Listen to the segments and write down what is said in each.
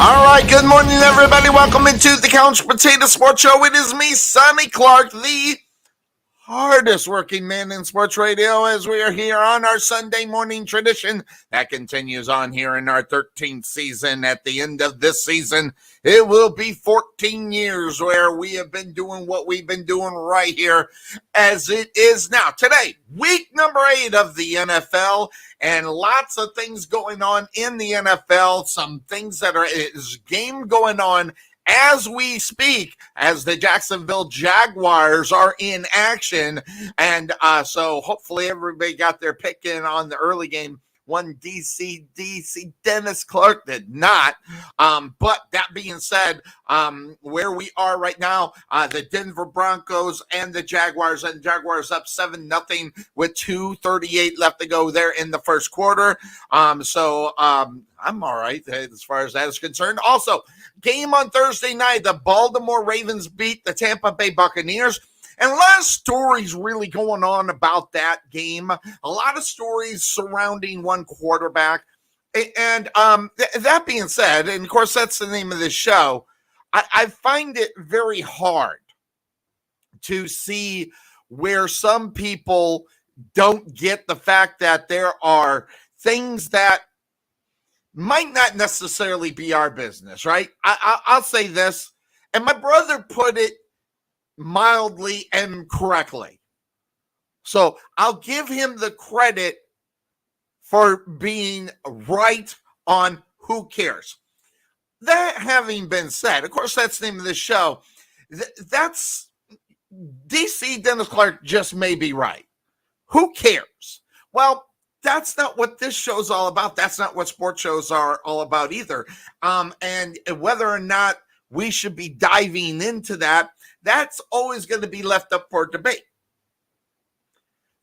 All right, good morning, everybody. Welcome into the Couch Potato Sports Show. It is me, Sonny Clark, the hardest working man in sports radio, as we are here on our Sunday morning tradition that continues on here in our 13th season. At the end of this season, it will be 14 years where we have been doing what we've been doing right here as it is now. Today, week number 8 of the NFL, and lots of things going on in the NFL. Some things that is game going on as we speak, as the Jacksonville Jaguars are in action. And so hopefully everybody got their pick in on the early game. One DC Dennis Clark did not. But that being said, where we are right now, the Denver Broncos and the Jaguars up 7-0 with 2:38 left to go there in the first quarter. So I'm all right as far as that is concerned. Also, game on Thursday night, the Baltimore Ravens beat the Tampa Bay Buccaneers. And a lot of stories really going on about that game. A lot of stories surrounding one quarterback. And that being said, and of course that's the name of this show, I find it very hard to see where some people don't get the fact that there are things that might not necessarily be our business, right? I'll say this, and my brother put it mildly and correctly. So I'll give him the credit for being right on who cares. That having been said, of course, that's the name of this show. That's DC Dennis Clark just may be right. Who cares? Well, that's not what this show's all about. That's not what sports shows are all about either. And whether or not we should be diving into that, that's always going to be left up for debate.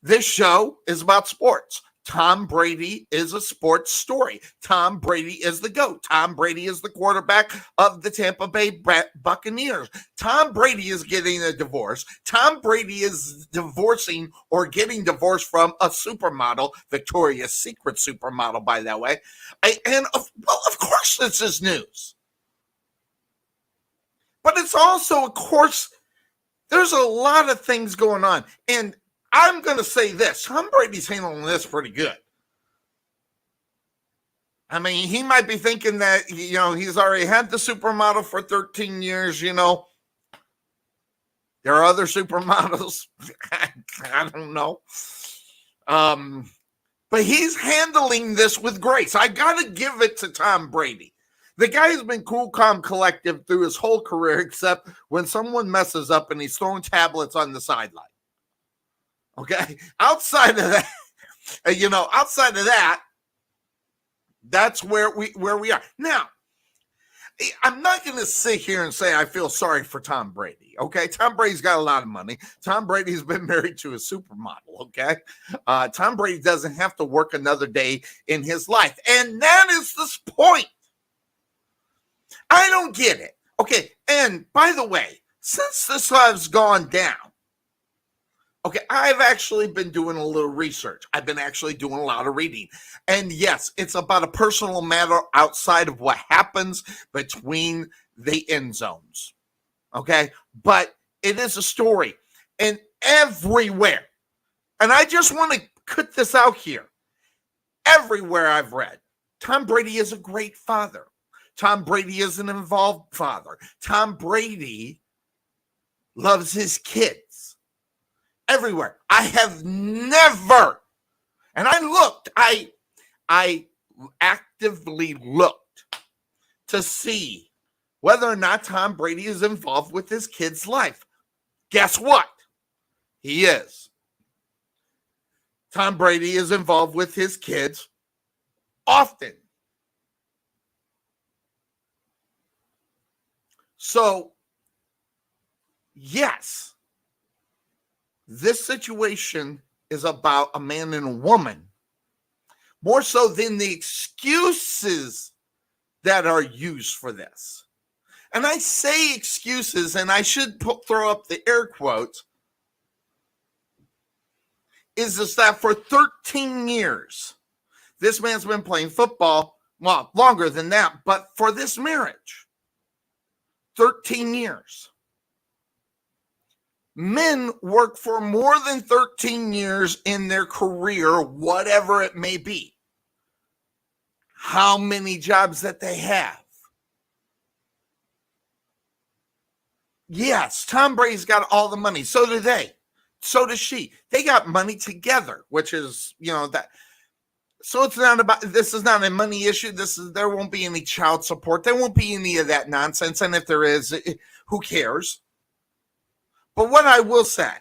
This show is about sports. Tom Brady is a sports story. Tom Brady is the GOAT. Tom Brady is the quarterback of the Tampa Bay Buccaneers. Tom Brady is getting a divorce. Tom Brady is divorcing or getting divorced from a supermodel, Victoria's Secret supermodel, by that way. And of course, this is news. But it's also, of course, there's a lot of things going on. And I'm going to say this. Tom Brady's handling this pretty good. I mean, he might be thinking that, he's already had the supermodel for 13 years, There are other supermodels. I don't know. But he's handling this with grace. I got to give it to Tom Brady. The guy has been cool, calm, collective through his whole career, except when someone messes up and he's throwing tablets on the sideline. Okay? Outside of that, that's where we are. Now, I'm not going to sit here and say I feel sorry for Tom Brady, okay? Tom Brady's got a lot of money. Tom Brady's been married to a supermodel, okay? Tom Brady doesn't have to work another day in his life. And that is the point. I don't get it. Okay, and by the way, since this has gone down, okay, I've actually been doing a little research. I've been actually doing a lot of reading. And yes, it's about a personal matter outside of what happens between the end zones. Okay, but it is a story. And everywhere, and I just want to put this out here, everywhere I've read, Tom Brady is a great father. Tom Brady is an involved father. Tom Brady loves his kids. Everywhere. I have never, and I looked, I actively looked to see whether or not Tom Brady is involved with his kid's life. Guess what? He is. Tom Brady is involved with his kids often. So, yes, this situation is about a man and a woman, more so than the excuses that are used for this. And I say excuses, and I should throw up the air quotes, is that for 13 years, this man's been playing football Well, longer than that, but for this marriage, 13 years. Men work for more than 13 years in their career, whatever it may be. How many jobs that they have. Yes, Tom Brady's got all the money. So do they. So does she. They got money together, which is, that. So it's not about, this is not a money issue. There won't be any child support. There won't be any of that nonsense. And if there is, who cares? But what I will say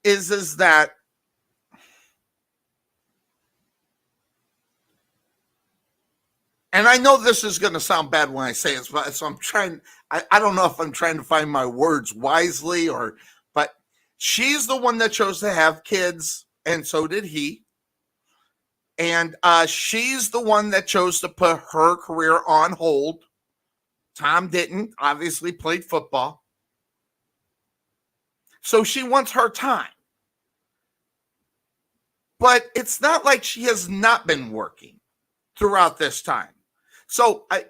is that and I know this is going to sound bad when I say it, so I'm trying, I don't know if I'm trying to find my words wisely but she's the one that chose to have kids, and so did he. And she's the one that chose to put her career on hold. Tom didn't, obviously played football. So she wants her time. But it's not like she has not been working throughout this time. So I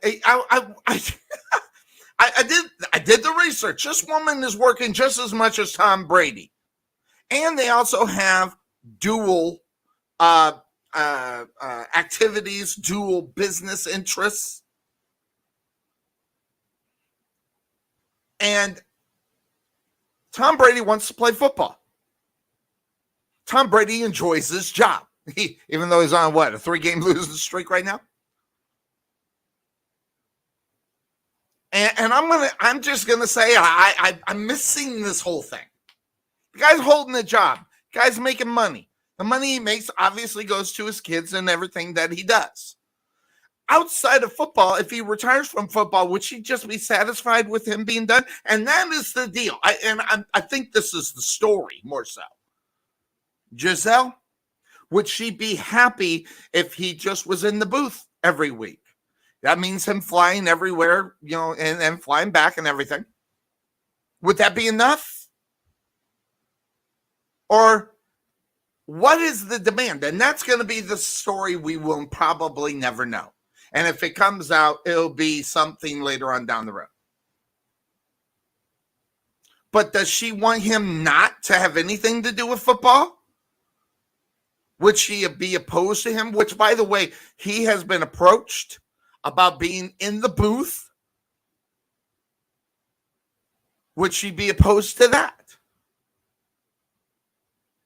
did the research. This woman is working just as much as Tom Brady. And they also have dual activities, dual business interests. And Tom Brady wants to play football. Tom Brady enjoys this job, even though he's on a 3-game losing streak right now. And I'm just gonna say I'm missing this whole thing. The guy's holding a job. The guy's making money. The money he makes obviously goes to his kids and everything that he does. Outside of football, if he retires from football, would she just be satisfied with him being done? And that is the deal. I think this is the story more so. Giselle, would she be happy if he just was in the booth every week? That means him flying everywhere, and flying back and everything. Would that be enough? Or what is the demand? And that's going to be the story we will probably never know. And if it comes out, it'll be something later on down the road. But does she want him not to have anything to do with football? Would she be opposed to him? Which, by the way, he has been approached about being in the booth. Would she be opposed to that?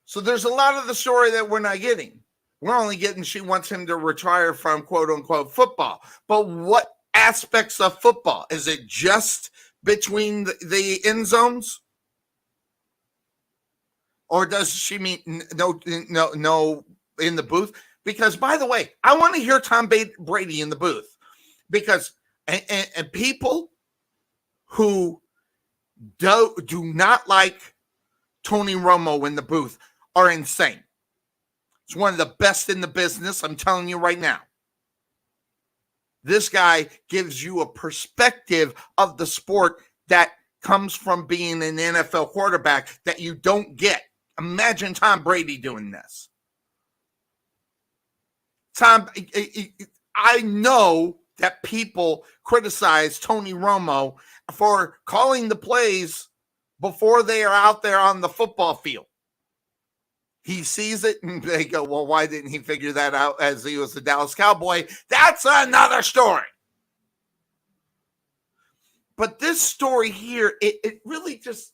So there's a lot of the story that we're not getting. We're only getting she wants him to retire from quote unquote football. But what aspects of football? Is it just between the end zones? Or does she mean no in the booth? Because, by the way, I want to hear Tom Brady in the booth. Because and people who do not like Tony Romo in the booth are insane. It's one of the best in the business, I'm telling you right now. This guy gives you a perspective of the sport that comes from being an NFL quarterback that you don't get. Imagine Tom Brady doing this. Tom, I know that people criticize Tony Romo for calling the plays before they are out there on the football field. He sees it and they go, well, why didn't he figure that out as he was the Dallas Cowboy? That's another story. But this story here, it really just,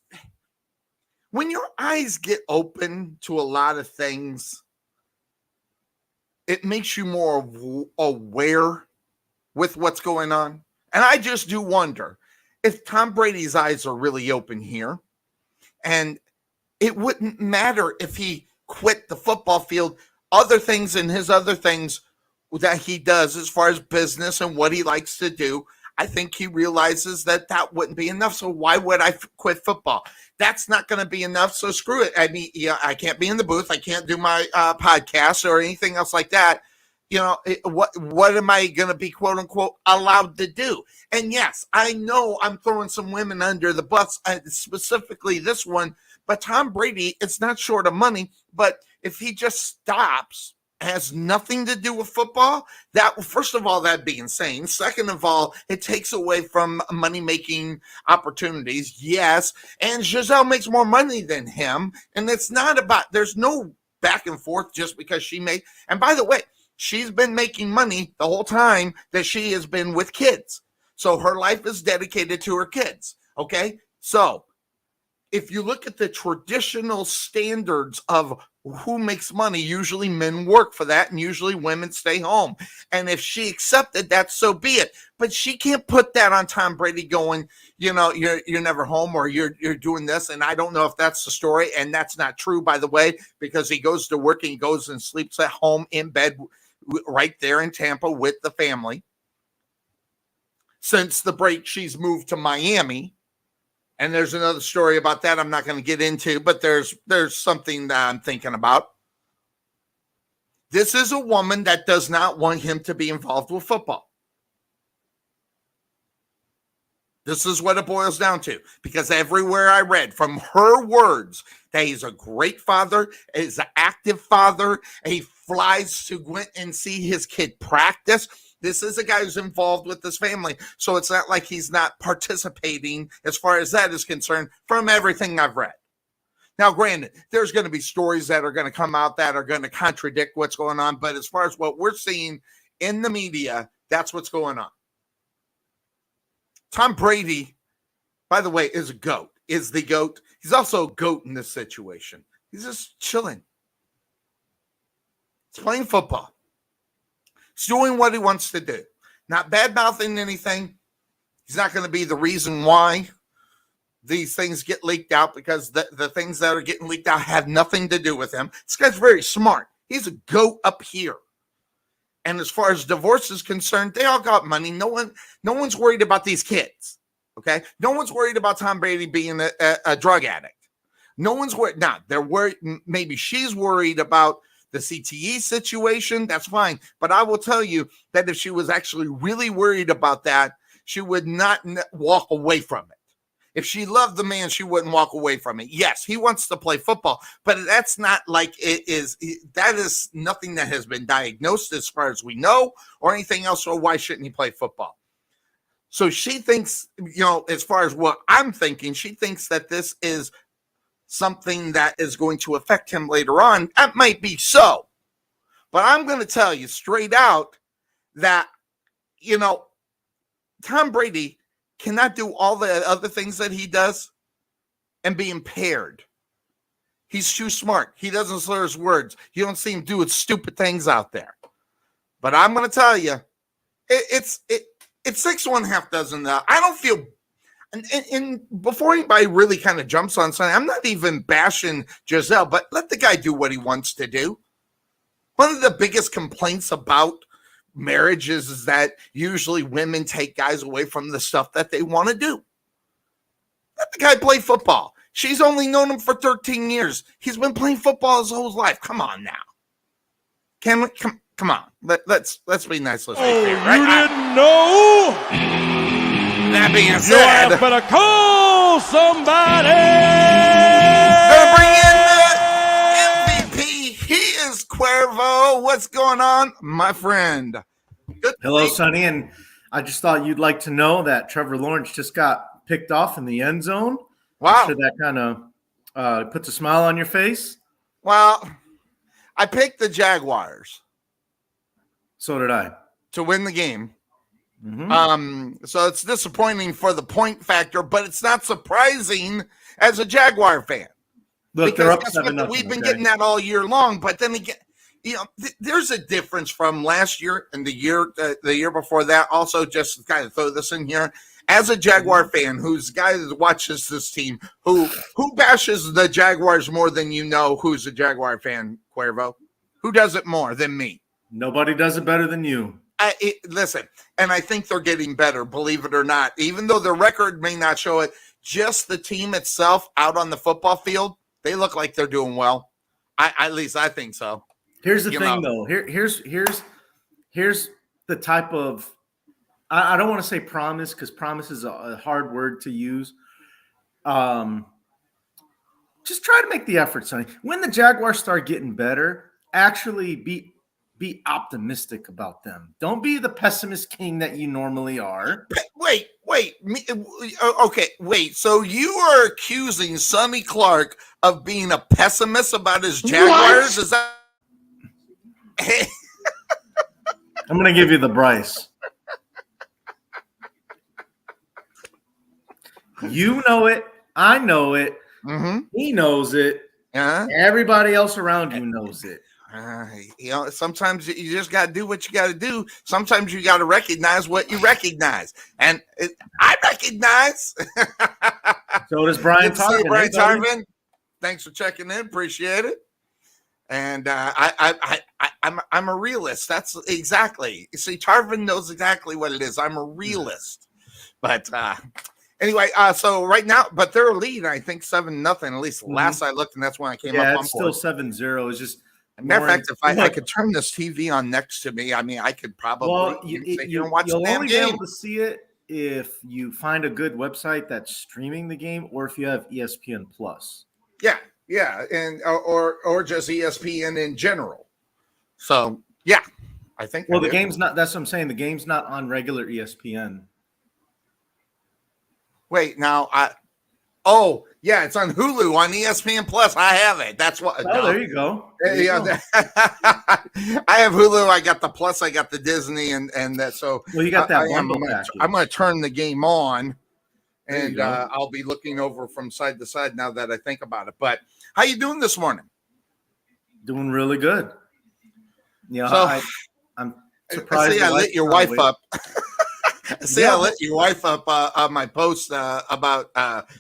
when your eyes get open to a lot of things, it makes you more aware with what's going on. And I just do wonder if Tom Brady's eyes are really open here, and it wouldn't matter if he quit the football field, other things that he does as far as business and what he likes to do. I think he realizes that wouldn't be enough. So why would I quit football? That's not going to be enough. So screw it. I mean, I can't be in the booth. I can't do my podcast or anything else like that. What am I going to be, quote unquote, allowed to do? And yes, I know I'm throwing some women under the bus, specifically this one, but Tom Brady, it's not short of money, but if he just stops has nothing to do with football, that first of all, that'd be insane. Second of all, it takes away from money-making opportunities. Yes, and Giselle makes more money than him, and it's not about. There's no back and forth just because she made. And by the way, she's been making money the whole time that she has been with kids. So her life is dedicated to her kids. Okay, so if you look at the traditional standards of who makes money, usually men work for that and usually women stay home. And if she accepted that, so be it. But she can't put that on Tom Brady going, you're never home or you're doing this. And I don't know if that's the story. And that's not true, by the way, because he goes to work and he goes and sleeps at home in bed right there in Tampa with the family. Since the break, she's moved to Miami. And there's another story about that I'm not going to get into, but there's something that I'm thinking about. This is a woman that does not want him to be involved with football. This is what it boils down to, because everywhere I read from her words that he's a great father, he's an active father, and he flies to go and see his kid practice. This is a guy who's involved with his family. So it's not like he's not participating as far as that is concerned from everything I've read. Now, granted, there's going to be stories that are going to come out that are going to contradict what's going on. But as far as what we're seeing in the media, that's what's going on. Tom Brady, by the way, is the GOAT. He's also a GOAT in this situation. He's just chilling. He's playing football. He's doing what he wants to do. Not bad-mouthing anything. He's not going to be the reason why these things get leaked out, because the things that are getting leaked out have nothing to do with him. This guy's very smart. He's a GOAT up here. And as far as divorce is concerned, they all got money. No one's worried about these kids. Okay? No one's worried about Tom Brady being a drug addict. No one's worried. Now, they're worried. Maybe she's worried about the CTE situation. That's fine. But I will tell you that if she was actually really worried about that, she would not walk away from it. If she loved the man, she wouldn't walk away from it. Yes, he wants to play football, but that's not like it is. That is nothing that has been diagnosed as far as we know or anything else. So why shouldn't he play football? So she thinks, as far as what I'm thinking, she thinks that this is something that is going to affect him later on. That might be so. But I'm going to tell you straight out that, Tom Brady cannot do all the other things that he does and be impaired. He's too smart. He doesn't slur his words. You don't see him doing stupid things out there. But I'm going to tell you, it's 6 1/2 dozen. I don't feel. And before anybody really kind of jumps on something, I'm not even bashing Giselle, but let the guy do what he wants to do. One of the biggest complaints about marriage is that usually women take guys away from the stuff that they want to do. Let the guy play football. She's only known him for 13 years. He's been playing football his whole life. Come on now. Come on. Let's be nice. Let's be fair, right? You didn't know? That being said, you better call somebody. Gonna bring in the MVP. He is Cuervo. What's going on, my friend? Good. Hello, Sonny. And I just thought you'd like to know that Trevor Lawrence just got picked off in the end zone. Wow. I'm sure that kind of puts a smile on your face. Well, I picked the Jaguars. So did I. To win the game. Mm-hmm. So it's disappointing for the point factor, but it's not surprising as a Jaguar fan. Look, they're up 7-0. We've been getting that all year long, but then again, there's a difference from last year and the year before that. Also, just to kind of throw this in here, as a Jaguar fan, who's a guy that watches this team, who bashes the Jaguars more than who's a Jaguar fan, Cuervo? Who does it more than me? Nobody does it better than you. Listen, and I think they're getting better, believe it or not. Even though their record may not show it, just the team itself out on the football field, they look like they're doing well. At least I think so. Here's the thing, though. Here's the type of I don't want to say promise, because promise is a hard word to use. Just try to make the effort, Sonny. When the Jaguars start getting better, actually be optimistic about them. Don't be the pessimist king that you normally are. Wait. Okay, wait. So you are accusing Sonny Clark of being a pessimist about his Jaguars? Is that? I'm going to give you the Bryce. You know it. I know it. Mm-hmm. He knows it. Everybody else around you knows it. Sometimes you just got to do what you got to do. Sometimes you got to recognize what you recognize. And I recognize. So does Brian Tarvin. Brian Tarvin, thanks for checking in. Appreciate it. And I'm a realist. That's exactly. You see, Tarvin knows exactly what it is. I'm a realist. But anyway, so right now, but they're leading, I think 7-0. At least last I looked, and that's when I came up on it's still 7-0. It's just matter of fact, if I could turn this TV on next to me, I mean, I could probably sit here and watch the damn game. You'll only be able to see it if you find a good website that's streaming the game, or if you have ESPN Plus. Yeah, and or just ESPN in general. So yeah, I think. Well, the game's not. That's what I'm saying. The game's not on regular ESPN. Wait, now oh yeah, it's on Hulu on ESPN Plus. I have it. That's what. Oh, there you go. I have Hulu. I got the Plus. I got the Disney, and that. So well, you got that. I'm going to turn the game on, and I'll be looking over from side to side now that I think about it. But how you doing this morning? Doing really good. Yeah, so, I'm surprised. I see I lit your wife up. I lit your wife up on my post about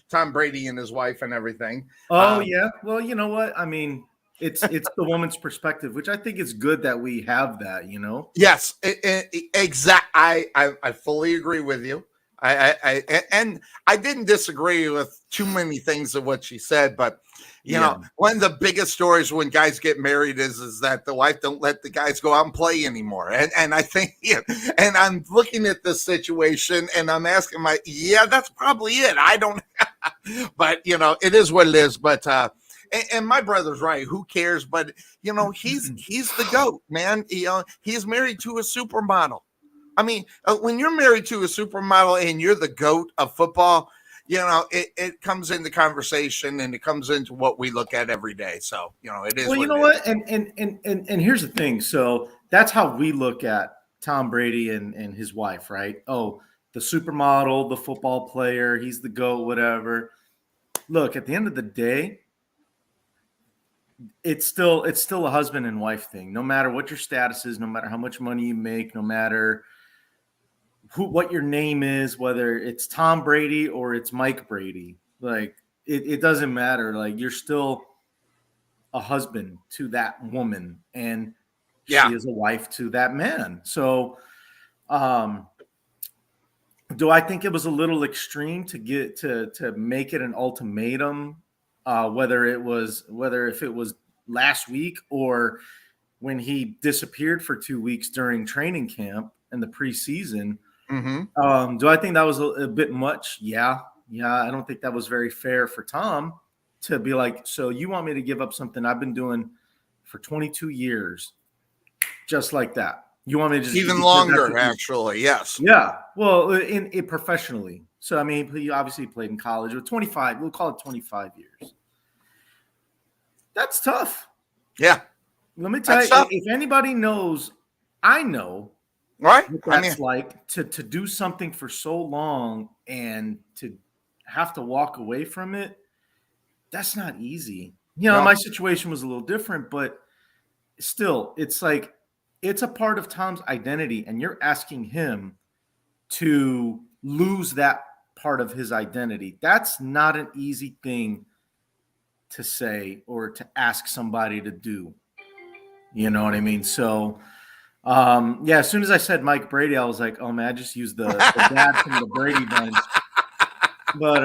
Tom Brady and his wife and everything. Oh yeah. Well, you know what? I mean, it's the woman's perspective, which I think is good that we have that. You know. Yes, exact. I fully agree with you. And I didn't disagree with too many things of what she said, but you know, one of the biggest stories when guys get married is that the wife don't let the guys go out and play anymore. And I think, and I'm looking at this situation and I'm asking that's probably it. I don't, but you know, it is what it is. But and my brother's right. Who cares? But you know, he's the GOAT, man. You know, he's married to a supermodel. I mean, when you're married to a supermodel and you're the GOAT of football, you know, it comes into conversation and it comes into what we look at every day. So, you know, it is. Well, you know what? And here's the thing. So that's how we look at Tom Brady and his wife, right? Oh, the supermodel, the football player, he's the GOAT, whatever. Look, at the end of the day, it's still a husband and wife thing. No matter what your status is, no matter how much money you make, no matter what your name is, whether it's Tom Brady or it's Mike Brady, like it doesn't matter. Like you're still a husband to that woman, and she is a wife to that man. So, do I think it was a little extreme to get to make it an ultimatum? Whether if it was last week or when he disappeared for 2 weeks during training camp and the preseason. Mm-hmm. Do I think that was a bit much? Yeah. I don't think that was very fair for Tom to be like, so you want me to give up something I've been doing for 22 years, just like that? You want me to just even longer, actually? Yes. Yeah. Well, in professionally. So I mean, he obviously played in college with 25. We'll call it 25 years. That's tough. Yeah. Let me tell you, if anybody knows, I know. Right. What that's like to do something for so long and to have to walk away from it. That's not easy. You know, my situation was a little different, but still, it's like it's a part of Tom's identity, and you're asking him to lose that part of his identity. That's not an easy thing to say or to ask somebody to do. You know what I mean? So as soon as I said Mike Brady, I was like, oh man, I just used the dad from the Brady Bunch. But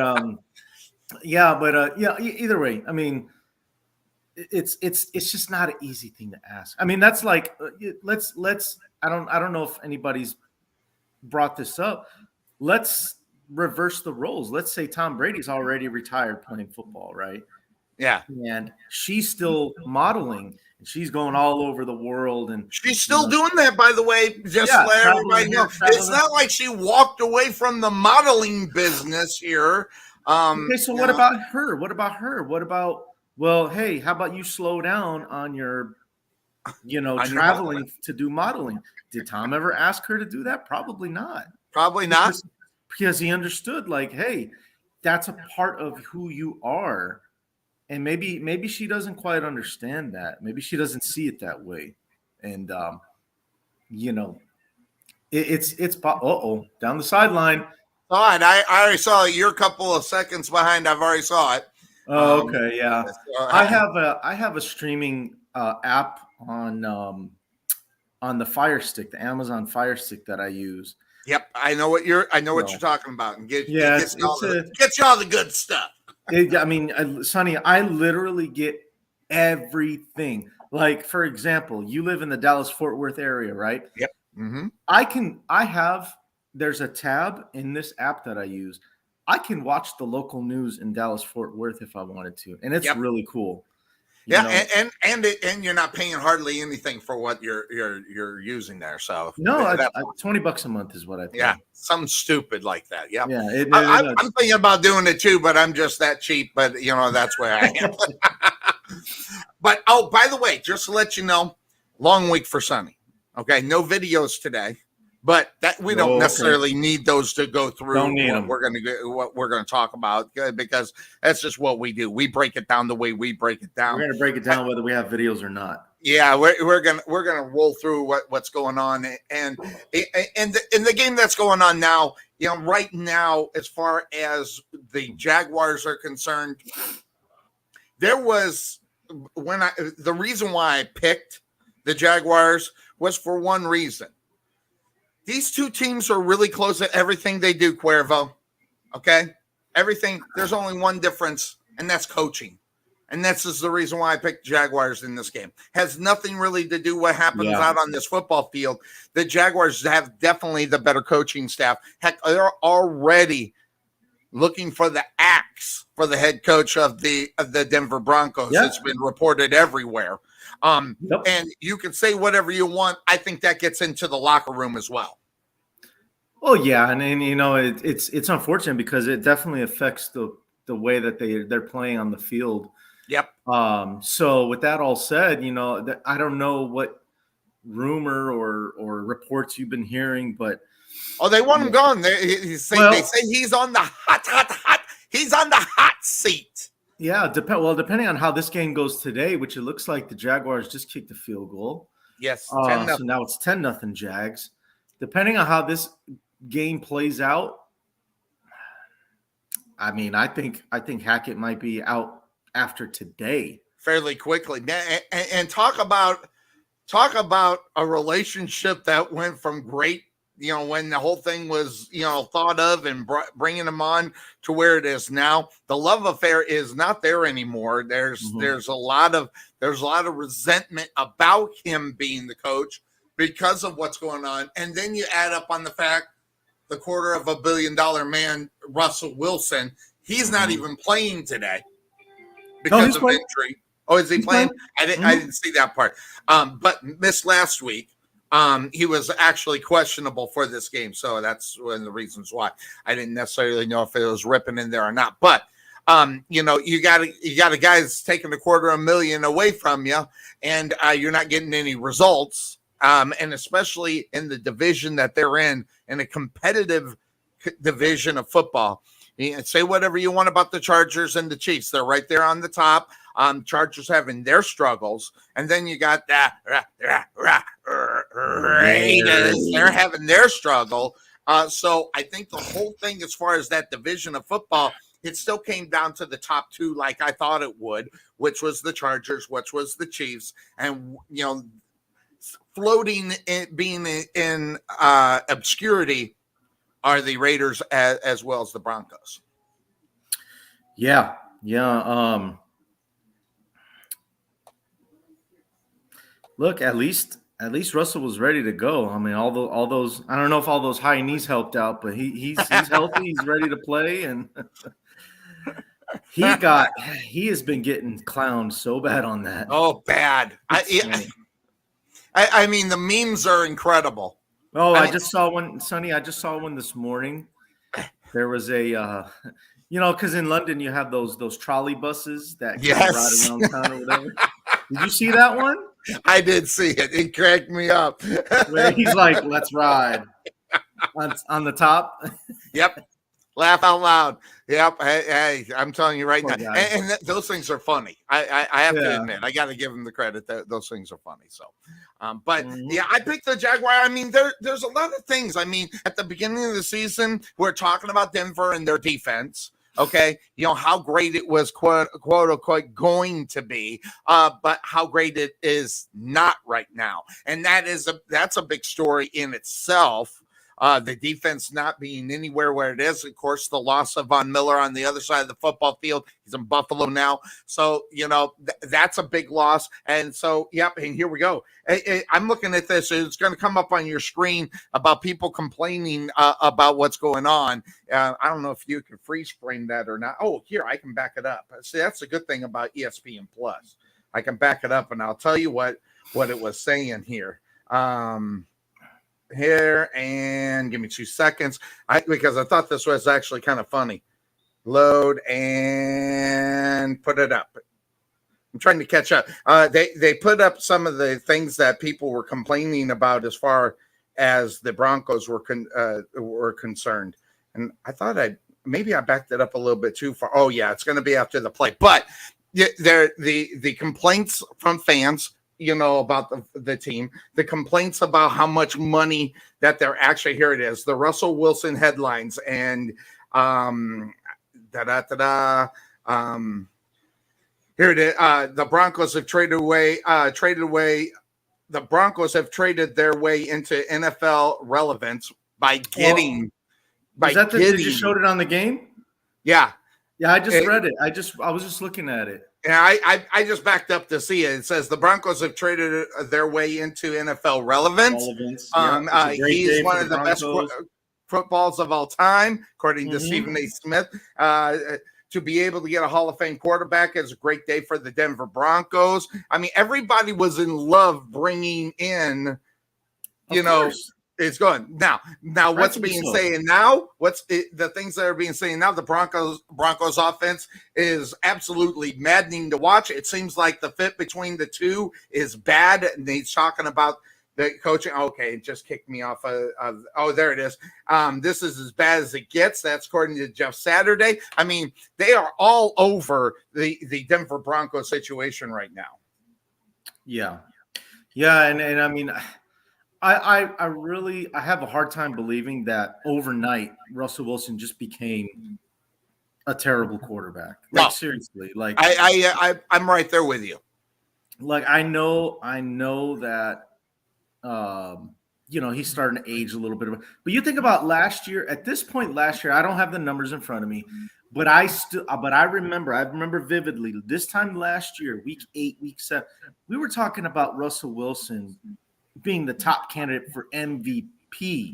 either way, I mean, it's just not an easy thing to ask. I mean, that's like let's I don't know if anybody's brought this up. Let's reverse the roles. Let's say Tom Brady's already retired playing football, right? Yeah. And she's still modeling. And she's going all over the world, and she's still doing that, by the way. Just let everybody know. It's not like she walked away from the modeling business here. Okay, so what about her? What about her? What about, well, hey, how about you slow down on your, traveling to do modeling? Did Tom ever ask her to do that? Probably not. Probably not. Because he understood, like, hey, that's a part of who you are. And maybe she doesn't quite understand that. Maybe she doesn't see it that way. And, it's down the sideline. All right, I already saw it. You're a couple of seconds behind. I've already saw it. Oh, okay, yeah. I have a streaming app on the Fire Stick, the Amazon Fire Stick that I use. Yep, I know what you're talking about, and gets you all the good stuff. Sonny, I literally get everything. Like, for example, you live in the Dallas-Fort Worth area, right? Yep. Mm-hmm. There's a tab in this app that I use. I can watch the local news in Dallas-Fort Worth if I wanted to, and it's really cool. And you're not paying hardly anything for what you're using there. So no, $20 a month is what I pay. Yeah, something stupid like that. Yeah, I'm thinking about doing it too, but I'm just that cheap. But that's where I am. But by the way, just to let you know, long week for Sonny. Okay, no videos today. But that we don't necessarily need those to go through what we're going to talk about, because that's just what we do. We break it down the way we break it down. We're going to break it down whether we have videos or not. Yeah, we're gonna roll through what's going on, and in the game that's going on now. Right now, as far as the Jaguars are concerned, there was the reason why I picked the Jaguars was for one reason. These two teams are really close at everything they do, Cuervo. Okay? Everything. There's only one difference, and that's coaching. And this is the reason why I picked Jaguars in this game. Has nothing really to do what happens out on this football field. The Jaguars have definitely the better coaching staff. Heck, they're already looking for the axe for the head coach of the Denver Broncos. Yeah. It's been reported everywhere. And you can say whatever you want. I think that gets into the locker room as well. Oh yeah, and it's unfortunate because it definitely affects the way that they're playing on the field. Yep. So with that all said, I don't know what rumor or reports you've been hearing, but they want him gone. They say he's on the hot. He's on the hot seat. Yeah, depending on how this game goes today, which it looks like the Jaguars just kicked a field goal. Yes. So now it's 10-0 Jags. Depending on how this game plays out, I think Hackett might be out after today fairly quickly. And talk about a relationship that went from great, when the whole thing was, thought of and bringing him on to where it is now. The love affair is not there anymore. There's a lot of resentment about him being the coach because of what's going on. And then you add up on the fact the $250 million man, Russell Wilson, he's not even playing today because of injury. Oh, is he playing? I didn't see that part. But missed last week. He was actually questionable for this game, so that's one of the reasons why I didn't necessarily know if it was ripping in there or not. But you got a guy that's taking $250,000 away from you, and you're not getting any results. And especially in the division that they're in a competitive division of football. Say whatever you want about the Chargers and the Chiefs. They're right there on the top. Chargers having their struggles. And then you got that Raiders. They're having their struggle. So I think the whole thing as far as that division of football, it still came down to the top two like I thought it would, which was the Chargers, which was the Chiefs. And, floating being in obscurity are the Raiders as well as the Broncos. Yeah. Look, at least Russell was ready to go. All those. I don't know if all those high knees helped out, but he's healthy. He's ready to play, and he has been getting clowned so bad on that. Oh, bad. I mean, the memes are incredible. Oh, I just saw one, Sonny. I just saw one this morning. There was a, because in London you have those trolley buses that kind of ride around town or whatever. Did you see that one? I did see it. It cracked me up. Where he's like, "Let's ride," on the top. Yep. Laugh out loud. Yep. Hey, I'm telling you right now. And those things are funny. I have to admit, I got to give them the credit that those things are funny. So, but yeah, I picked the Jaguar. I mean, there's a lot of things. I mean, at the beginning of the season, we're talking about Denver and their defense. Okay, how great it was, quote unquote, going to be, but how great it is not right now, and that's a big story in itself. The defense not being anywhere where it is. Of course, the loss of Von Miller on the other side of the football field. He's in Buffalo now. So, that's a big loss. And so, yep, and here we go. I'm looking at this. It's going to come up on your screen about people complaining about what's going on. I don't know if you can freeze frame that or not. Oh, here, I can back it up. See, that's the good thing about ESPN Plus. I can back it up, and I'll tell you what it was saying here. Here, and give me 2 seconds because I thought this was actually kind of funny. Load and put it up. I'm trying to catch up. They put up some of the things that people were complaining about as far as the Broncos were concerned, and I thought I backed it up a little bit too far. Oh yeah, it's going to be after the play, but the complaints from fans. About the team, the complaints about how much money that they're actually, here it is, the Russell Wilson headlines, and here it is. The Broncos have traded away. The Broncos have traded their way into NFL relevance by getting. Did you showed it on the game? Yeah. Yeah, I just read it. I was just looking at it. And I just backed up to see it. It says the Broncos have traded their way into NFL relevance. He's one of the best footballs of all time, according to Stephen A. Smith. To be able to get a Hall of Fame quarterback is a great day for the Denver Broncos. I mean, everybody was in love bringing in, it's going now. What's being saying now? The things that are being saying now? The Broncos offense is absolutely maddening to watch. It seems like the fit between the two is bad. And he's talking about the coaching. Okay, it just kicked me off. There it is. This is as bad as it gets. That's according to Jeff Saturday. I mean, they are all over the Denver Broncos situation right now. Yeah, and I mean. I have a hard time believing that overnight Russell Wilson just became a terrible quarterback. Seriously, I'm right there with you. I know that he's starting to age a little bit, but you think about last year. At this point last year, I don't have the numbers in front of me, but I remember vividly this time last year, week 8, week 7, we were talking about Russell Wilson being the top candidate for MVP.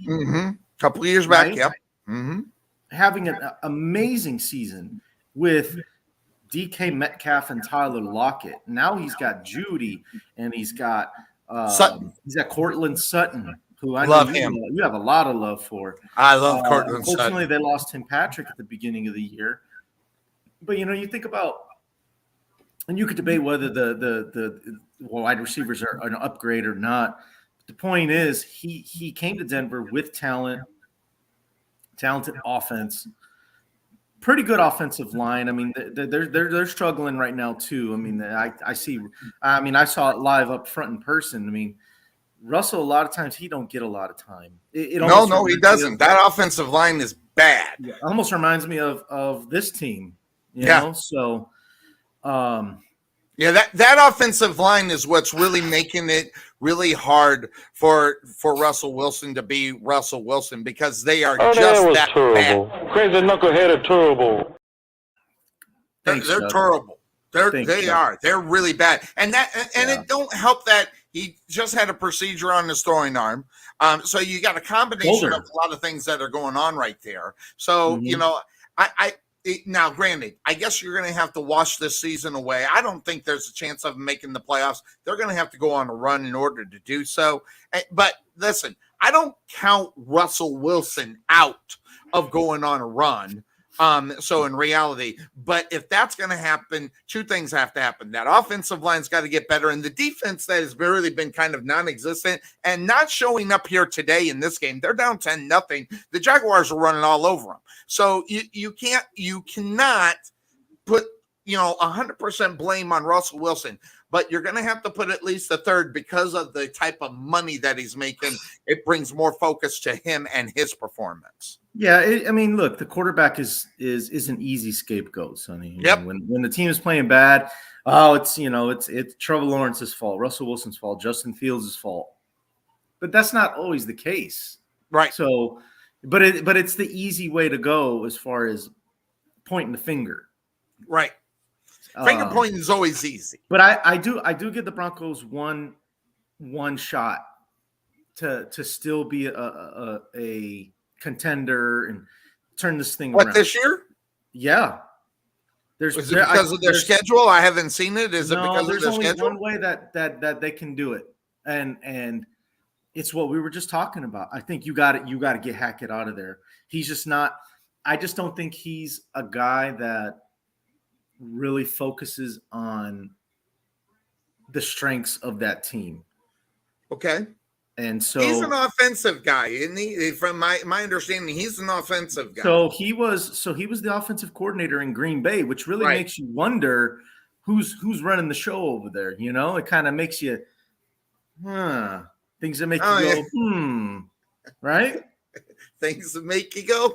Mm-hmm. A couple of years back, yep. Mm-hmm. Having an amazing season with DK Metcalf and Tyler Lockett. Now he's got Judy, and he's got Sutton. He's got Cortland Sutton, who I love him. You have a lot of love for. I love Cortland Sutton. Unfortunately, they lost Tim Patrick at the beginning of the year. But you think about, and you could debate whether the wide receivers are an upgrade or not. The point is, he came to Denver with talented offense, pretty good offensive line. I mean, they're struggling right now too. I mean, I saw it live up front in person. I mean, Russell, a lot of times he don't get a lot of time. No, he doesn't. That offensive line is bad. It almost reminds me of this team. You know? So. That offensive line is what's really making it really hard for Russell Wilson to be Russell Wilson, because they are that terrible. Bad. Crazy knucklehead terrible. They're terrible. They're really bad. And it don't help that he just had a procedure on his throwing arm. So you got a combination of a lot of things that are going on right there. So, Now, granted, I guess you're going to have to wash this season away. I don't think there's a chance of making the playoffs. They're going to have to go on a run in order to do so. But listen, I don't count Russell Wilson out of going on a run. So in reality, but if that's going to happen, two things have to happen. That offensive line's got to get better, and the defense that has really been kind of non-existent and not showing up here today in this game. They're down 10-0. The Jaguars are running all over them. So you cannot put 100% blame on Russell Wilson, but you're going to have to put at least a third because of the type of money that he's making. It brings more focus to him and his performance. Yeah, I mean, look, the quarterback is an easy scapegoat, Sonny. Yep. When the team is playing bad, it's Trevor Lawrence's fault, Russell Wilson's fault, Justin Fields' fault. But that's not always the case, right? So, but it's the easy way to go as far as pointing the finger, right? Finger pointing is always easy. But I do give the Broncos one shot to still be a contender and turn this thing around. What, this year? Yeah. Is it because of their schedule? I haven't seen it. Is it because of their schedule? There's only one way that they can do it, and it's what we were just talking about. I think you got to get Hackett out of there. He's just not. I just don't think he's a guy that really focuses on the strengths of that team. Okay. And so he's an offensive guy, isn't he? From my understanding, he's an offensive guy. So he was the offensive coordinator in Green Bay, which really makes you wonder who's running the show over there. It kind of makes you, things that make you go, right? Things that make you go,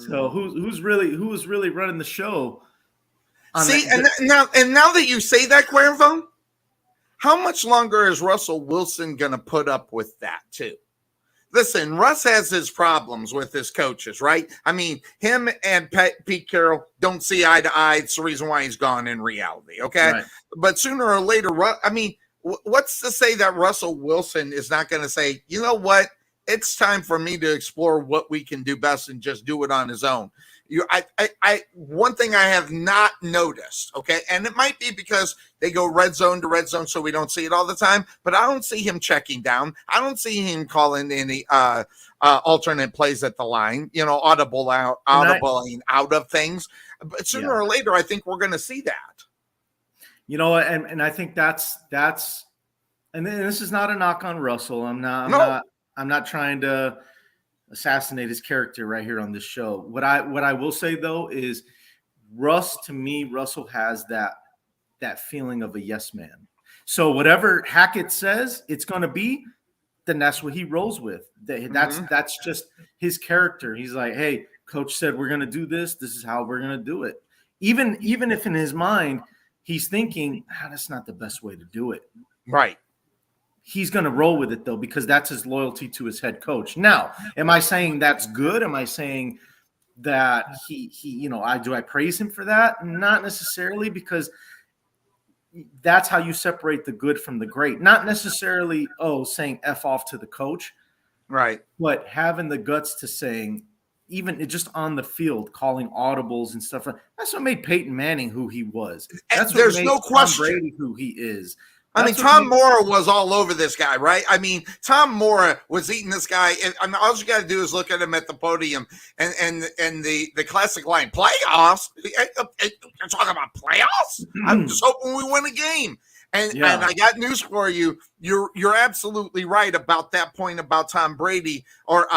So who's really running the show? See, and now that you say that, Cuervo, how much longer is Russell Wilson going to put up with that too? Listen, Russ has his problems with his coaches, right? I mean, him and Pete Carroll don't see eye to eye. It's the reason why he's gone in reality, okay? Right. But sooner or later, what's to say that Russell Wilson is not going to say, you know what? It's time for me to explore what we can do best and just do it on his own. One thing I have not noticed, okay, and it might be because they go red zone to red zone, so we don't see it all the time. But I don't see him checking down. I don't see him calling any alternate plays at the line. Audibling out of things. But sooner or later, I think we're going to see that. And I think that's, and this is not a knock on Russell. I'm not trying to assassinate his character right here on this show. What I will say though is Russell has that feeling of a yes man. So whatever Hackett says it's going to be, then that's what he rolls with. That's just his character. He's like, hey, coach said we're going to do this. This is how we're going to do it. Even if in his mind he's thinking, that's not the best way to do it. Right. He's going to roll with it, though, because that's his loyalty to his head coach. Now, am I saying that's good? Am I saying that do I praise him for that? Not necessarily, because that's how you separate the good from the great. Not necessarily, saying F off to the coach. Right. But having the guts to saying, even just on the field, calling audibles and stuff. That's what made Peyton Manning who he was. That's what made no question. Tom Brady who he is. Tom Mora was all over this guy, right? Tom Mora was eating this guy. And all you got to do is look at him at the podium and the classic line, playoffs? You're talking about playoffs? I'm just hoping we win a game. And I got news for you. You're absolutely right about that point about Tom Brady or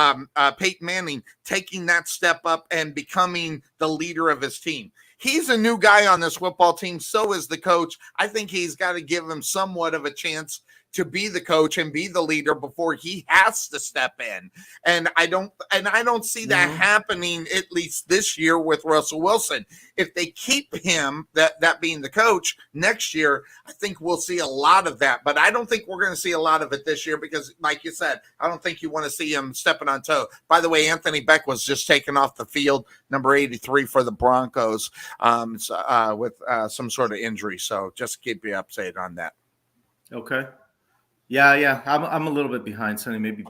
Peyton Manning taking that step up and becoming the leader of his team. He's a new guy on this football team. So is the coach. I think he's got to give him somewhat of a chance to be the coach and be the leader before he has to step in. And I don't see that happening, at least this year, with Russell Wilson. If they keep him, that being the coach, next year, I think we'll see a lot of that. But I don't think we're going to see a lot of it this year because, like you said, I don't think you want to see him stepping on toe. By the way, Anthony Beck was just taken off the field, number 83 for the Broncos, with some sort of injury. So just keep you updated on that. Okay. Yeah. I'm a little bit behind, Sonny. Maybe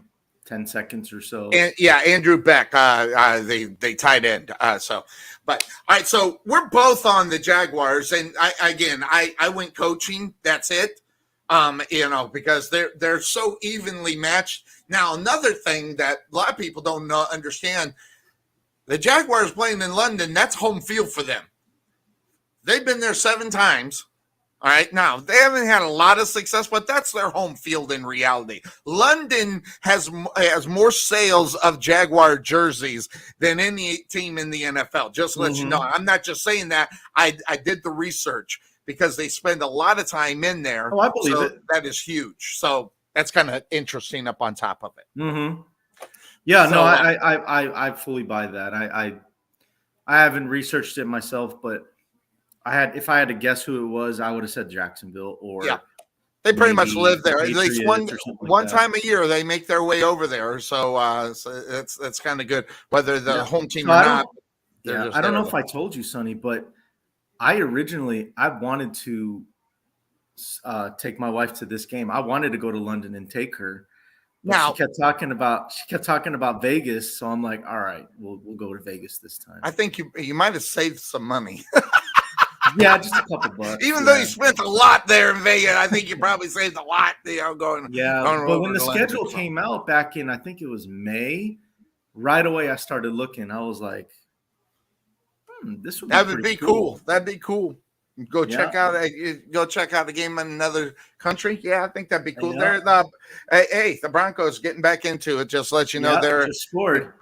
10 seconds or so. And yeah, Andrew Beck, they tight end. But all right, so we're both on the Jaguars, and I went coaching. That's it. Because they're so evenly matched. Now, another thing that a lot of people don't understand, the Jaguars playing in London, that's home field for them. They've been there 7 times. All right. Now, they haven't had a lot of success, but that's their home field in reality. London has more sales of Jaguar jerseys than any team in the NFL. Just to let you know. I'm not just saying that. I did the research because they spend a lot of time in there. Oh, I believe it. That is huge. So that's kind of interesting up on top of it. Mm-hmm. Yeah, so, no, I fully buy that. I haven't researched it myself, but if I had to guess who it was, I would have said Jacksonville or they pretty much live there. At least one like time a year they make their way over there. So that's kind of good, whether the home team or not. I don't know if I told you, Sonny, but I wanted to take my wife to this game. I wanted to go to London and take her. But she kept talking about Vegas, so I'm like, all right, we'll go to Vegas this time. I think you might have saved some money. Yeah, just a couple bucks. Even though you spent a lot there in Vegas, I think you probably saved a lot. Going. Yeah, but when the schedule came out back in, I think it was May, right away I started looking. I was like, this would be cool. That'd be cool. Go check out a game in another country. Yeah, I think that'd be cool. The Broncos getting back into it. Just let you know they're just scored.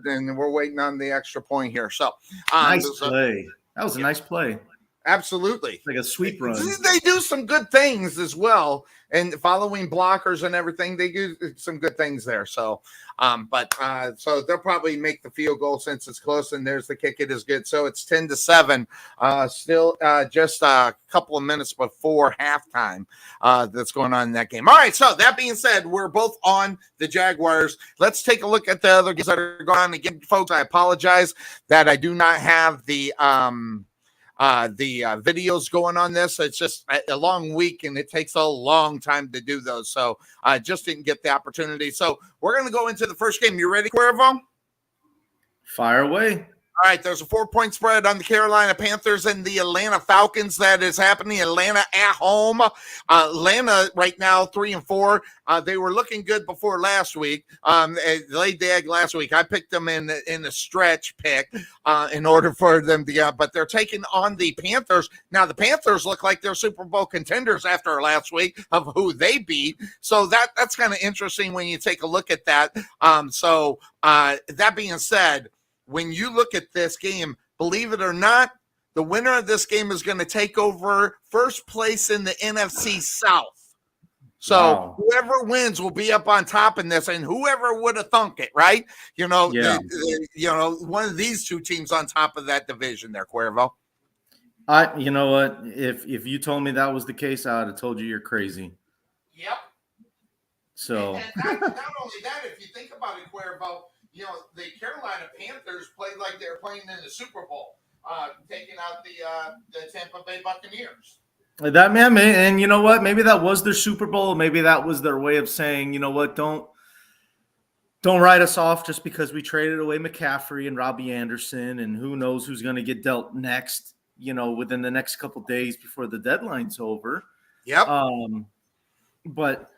And we're waiting on the extra point here. So nice play. That was a nice play. Absolutely. Like a sweep run. They do some good things as well. And following blockers and everything, they do some good things there. So, so they'll probably make the field goal since it's close. And there's the kick. It is good. So it's 10-7. Still just a couple of minutes before halftime that's going on in that game. All right. So that being said, we're both on the Jaguars. Let's take a look at the other games that are going on. Again, folks, I apologize that I do not have the videos going on this. It's just a long week and it takes a long time to do those. So I just didn't get the opportunity. So we're going to go into the first game. You ready, Cuervo? Fire away. All right, there's a 4-point spread on the Carolina Panthers and the Atlanta Falcons that is happening. Atlanta at home. Atlanta right now 3-4. They were looking good before last week. They laid the egg last week. I picked them in the stretch pick in order for them to get, but they're taking on the Panthers. Now the Panthers look like they're Super Bowl contenders after last week of who they beat. So that's kind of interesting when you take a look at that. That being said, when you look at this game, believe it or not, the winner of this game is going to take over first place in the NFC South. So whoever wins will be up on top in this, and whoever would have thunk it, right? One of these two teams on top of that division there, Cuervo. You know what? If you told me that was the case, I would have told you you're crazy. Yep. So and not only that, if you think about it, Cuervo, the Carolina Panthers played like they were playing in the Super Bowl, taking out the Tampa Bay Buccaneers. That man, and you know what? Maybe that was their Super Bowl. Maybe that was their way of saying, you know what? Don't write us off just because we traded away McCaffrey and Robbie Anderson, and who knows who's going to get dealt next. Within the next couple of days before the deadline's over. Yep. But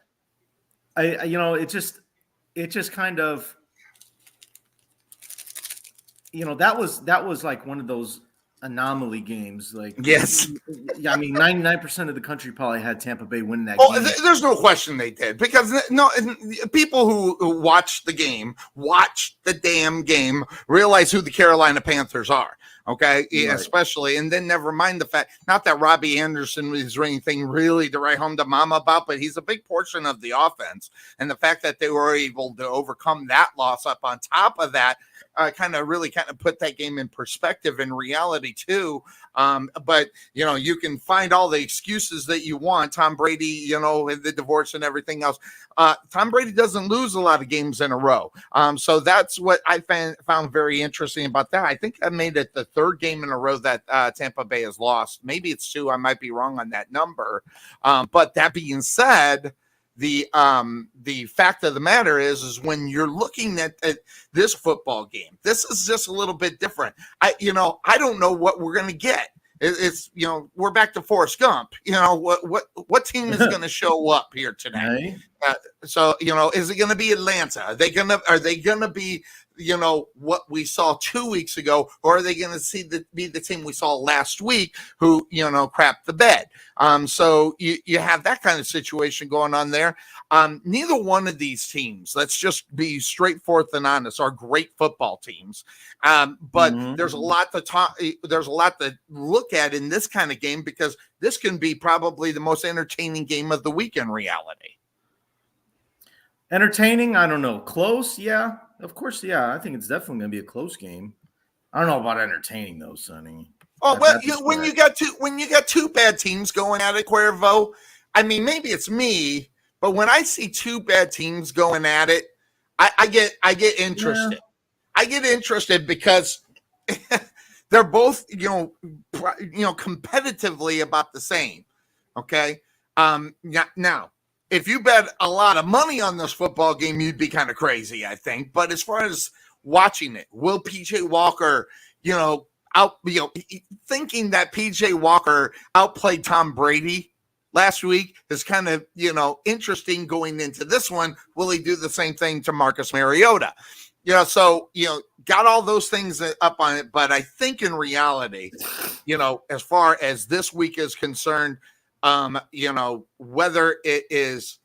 it just kind of. That was like one of those anomaly games. Like, yes, I mean, 99% of the country probably had Tampa Bay win that game. There's no question they did, because people who watch the damn game, realize who the Carolina Panthers are. Okay, right. Especially, and then never mind the fact, not that Robbie Anderson is anything really to write home to mama about, but he's a big portion of the offense, and the fact that they were able to overcome that loss up on top of that. Kind of put that game in perspective in reality too. But you can find all the excuses that you want. Tom Brady, the divorce and everything else. Tom Brady doesn't lose a lot of games in a row. So that's what I found very interesting about that. I think I made it the third game in a row that Tampa Bay has lost. Maybe it's 2. I might be wrong on that number. But that being said, the fact of the matter is when you're looking at this football game, this is just a little bit different. I don't know what we're going to get. It's we're back to Forrest Gump. What team is going to show up here today? Right. So is it going to be Atlanta? Are they going to be what we saw 2 weeks ago, or are they going to be the team we saw last week who crapped the bed? So you have that kind of situation going on there. Neither one of these teams, let's just be straightforward and honest, are great football teams. But there's a lot to talk. There's a lot to look at in this kind of game, because this can be probably the most entertaining game of the week in reality. Entertaining? I don't know. Close? Yeah, of course. Yeah, I think it's definitely going to be a close game. I don't know about entertaining though, Sonny. Oh well, when you got two bad teams going at it, Cuervo. I mean, maybe it's me, but when I see two bad teams going at it, I get interested. Yeah. I get interested because they're both competitively about the same. Okay. Now, if you bet a lot of money on this football game, you'd be kind of crazy, I think. But as far as watching it, will PJ Walker, thinking that PJ Walker outplayed Tom Brady last week is kind of, interesting going into this one. Will he do the same thing to Marcus Mariota? So, got all those things up on it. But I think in reality, as far as this week is concerned, whether it is,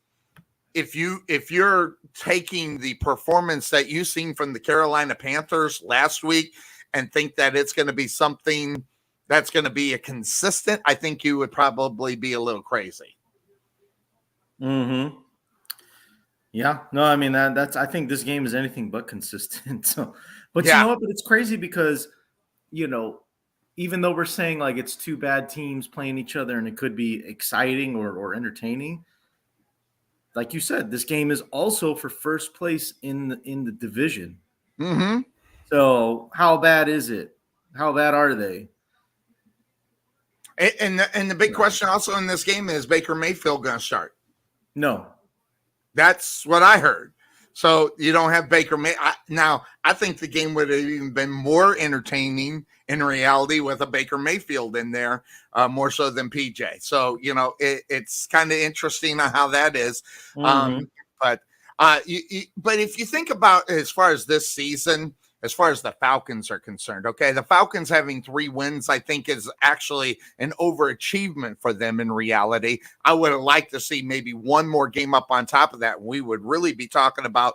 if you're taking the performance that you've seen from the Carolina Panthers last week and think that it's going to be something that's going to be a consistent, I think you would probably be a little crazy. Mm-hmm. Yeah, no, I mean that's. I think this game is anything but consistent. So, but you know what? But it's crazy because, even though we're saying like it's two bad teams playing each other and it could be exciting or entertaining, like you said, this game is also for first place in the division. Mm-hmm. So how bad is it? How bad are they? And the big question also in this game is Baker Mayfield going to start? No. That's what I heard. So you don't have Baker now, I think the game would have even been more entertaining in reality with a Baker Mayfield in there, more so than PJ. So, it's kind of interesting on how that is. Mm-hmm. But if you think about as far as this season, as far as the Falcons are concerned, okay, the Falcons having 3 wins, I think, is actually an overachievement for them in reality. I would have liked to see maybe one more game up on top of that. We would really be talking about,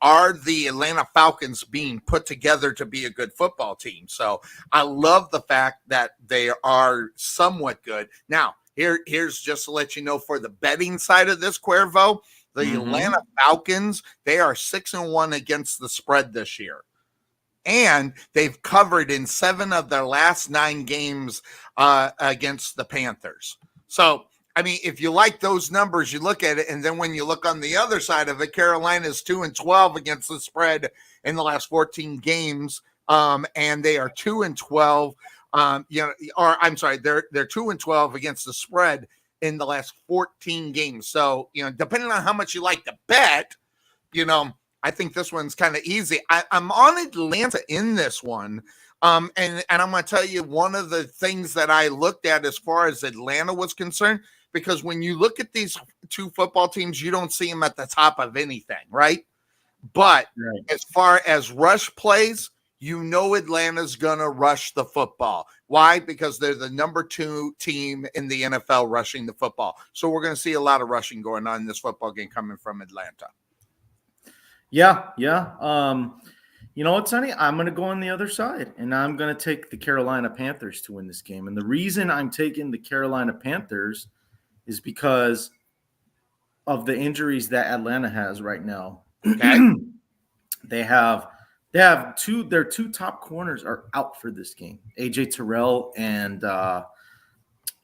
are the Atlanta Falcons being put together to be a good football team? So I love the fact that they are somewhat good. Now, here's just to let you know for the betting side of this, Cuervo, the Atlanta Falcons, they are 6-1 against the spread this year. And they've covered in 7 of their last 9 games against the Panthers. So, I mean, if you like those numbers, you look at it. And then when you look on the other side of it, Carolina's 2-12 against the spread in the last 14 games. And they are 2-12. They're 2-12 against the spread in the last 14 games. So, depending on how much you like to bet, I think this one's kind of easy. I'm on Atlanta in this one. And I'm going to tell you one of the things that I looked at as far as Atlanta was concerned, because when you look at these two football teams, you don't see them at the top of anything, right? But as far as rush plays, Atlanta's going to rush the football. Why? Because they're the number 2 team in the NFL rushing the football. So we're going to see a lot of rushing going on in this football game coming from Atlanta. Yeah. You know what, Sonny? I'm going to go on the other side, and I'm going to take the Carolina Panthers to win this game. And the reason I'm taking the Carolina Panthers is because of the injuries that Atlanta has right now. Okay. Their 2 top corners are out for this game. AJ Terrell and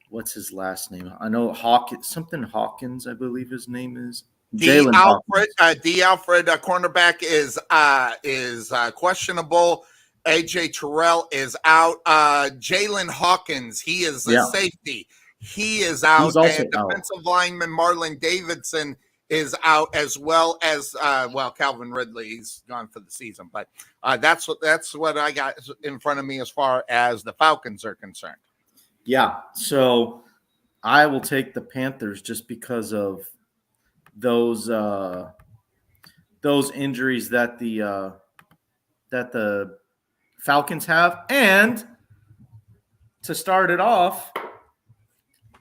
what's his last name? I know Hawkins, I believe his name is. Alfred, cornerback is questionable. AJ Terrell is out. Jalen Hawkins, he is a safety. He is out, He's also and out. defensive lineman Marlon Davidson is out, as well as Calvin Ridley. He's gone for the season, but that's what I got in front of me as far as the Falcons are concerned. Yeah. So I will take the Panthers just because of those injuries that the Falcons have. And to start it off,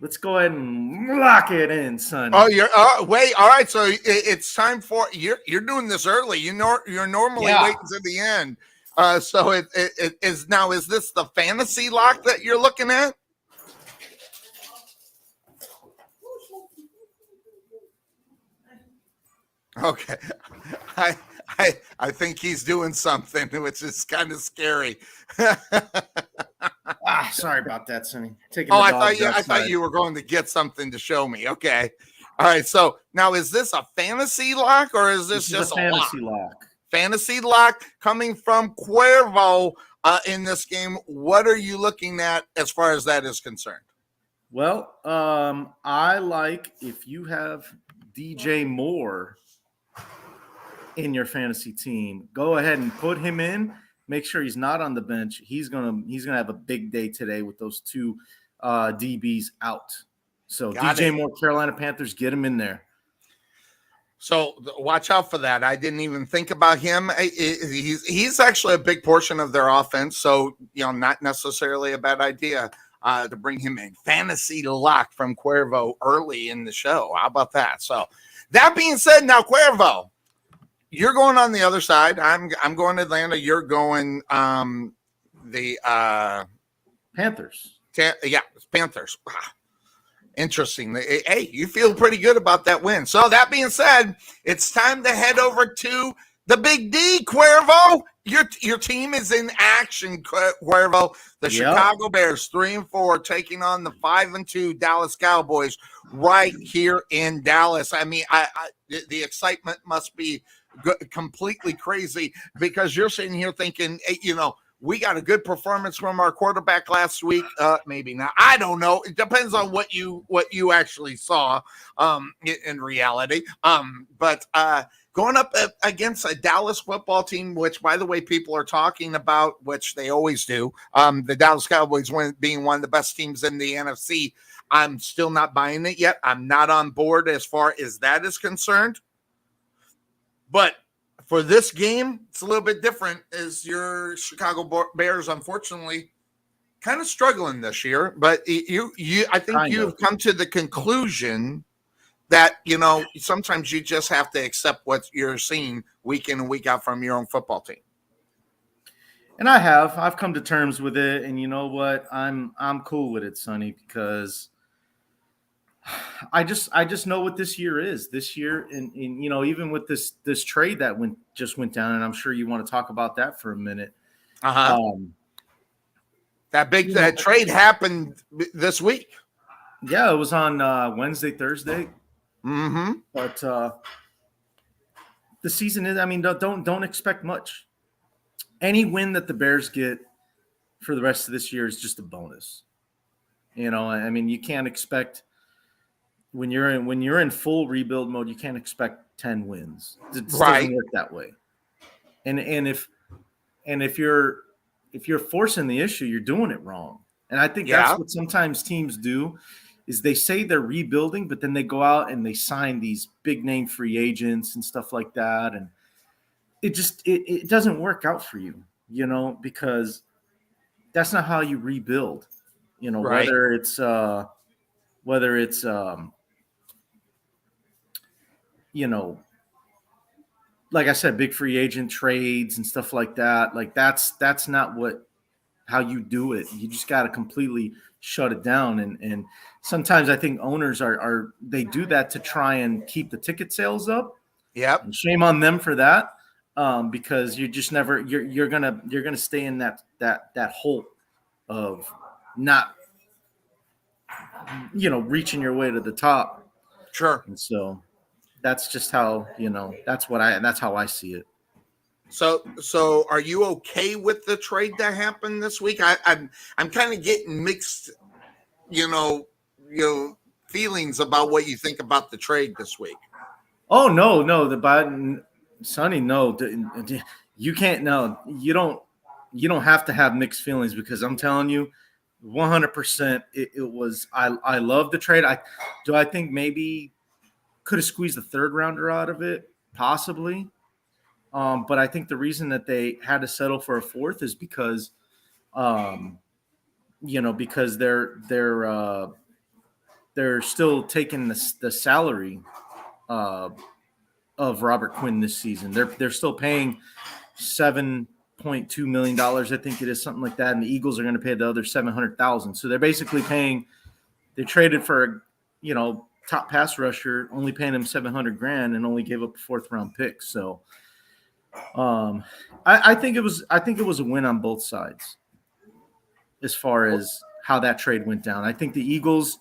let's go ahead and lock it in, Sonny. Oh, you're wait. All right, so it's time for you're doing this early. You're normally waiting to the end. So it is now. Is this the fantasy lock that you're looking at? Okay, I I think he's doing something, which is kind of scary. Sorry about that, Sonny. I thought you were going to get something to show me. Okay, all right. So now, is this a fantasy lock or is this just a fantasy lock? Fantasy lock coming from Cuervo in this game. What are you looking at as far as that is concerned? Well, I like if you have DJ Moore in your fantasy team, go ahead and put him in. Make sure he's not on the bench. He's gonna have a big day today with those two DBs out. So DJ Moore, Carolina Panthers, get him in there. So watch out for that. I didn't even think about him. He's actually a big portion of their offense. So, not necessarily a bad idea to bring him in. Fantasy lock from Cuervo early in the show. How about that? So that being said, now Cuervo, you're going on the other side. I'm going to Atlanta. You're going the Panthers. Panthers. Wow. Interesting. Hey, you feel pretty good about that win. So that being said, it's time to head over to the Big D, Cuervo. Your team is in action, Cuervo. The Chicago Bears, 3-4, taking on the 5-2 Dallas Cowboys right here in Dallas. I mean, the excitement must be completely crazy because you're sitting here thinking, we got a good performance from our quarterback last week. Maybe not. I don't know. It depends on what you actually saw in reality. But going up against a Dallas football team, which, by the way, people are talking about, which they always do, the Dallas Cowboys being one of the best teams in the NFC. I'm still not buying it yet. I'm not on board as far as that is concerned. But for this game, it's a little bit different as your Chicago Bears, unfortunately, kind of struggling this year. But I think you've come to the conclusion that, sometimes you just have to accept what you're seeing week in and week out from your own football team. And I've come to terms with it. And you know what? I'm cool with it, Sonny, because I just know what this year is. This year, and even with this trade that just went down, and I'm sure you want to talk about that for a minute. That trade happened this week. Yeah, it was on Wednesday, Thursday. Mm-hmm. But the season is. I mean, don't expect much. Any win that the Bears get for the rest of this year is just a bonus. I mean, you can't expect. When you're in full rebuild mode, you can't expect 10 wins. It just doesn't work that way. And if you're forcing the issue, you're doing it wrong. And I think that's what sometimes teams do is they say they're rebuilding, but then they go out and they sign these big name free agents and stuff like that. And it doesn't work out for you, because that's not how you rebuild, whether it's like I said, big free agent trades and stuff like that. Like that's not how you do it. You just got to completely shut it down. And sometimes I think owners they do that to try and keep the ticket sales up. Yep. And shame on them for that. Because you're just never, you're going to stay in that hole of not, reaching your way to the top. Sure. And so that's just how, that's how I see it. So are you okay with the trade that happened this week? I'm kind of getting mixed, feelings about what you think about the trade this week. Oh no, the Biden, Sonny, no, you can't. No, you don't. You don't have to have mixed feelings because I'm telling you, 100%. It was. I love the trade. I think maybe could have squeezed a third rounder out of it, possibly. But I think the reason that they had to settle for a fourth is because, because they're still taking the salary of Robert Quinn this season. They're still paying $7.2 million, I think it is, something like that, and the Eagles are going to pay the other $700,000. So they're basically paying. They traded for top pass rusher, only paying him $700,000, and only gave up a fourth round pick. So, I think it was a win on both sides as far as how that trade went down. I think the Eagles,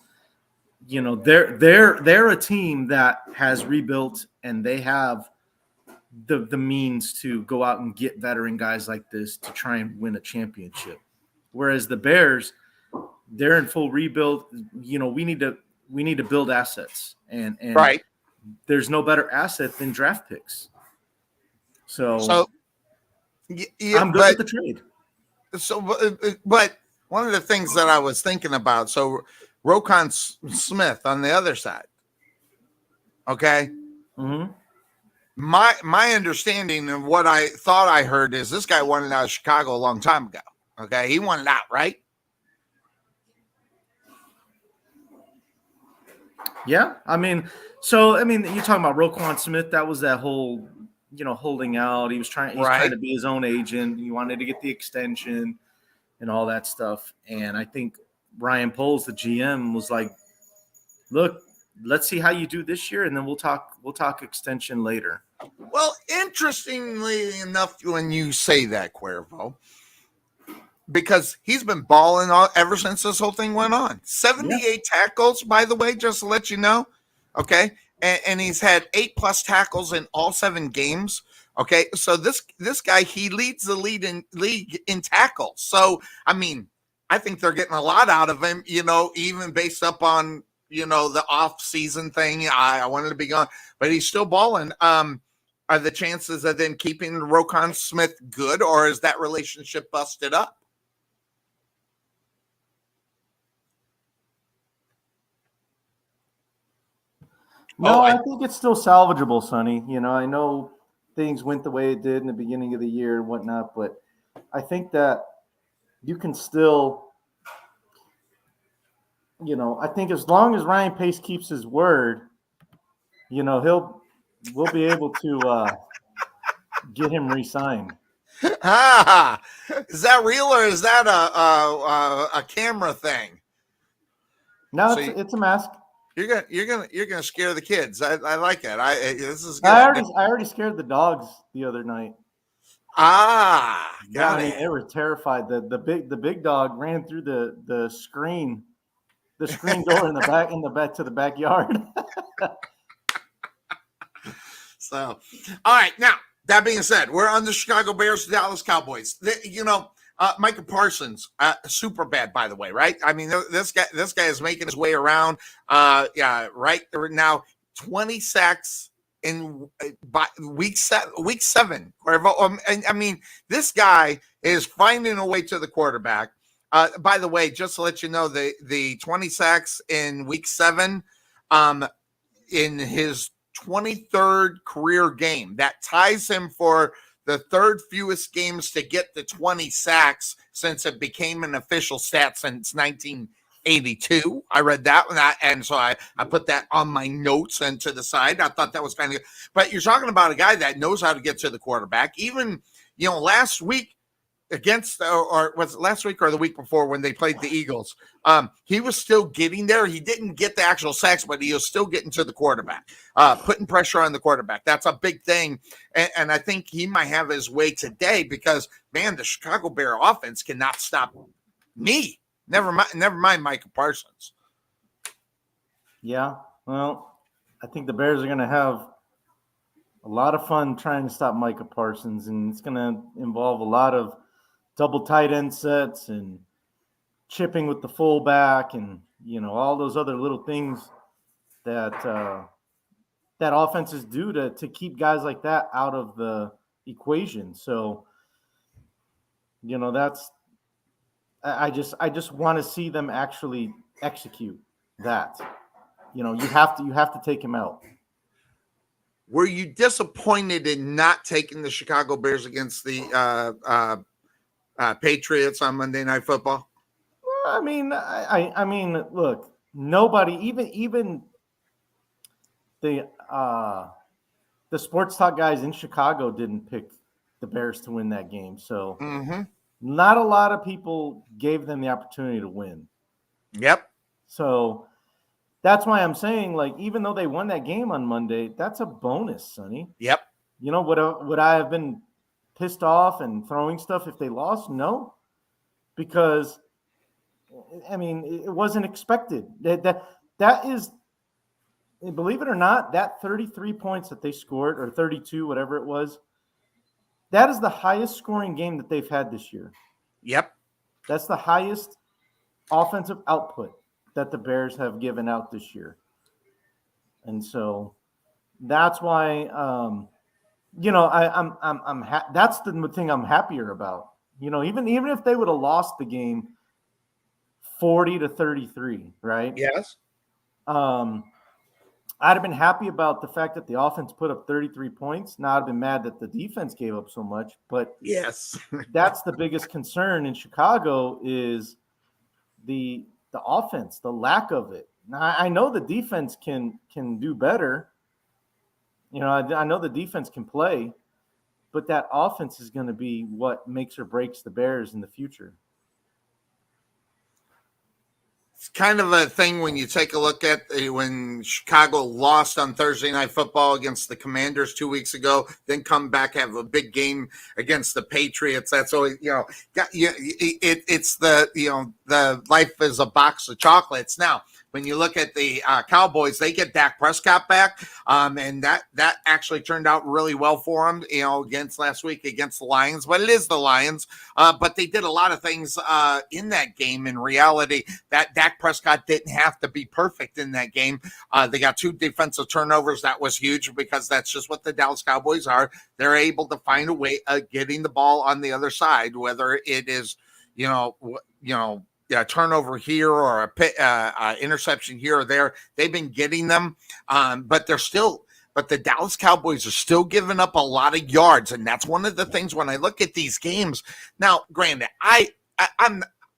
they're a team that has rebuilt and they have the means to go out and get veteran guys like this to try and win a championship. Whereas the Bears, they're in full rebuild. We need to build assets, and Right. There's no better asset than draft picks. So yeah, I'm good with the trade. So, but one of the things that I was thinking about, so Roquan Smith on the other side, okay. Mm-hmm. My understanding of what I thought I heard is this guy wanted out of Chicago a long time ago. Okay, he wanted out, right? Yeah, you're talking about Roquan Smith. That was that whole, holding out. He was trying to be his own agent. He wanted to get the extension and all that stuff. And I think Ryan Poles, the GM, was like, "Look, let's see how you do this year, and then we'll talk extension later." Well, interestingly enough, when you say that, Cuervo, because he's been balling ever since this whole thing went on. 78 tackles, by the way, just to let you know. Okay. And he's had 8+ tackles in all 7 games. Okay. So this guy, he leads the league in tackles. So, I think they're getting a lot out of him, even based up on, the off season thing. I wanted to be gone, but he's still balling. Are the chances of them keeping Roquan Smith good, or is that relationship busted up? No, I think it's still salvageable, Sonny. I know things went the way it did in the beginning of the year and whatnot, but I think that you can still, I think as long as Ryan Pace keeps his word, we'll be able to get him re-signed. Is that real or is that a camera thing? No, so it's a mask. You're gonna scare the kids. I like it. This is good. I already scared the dogs the other night. Got it. They were terrified. The big dog ran through the screen door in the back to the backyard. So, all right. Now that being said, we're on the Chicago Bears, Dallas Cowboys. Micah Parsons, super bad, by the way, right? This guy is making his way around. Right now, 20 sacks in by week 7. This guy is finding a way to the quarterback. By the way, just to let you know, the 20 sacks in week 7, in his 23rd career game, that ties him for the 3rd fewest games to get the 20 sacks since it became an official stat since 1982. I read that one, and so I put that on my notes and to the side. I thought that was kind of good. But you're talking about a guy that knows how to get to the quarterback. Even, last week against, or was it last week or the week before when they played the Eagles, he was still getting there. He didn't get the actual sacks, but he was still getting to the quarterback, putting pressure on the quarterback. That's a big thing. And I think he might have his way today because, man, the Chicago Bear offense cannot stop me. Never mind Micah Parsons. Yeah, well, I think the Bears are going to have a lot of fun trying to stop Micah Parsons, and it's going to involve a lot of double tight end sets and chipping with the fullback and, all those other little things that that offenses do to keep guys like that out of the equation. So, that's I just want to see them actually execute that. You have to take him out. Were you disappointed in not taking the Chicago Bears against the Patriots on Monday Night Football? I mean, look, nobody, even the sports talk guys in Chicago didn't pick the Bears to win that game. So not a lot of people gave them the opportunity to win. Yep. So that's why I'm saying, like, even though they won that game on Monday, that's a bonus, Sonny. Yep. Would I have been pissed off and throwing stuff if they lost? No, because I mean, it wasn't expected. That is, believe it or not, that 33 points that they scored, or 32, whatever it was, that is the highest scoring game that they've had this year. Yep. That's the highest offensive output that the Bears have given out this year. And so that's why, that's the thing I'm happier about. Even if they would have lost the game 40-33, right? Yes. I'd have been happy about the fact that the offense put up 33 points. Now I'd have been mad that the defense gave up so much, but yes, that's the biggest concern in Chicago is the offense, the lack of it. Now I know the defense can do better. I know the defense can play, but that offense is going to be what makes or breaks the Bears in the future. It's kind of a thing when you take a look at when Chicago lost on Thursday Night Football against the Commanders 2 weeks ago, then come back, have a big game against the Patriots. That's always, it's the life is a box of chocolates. Now, when you look at the Cowboys, they get Dak Prescott back, and that actually turned out really well for them, against last week against the Lions. But it is the Lions. But they did a lot of things in that game. In reality, that Dak Prescott didn't have to be perfect in that game. They got 2 defensive turnovers. That was huge because that's just what the Dallas Cowboys are. They're able to find a way of getting the ball on the other side, whether it is, a turnover here or a interception here or there. They've been getting them, but the Dallas Cowboys are still giving up a lot of yards, and that's one of the things when I look at these games. Now, granted, I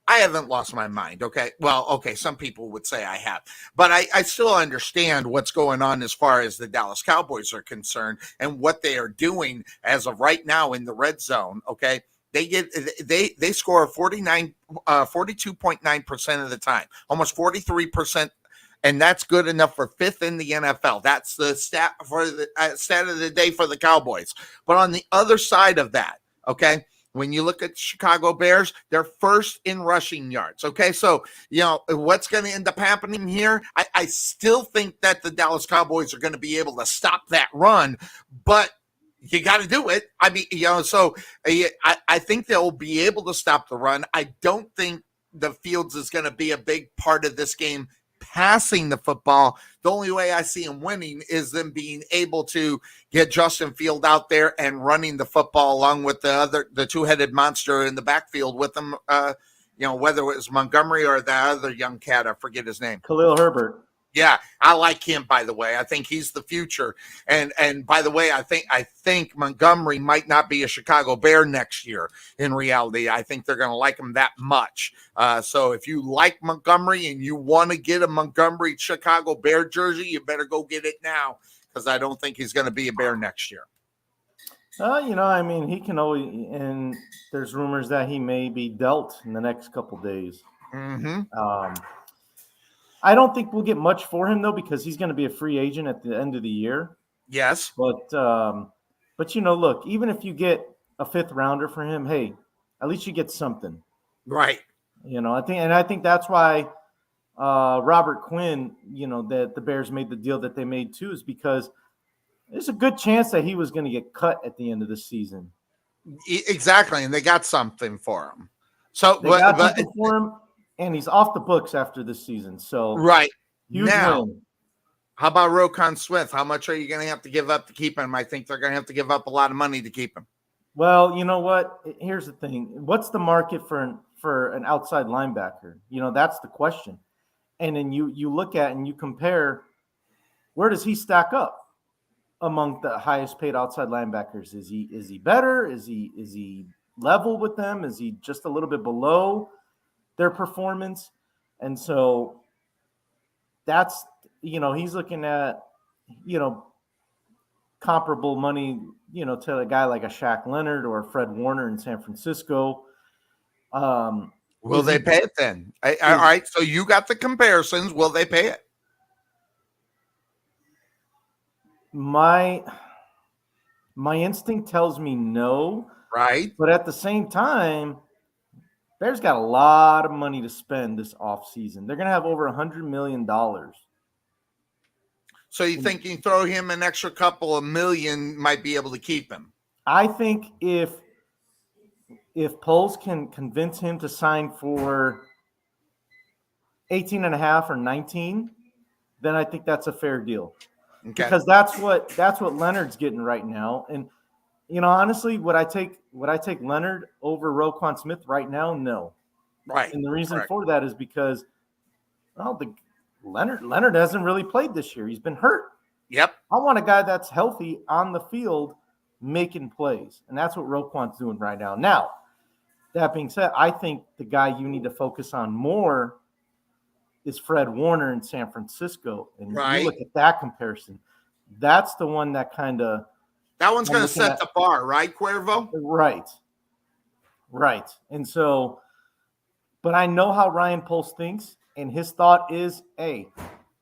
haven't lost my mind. Okay, well, okay, some people would say I have, but I still understand what's going on as far as the Dallas Cowboys are concerned and what they are doing as of right now in the red zone. Okay. They score 42.9% of the time, almost 43%, and that's good enough for 5th in the NFL. That's the stat for the stat of the day for the Cowboys. But on the other side of that, okay, when you look at Chicago Bears, they're 1st in rushing yards. Okay, so what's going to end up happening here? I still think that the Dallas Cowboys are going to be able to stop that run, but you got to do it. I mean, so I think they'll be able to stop the run. I don't think the Fields is going to be a big part of this game passing the football. The only way I see them winning is them being able to get Justin Field out there and running the football along with the 2-headed monster in the backfield with them, whether it was Montgomery or the other young cat, I forget his name. Khalil Herbert. Yeah, I like him, by the way. I think he's the future. And by the way, I think Montgomery might not be a Chicago Bear next year in reality. I think they're going to like him that much. So if you like Montgomery and you want to get a Montgomery Chicago Bear jersey, you better go get it now because I don't think he's going to be a Bear next year. He can always, and there's rumors that he may be dealt in the next couple days. Mm-hmm. I don't think we'll get much for him though, because he's going to be a free agent at the end of the year. Yes. But look, even if you get a 5th rounder for him, hey, at least you get something. Right. I think that's why Robert Quinn, that the Bears made the deal that they made too, is because there's a good chance that he was going to get cut at the end of the season. Exactly. And they got something for him. So they got something for him. and he's off the books after this season. So Right. huge Now, win. how about Roquan Smith? How much are you going to have to give up to keep him? I think they're going to have to give up a lot of money to keep him. Well, you know what? Here's the thing. What's the market for an outside linebacker? That's the question. And then you look at and you compare, where does he stack up among the highest paid outside linebackers? Is he better? Is he level with them? Is he just a little bit below their performance? And so that's, he's looking at, comparable money, to a guy like a Shaq Leonard or a Fred Warner in San Francisco. Will they pay it then? All right. So you got the comparisons. Will they pay it? My instinct tells me no. Right. But at the same time, Bears got a lot of money to spend this offseason. They're going to have over $100 million. So you think you throw him an extra couple of million, might be able to keep him? I think if Poles can convince him to sign for 18 and a half or 19, then I think that's a fair deal. Okay. Because that's what Leonard's getting right now. And honestly, would I take Leonard over Roquan Smith right now? No. Right. And the reason for that is because Leonard hasn't really played this year. He's been hurt. Yep. I want a guy that's healthy on the field making plays. And that's what Roquan's doing right now. Now, that being said, I think the guy you need to focus on more is Fred Warner in San Francisco. And you look at that comparison. That's the one that kind of – that one's going to set the bar, right, Cuervo? Right. And so – but I know how Ryan Poles thinks. And his thought is, hey,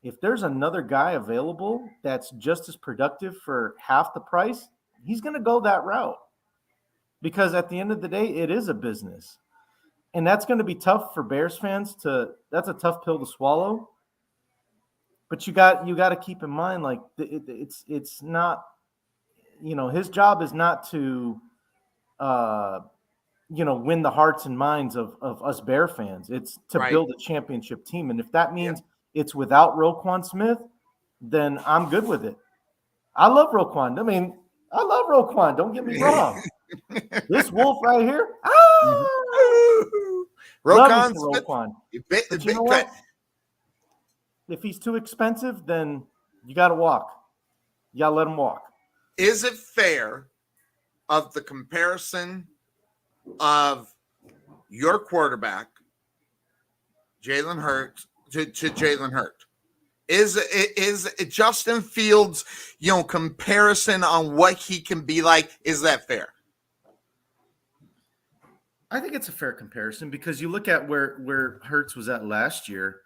if there's another guy available that's just as productive for half the price, he's going to go that route. Because at the end of the day, it is a business. And that's going to be tough for Bears fans that's a tough pill to swallow. But you got to keep in mind, like, it's not, his job is not to, win the hearts and minds of us Bear fans. It's to build a championship team. And if that means it's without Roquan Smith, then I'm good with it. I love Roquan. I love Roquan. Don't get me wrong. This wolf right here. Roquan Smith. But you know what? If he's too expensive, then you got to walk. You got to let him walk. Is it fair of the comparison of your quarterback, Jalen Hurts, to Jalen Hurts? Is Justin Fields, comparison on what he can be like, is that fair? I think it's a fair comparison because you look at where Hurts was at last year.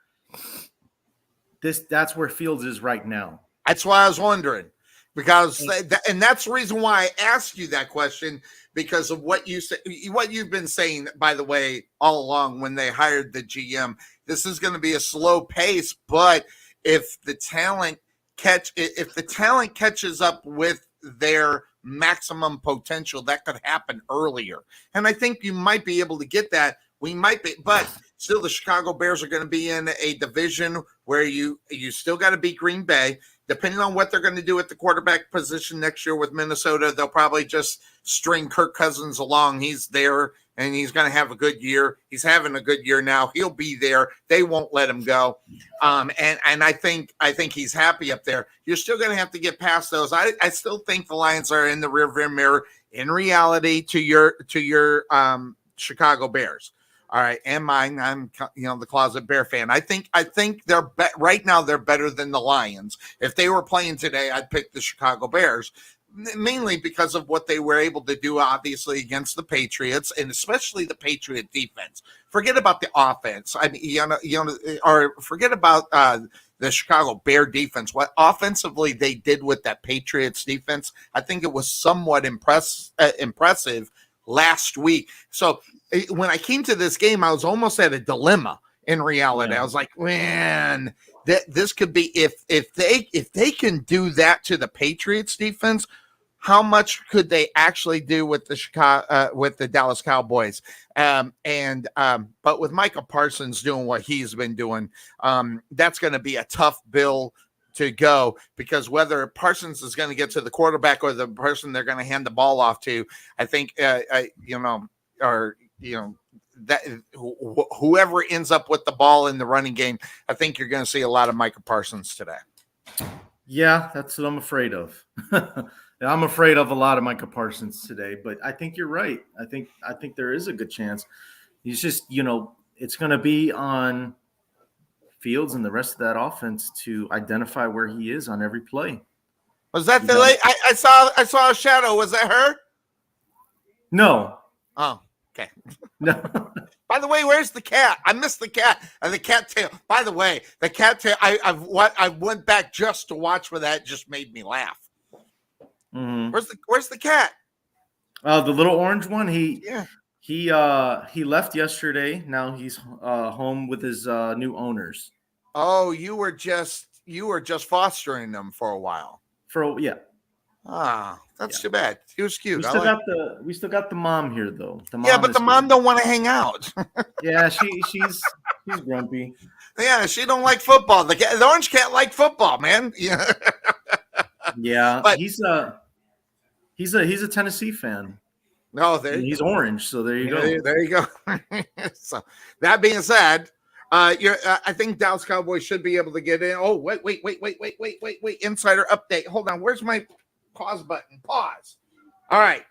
That's where Fields is right now. That's why I was wondering. Because and that's the reason why I asked you that question, because of what you've been saying, by the way, all along when they hired the GM. This is going to be a slow pace, but if the talent catches up with their maximum potential, that could happen earlier. And I think you might be able to get that. We might be, but still the Chicago Bears are going to be in a division where you still got to beat Green Bay. Depending on what they're going to do at the quarterback position next year with Minnesota, they'll probably just string Kirk Cousins along. He's there, and he's going to have a good year. He's having a good year now. He'll be there. They won't let him go. And I think he's happy up there. You're still going to have to get past those. I still think the Lions are in the rearview mirror in reality to your Chicago Bears. All right, and mine. I'm the closet Bear fan. I think they're right now. They're better than the Lions. If they were playing today, I'd pick the Chicago Bears, mainly because of what they were able to do, obviously against the Patriots, and especially the Patriot defense. Forget about the offense. I mean, or forget about the Chicago Bear defense. What offensively they did with that Patriots defense, I think it was somewhat impressive last week. So when I came to this game, I was almost at a dilemma in reality. Yeah. I was like, man, this could be if they can do that to the Patriots defense, how much could they actually do with the Dallas Cowboys? But with Micah Parsons doing what he's been doing, that's going to be a tough bill to go, because whether Parsons is going to get to the quarterback or the person they're going to hand the ball off to, I think, that whoever ends up with the ball in the running game, I think you're going to see a lot of Micah Parsons today. Yeah, that's what I'm afraid of. I'm afraid of a lot of Micah Parsons today, but I think you're right. I think there is a good chance. He's just, it's going to be on Fields and the rest of that offense to identify where he is on every play. Was that the late? I saw a shadow. Was that her? No. Oh, okay. No. By the way, where's the cat? I missed the cat and the cat tail. By the way, the cat tail. I went back just to watch for that. Just made me laugh. Mm-hmm. Where's the cat? The little orange one. He left yesterday. Now he's home with his new owners. Oh, you were just fostering them for a while. Yeah. Ah, that's too bad. He was cute. We still got the mom here though. But the mom don't want to hang out. Yeah, she's grumpy. Yeah, she don't like football. The orange cat like football, man. Yeah. Yeah, but he's a Tennessee fan. No, he's orange, so there you go. There you go. So that being said, I think Dallas Cowboys should be able to get in. Oh, wait. Insider update. Hold on. Where's my pause button? Pause. All right.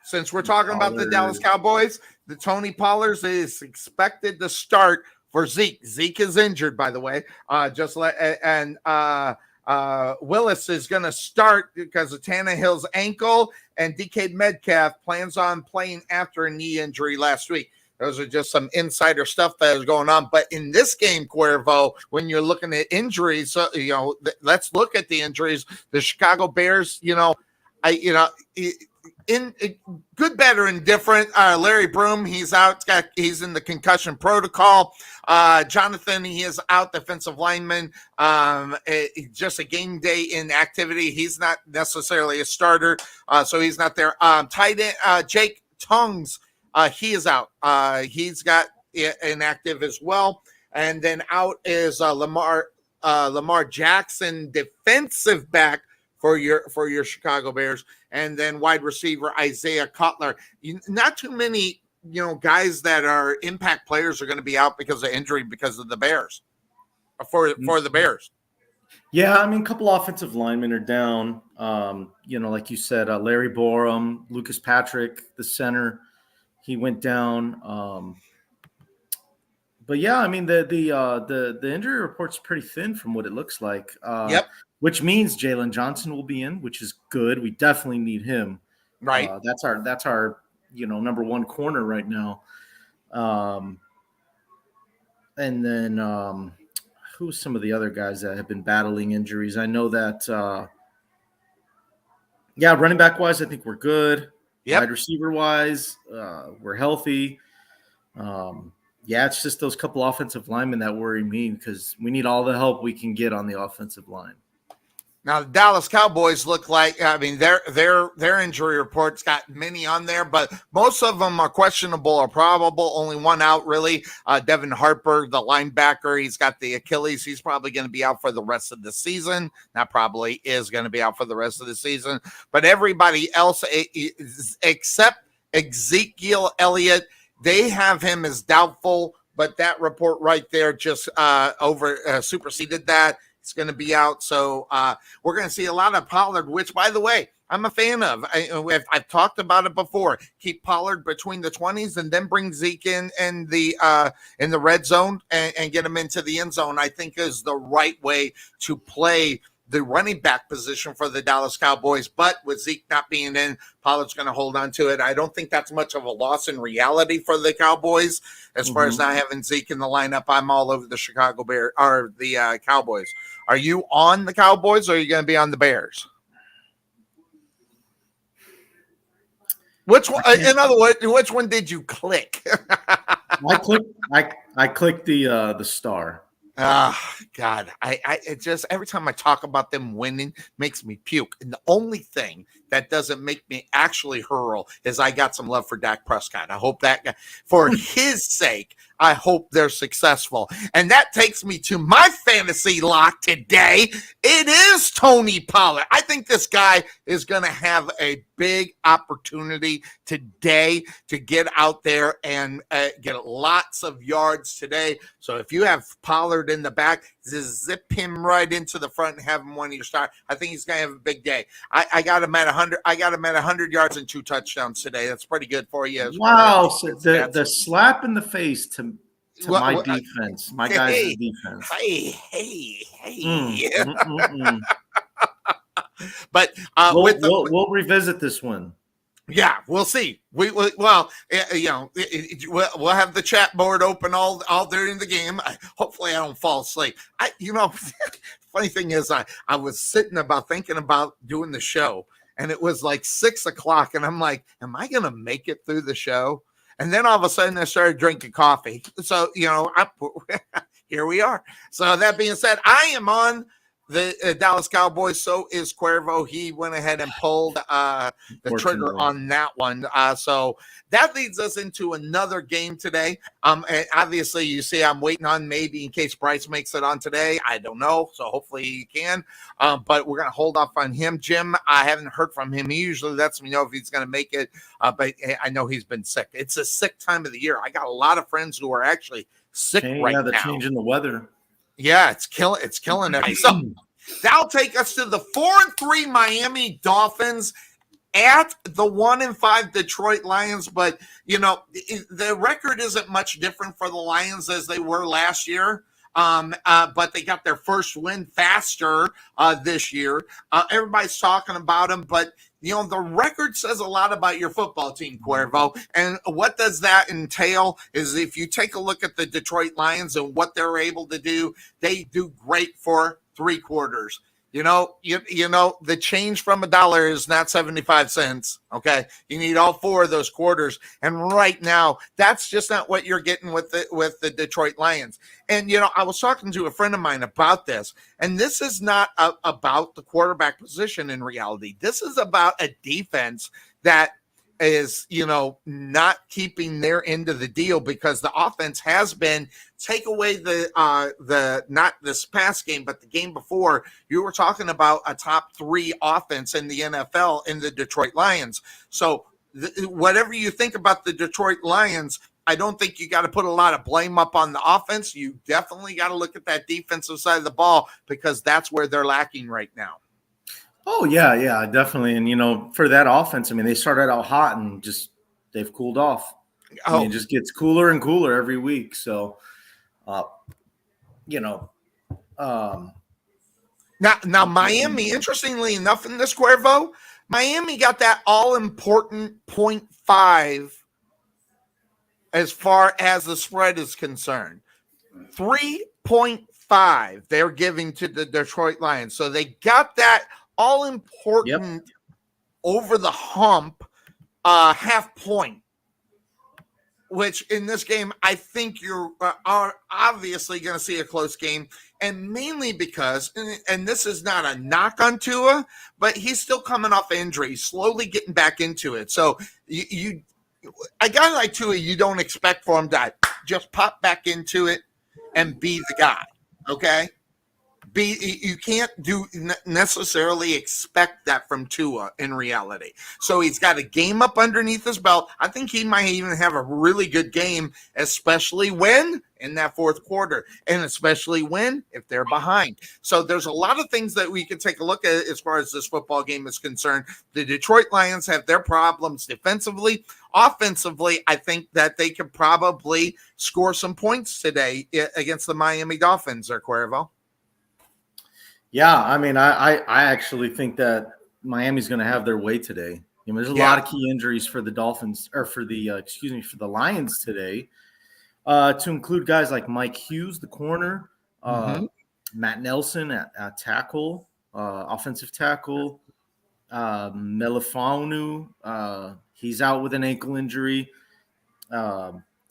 Since we're talking about the Dallas Cowboys, the Tony Pollard is expected to start for Zeke. Zeke is injured, by the way. Willis is going to start because of Tannehill's ankle, and DK Metcalf plans on playing after a knee injury last week. Those are just some insider stuff that is going on. But in this game, Cuervo, when you're looking at injuries, let's look at the injuries. The Chicago Bears, in good, bad, or indifferent. Larry Broom, he's out. He's in the concussion protocol. Jonathan, he is out. Defensive lineman, just a game day inactivity. He's not necessarily a starter, so he's not there. Tight end Jake Tongues, he is out. He's got inactive as well. And then out is Lamar Jackson, defensive back for your Chicago Bears, and then wide receiver Isaiah Cutler. Not too many, guys that are impact players are going to be out because of injury because of the Bears. For the Bears. Yeah, I mean, a couple offensive linemen are down. Like you said, Larry Borum, Lucas Patrick, the center, he went down. But yeah, I mean, the injury report's pretty thin from what it looks like. Yep. Which means Jalen Johnson will be in, which is good. We definitely need him. Right. That's our number one corner right now. And then who's some of the other guys that have been battling injuries? I know that running back wise, I think we're good. Yep. Wide receiver wise, we're healthy. It's just those couple offensive linemen that worry me because we need all the help we can get on the offensive line. Now, the Dallas Cowboys look like, their injury reports got many on there, but most of them are questionable or probable. Only one out, really. Devin Harper, the linebacker, he's got the Achilles. He's probably going to be out for the rest of the season. Not probably, is going to be out for the rest of the season. But everybody else, except Ezekiel Elliott, they have him as doubtful, but that report right there just superseded that. It's going to be out. So we're going to see a lot of Pollard, which, by the way, I'm a fan of. I've talked about it before. Keep Pollard between the 20s and then bring Zeke in the red zone and get him into the end zone, I think is the right way to play the running back position for the Dallas Cowboys. But with Zeke not being in, Pollard's going to hold on to it. I don't think that's much of a loss in reality for the Cowboys. As far as not having Zeke in the lineup, I'm all over the Chicago Bears or the Cowboys. Are you on the Cowboys or are you going to be on the Bears? Which one? In other words, which one did you click? I clicked the star. God, I it just every time I talk about them winning makes me puke. And the only thing that doesn't make me actually hurl is I got some love for Dak Prescott. I hope that guy, for his sake, I hope they're successful. And that takes me to my fantasy lock today. It is Tony Pollard. I think this guy is going to have a big opportunity today to get out there and get lots of yards today. So if you have Pollard in the back, just zip him right into the front and have him one of your start. I think he's going to have a big day. I got him at 100. I got him at 100 yards and 2 touchdowns today. That's pretty good for you. Wow! So the slap in the face to my defense, my guys' defense. Hey. But we'll revisit this one. Yeah, we'll see. We'll have the chat board open all during the game. Hopefully, I don't fall asleep. Funny thing is, I was thinking about doing the show, and it was like 6:00, and I'm like, am I gonna make it through the show? And then all of a sudden, I started drinking coffee. So here we are. So that being said, I am on the Dallas Cowboys. So is Cuervo. He went ahead and pulled the trigger on that one. So that leads us into another game today. And obviously, you see, I'm waiting on maybe in case Bryce makes it on today. I don't know. So hopefully he can. But we're going to hold off on him. Jim, I haven't heard from him. He usually lets me know if he's going to make it. But I know he's been sick. It's a sick time of the year. I got a lot of friends who are actually sick right now. The change in the weather. Yeah, it's killing everybody. So that'll take us to the 4-3 Miami Dolphins at the 1-5 Detroit Lions. But the record isn't much different for the Lions as they were last year. But they got their first win faster this year. Everybody's talking about them, but the record says a lot about your football team, Cuervo. And what does that entail is if you take a look at the Detroit Lions and what they're able to do, they do great for 3 quarters. The change from $1 is not 75 cents. Okay. You need all 4 of those quarters. And right now, that's just not what you're getting with the Detroit Lions. And, I was talking to a friend of mine about this, and this is not about the quarterback position in reality. This is about a defense that is, not keeping their end of the deal because the offense has been take away the not this past game, but the game before, you were talking about a top 3 offense in the NFL in the Detroit Lions. So whatever you think about the Detroit Lions, I don't think you got to put a lot of blame up on the offense. You definitely got to look at that defensive side of the ball because that's where they're lacking right now. Oh, yeah, definitely. And, for that offense, they started out hot and just they've cooled off. It just gets cooler and cooler every week. So, Now Miami, interestingly enough, in this Cuervo, Miami got that all-important 0.5 as far as the spread is concerned. 3.5 they're giving to the Detroit Lions. So they got that all-important over the hump half point, which in this game, I think you are obviously going to see a close game, and mainly because, and this is not a knock on Tua, but he's still coming off injury, slowly getting back into it. So a guy like Tua, you don't expect for him to just pop back into it and be the guy, okay? You can't necessarily expect that from Tua in reality. So he's got a game up underneath his belt. I think he might even have a really good game, especially when in that 4th quarter, and especially if they're behind. So there's a lot of things that we can take a look at as far as this football game is concerned. The Detroit Lions have their problems defensively. Offensively, I think that they could probably score some points today against the Miami Dolphins, or Cuervo. Yeah, I actually think that Miami's going to have their way today. There's a lot of key injuries for the Dolphins, or for the for the Lions today, to include guys like Mike Hughes, the corner, Matt Nelson at tackle, offensive tackle, Melifonwu, he's out with an ankle injury.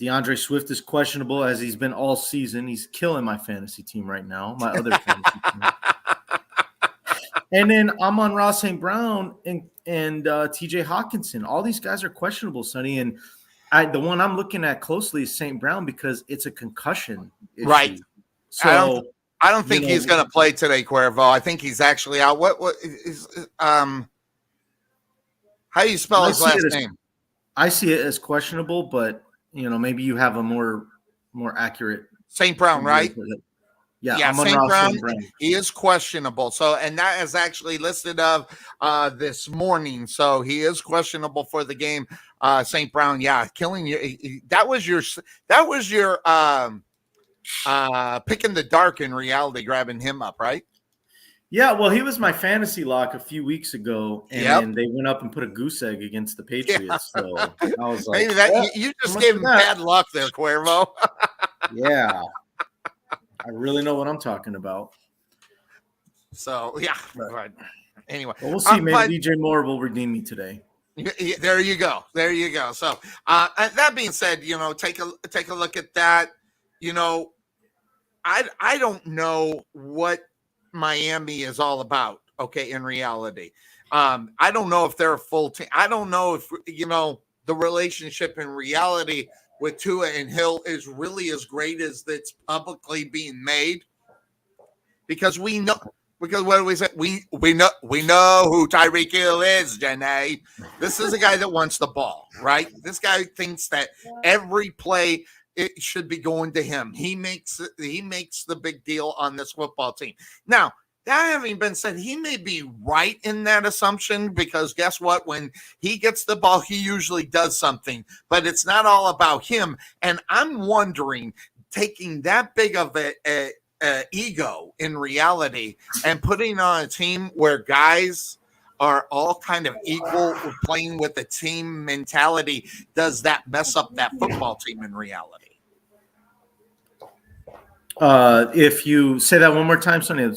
DeAndre Swift is questionable as he's been all season. He's killing my fantasy team right now, my other fantasy team. And then Amon-Ra St. Brown and TJ Hawkinson. All these guys are questionable, Sonny. And the one I'm looking at closely is St. Brown because it's a concussion issue. Right. So I don't think he's going to play today, Cuervo. I think he's actually out. What is how do you spell his last name? I see it as questionable, but maybe you have a more accurate St. Brown, right? Yeah, St. Brown. He is questionable. So, and that is actually listed of this morning. So he is questionable for the game. St. Brown, killing you. That was your pick in the dark in reality, grabbing him up, right? Yeah, well, he was my fantasy lock a few weeks ago, and then they went up and put a goose egg against the Patriots. So I was like, maybe that you just gave him bad luck there, Cuervo. Yeah, I really know what I'm talking about. So right. Anyway, well, we'll see. Maybe DJ Moore will redeem me today. There you go. So that being said, take a look at that. I don't know what Miami is all about. Okay, in reality, I don't know if they're a full team. I don't know if the relationship in reality with Tua and Hill is really as great as it's publicly being made, because we know. Because what do we say? We know who Tyreek Hill is, Janae. This is a guy that wants the ball, right? This guy thinks that every play it should be going to him. He makes the big deal on this football team. Now, that having been said, he may be right in that assumption, because guess what? When he gets the ball, he usually does something, but it's not all about him. And I'm wondering, taking that big of a ego in reality and putting on a team where guys are all kind of equal, playing with a team mentality, does that mess up that football team in reality? If you say that one more time, Sonny.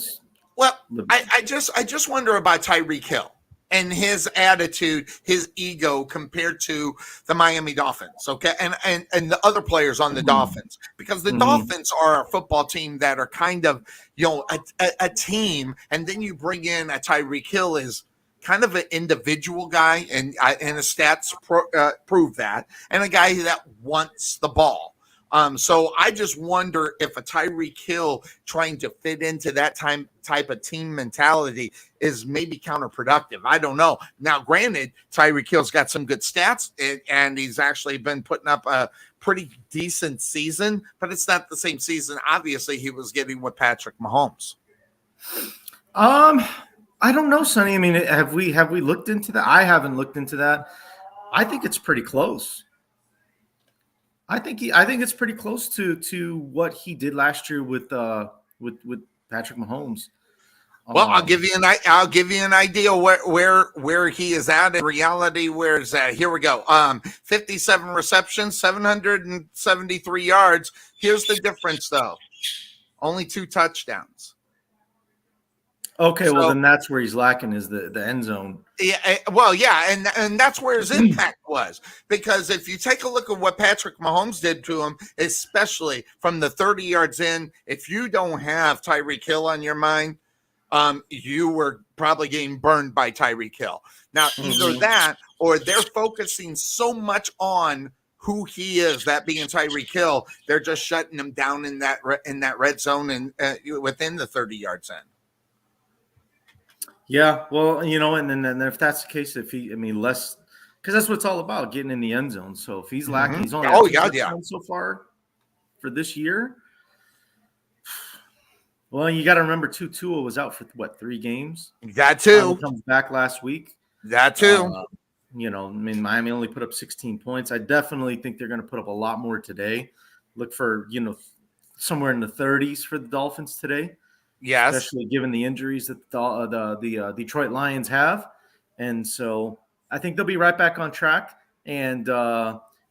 Well, I just wonder about Tyreek Hill and his attitude, his ego compared to the Miami Dolphins, okay, and the other players on the Dolphins, because the Dolphins are a football team that are kind of a team, and then you bring in a Tyreek Hill is kind of an individual guy, and the stats prove that, and a guy that wants the ball. So I just wonder if a Tyreek Hill trying to fit into that type of team mentality is maybe counterproductive. I don't know. Now, granted, Tyreek Hill's got some good stats, and he's actually been putting up a pretty decent season, but it's not the same season, obviously, he was getting with Patrick Mahomes. I don't know, Sonny. I mean, have we looked into that? I haven't looked into that. I think it's pretty close. I think it's pretty close to what he did last year with Patrick Mahomes. Well, I'll give you an idea where he is at in reality. Where is that? Here we go. 57 receptions, 773 yards. Here's the difference, though. Only 2 touchdowns. Okay, well then that's where he's lacking, is the end zone. Yeah, well, yeah, and that's where his impact was. Because if you take a look at what Patrick Mahomes did to him, especially from the 30 yards in, if you don't have Tyreek Hill on your mind, you were probably getting burned by Tyreek Hill. Now, either that or they're focusing so much on who he is, that being Tyreek Hill, they're just shutting him down in that red zone and within the 30 yards in. Yeah, well, and then if that's the case, less, because that's what it's all about, getting in the end zone. So if he's lacking, he's only so far for this year. Well, you got to remember too, Tua was out for 3 games. That too. He comes back last week. That too. Miami only put up 16 points. I definitely think they're going to put up a lot more today. Look for somewhere in the 30s for the Dolphins today. Yes, especially given the injuries that the Detroit Lions have, and so I think they'll be right back on track. And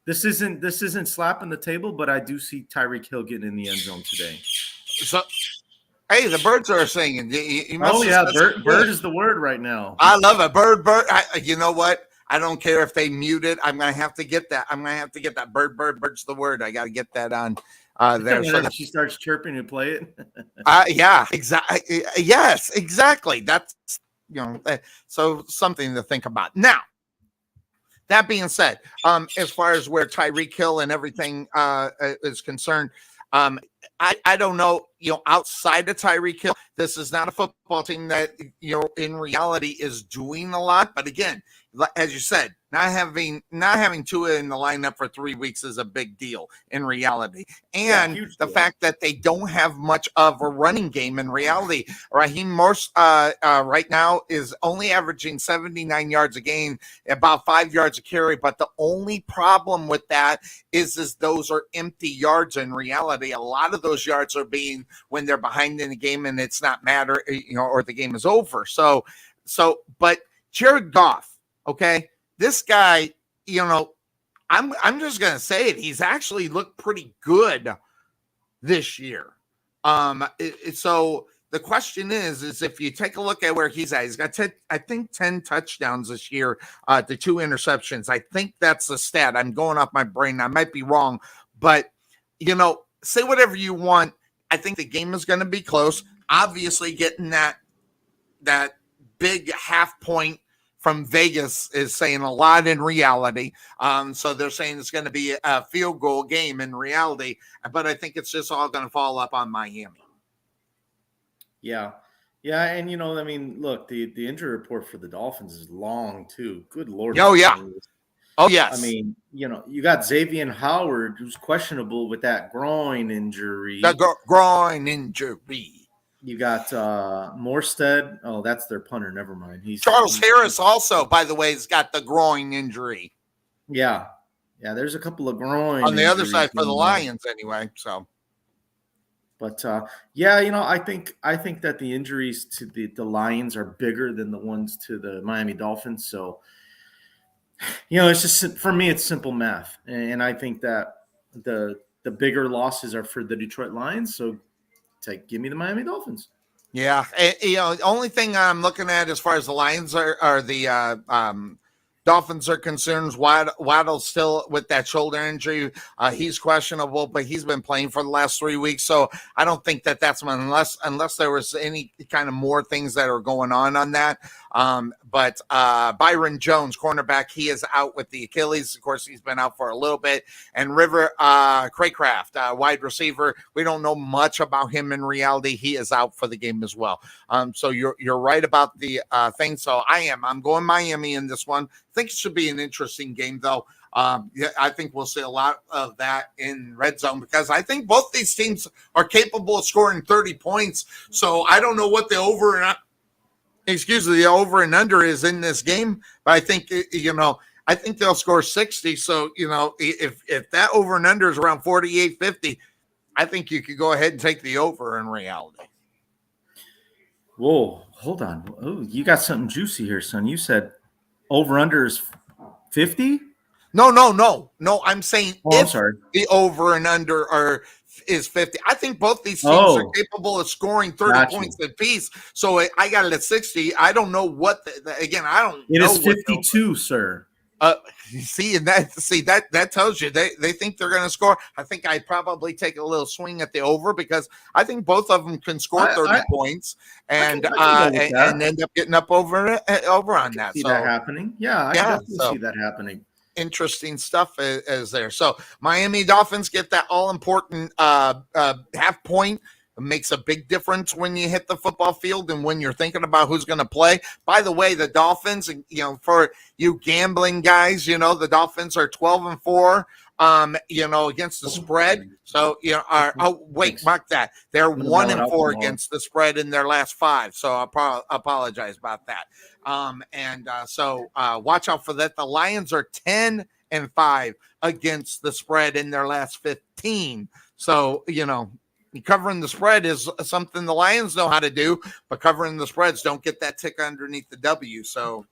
this isn't slapping the table, but I do see Tyreek Hill getting in the end zone today. So, hey, the birds are singing. Bird is the word right now. I love it, bird. You know what? I don't care if they mute it. I'm gonna have to get that. I'm gonna have to get that. Bird's the word. I got to get that on there. So Whenever she starts chirping, you play it. yeah, exactly. Yes, exactly. That's so something to think about. Now, that being said, as far as where Tyreek Hill and everything is concerned, I don't know, outside of Tyreek Hill, this is not a football team that, in reality is doing a lot. But again, as you said, not having Tua in the lineup for 3 weeks is a big deal in reality. And the fact that they don't have much of a running game in reality. Raheem Morse right now is only averaging 79 yards a game, about 5 yards a carry. But the only problem with that is those are empty yards in reality. A lot of those yards are being when they're behind in the game and it's not matter, or the game is over. But Jared Goff, okay, this guy, I'm just gonna say it. He's actually looked pretty good this year. So the question is if you take a look at where he's at, he's got 10 touchdowns this year, to 2 interceptions. I think that's the stat. I'm going off my brain. I might be wrong, but say whatever you want. I think the game is going to be close. Obviously, getting that big half point from Vegas is saying a lot in reality. So they're saying it's going to be a field goal game in reality, but I think it's just all going to fall up on Miami. Yeah. Yeah. And, look, the injury report for the Dolphins is long too. Good Lord. Oh, yeah. Oh, yes. You got Xavier Howard, who's questionable with that groin injury. Groin injury. You got Morstead. Oh, that's their punter. Never mind. Charles Harris also, by the way, has got the groin injury. Yeah. Yeah, there's a couple of groin on the other side for the Lions anyway. So, but I think that the injuries to the Lions are bigger than the ones to the Miami Dolphins. So, it's just, for me, it's simple math, and I think that the bigger losses are for the Detroit Lions. So, give me the Miami Dolphins. Yeah, the only thing I'm looking at as far as the Lions are the Dolphins are concerned. Waddle's still with that shoulder injury. He's questionable, but he's been playing for the last 3 weeks. So I don't think that's unless there was any kind of more things that are going on that. But Byron Jones, cornerback, he is out with the Achilles. Of course, he's been out for a little bit. And River Craycraft, wide receiver, we don't know much about him in reality. He is out for the game as well. So you're right about the thing. So I'm going Miami in this one. I think it should be an interesting game, though. I think we'll see a lot of that in red zone because I think both these teams are capable of scoring 30 points. So I don't know what the over and under is in this game, but I think I think they'll score 60. So if that over and under is around 48-50, I think you could go ahead and take the over in reality. Whoa, hold on. Oh, you got something juicy here, son. You said over under is 50? No. I'm saying the over and under is 50. I think both these teams are capable of scoring 30 points apiece. So I got it at 60. I don't know what I don't know. It is 52, sir. That tells you they think they're going to score. I think I'd probably take a little swing at the over because I think both of them can score 30 points and end up getting up over on that. See that happening? Yeah, I definitely see that happening. Interesting stuff is there. So Miami Dolphins get that all important half point. It makes a big difference when you hit the football field and when you're thinking about who's going to play. By the way, the Dolphins, for you gambling guys, the Dolphins are 12-4, against the spread. So, mark that. They're 1-4 against the spread in their last 5. So I apologize about that. So watch out for that. The Lions are 10-5 against the spread in their last 15. So, covering the spread is something the Lions know how to do, but covering the spreads don't get that tick underneath the W. So,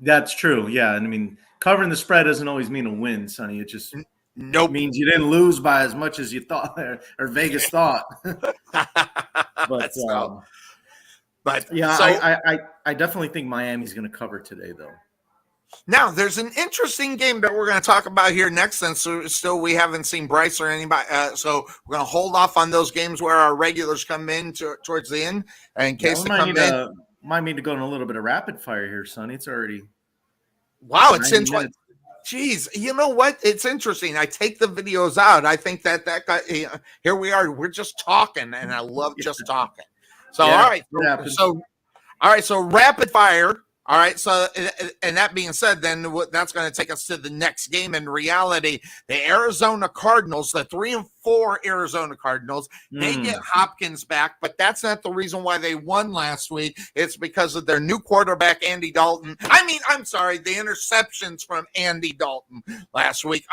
That's true. Yeah. And covering the spread doesn't always mean a win, Sonny. It just means you didn't lose by as much as you thought or Vegas thought. I definitely think Miami's going to cover today, though. Now, there's an interesting game that we're going to talk about here next, since still we haven't seen Bryce or anybody. So we're going to hold off on those games where our regulars come in towards the end, in Yeah, case we they come in. might need to go in a little bit of rapid fire here, Sonny. It's already Wow, it's 90 since what? minutes. Geez, you know what? It's interesting. I take the videos out. I think that guy. Here we are. We're just talking, and I love just talking. So Yeah, all right, it happens. so all right, so rapid fire. All right, so and that being said, then that's going to take us to the next game. In reality, the Arizona Cardinals, the 3-4 Arizona Cardinals, they get Hopkins back, but that's not the reason why they won last week. It's because of their new quarterback, Andy Dalton. I'm sorry, the interceptions from Andy Dalton last week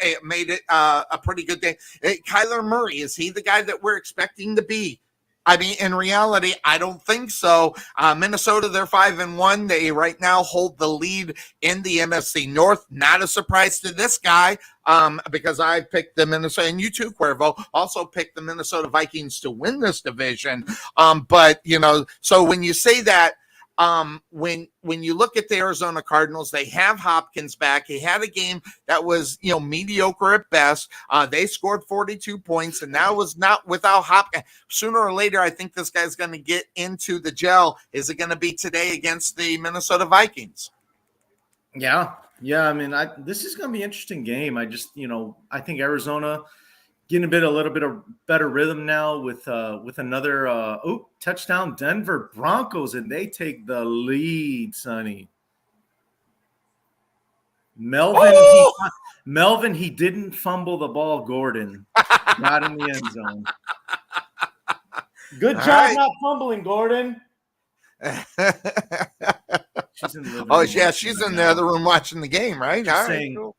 it made it a pretty good day. Kyler Murray, is he the guy that we're expecting to be? I mean, in reality, I don't think so. Minnesota, they're 5-1. They right now hold the lead in the NFC North. Not a surprise to this guy, because I picked the Minnesota, and you too, Cuervo, also picked the Minnesota Vikings to win this division. But so when you say that, when you look at the Arizona Cardinals, they have Hopkins back. He had a game that was mediocre at best. They scored 42 points, and that was not without Hopkins. Sooner or later, I think this guy's going to get into the gel. Is it going to be today against the Minnesota Vikings? Yeah. I mean, this is going to be an interesting game. I just, I think Arizona getting a little bit of better rhythm now with another touchdown Denver Broncos, and they take the lead, Sonny. Melvin, he didn't fumble the ball. Gordon got in the end zone. Good job not fumbling, Gordon. She's in the living room. Yeah, she's in the other room watching the game, right? Just saying, cool.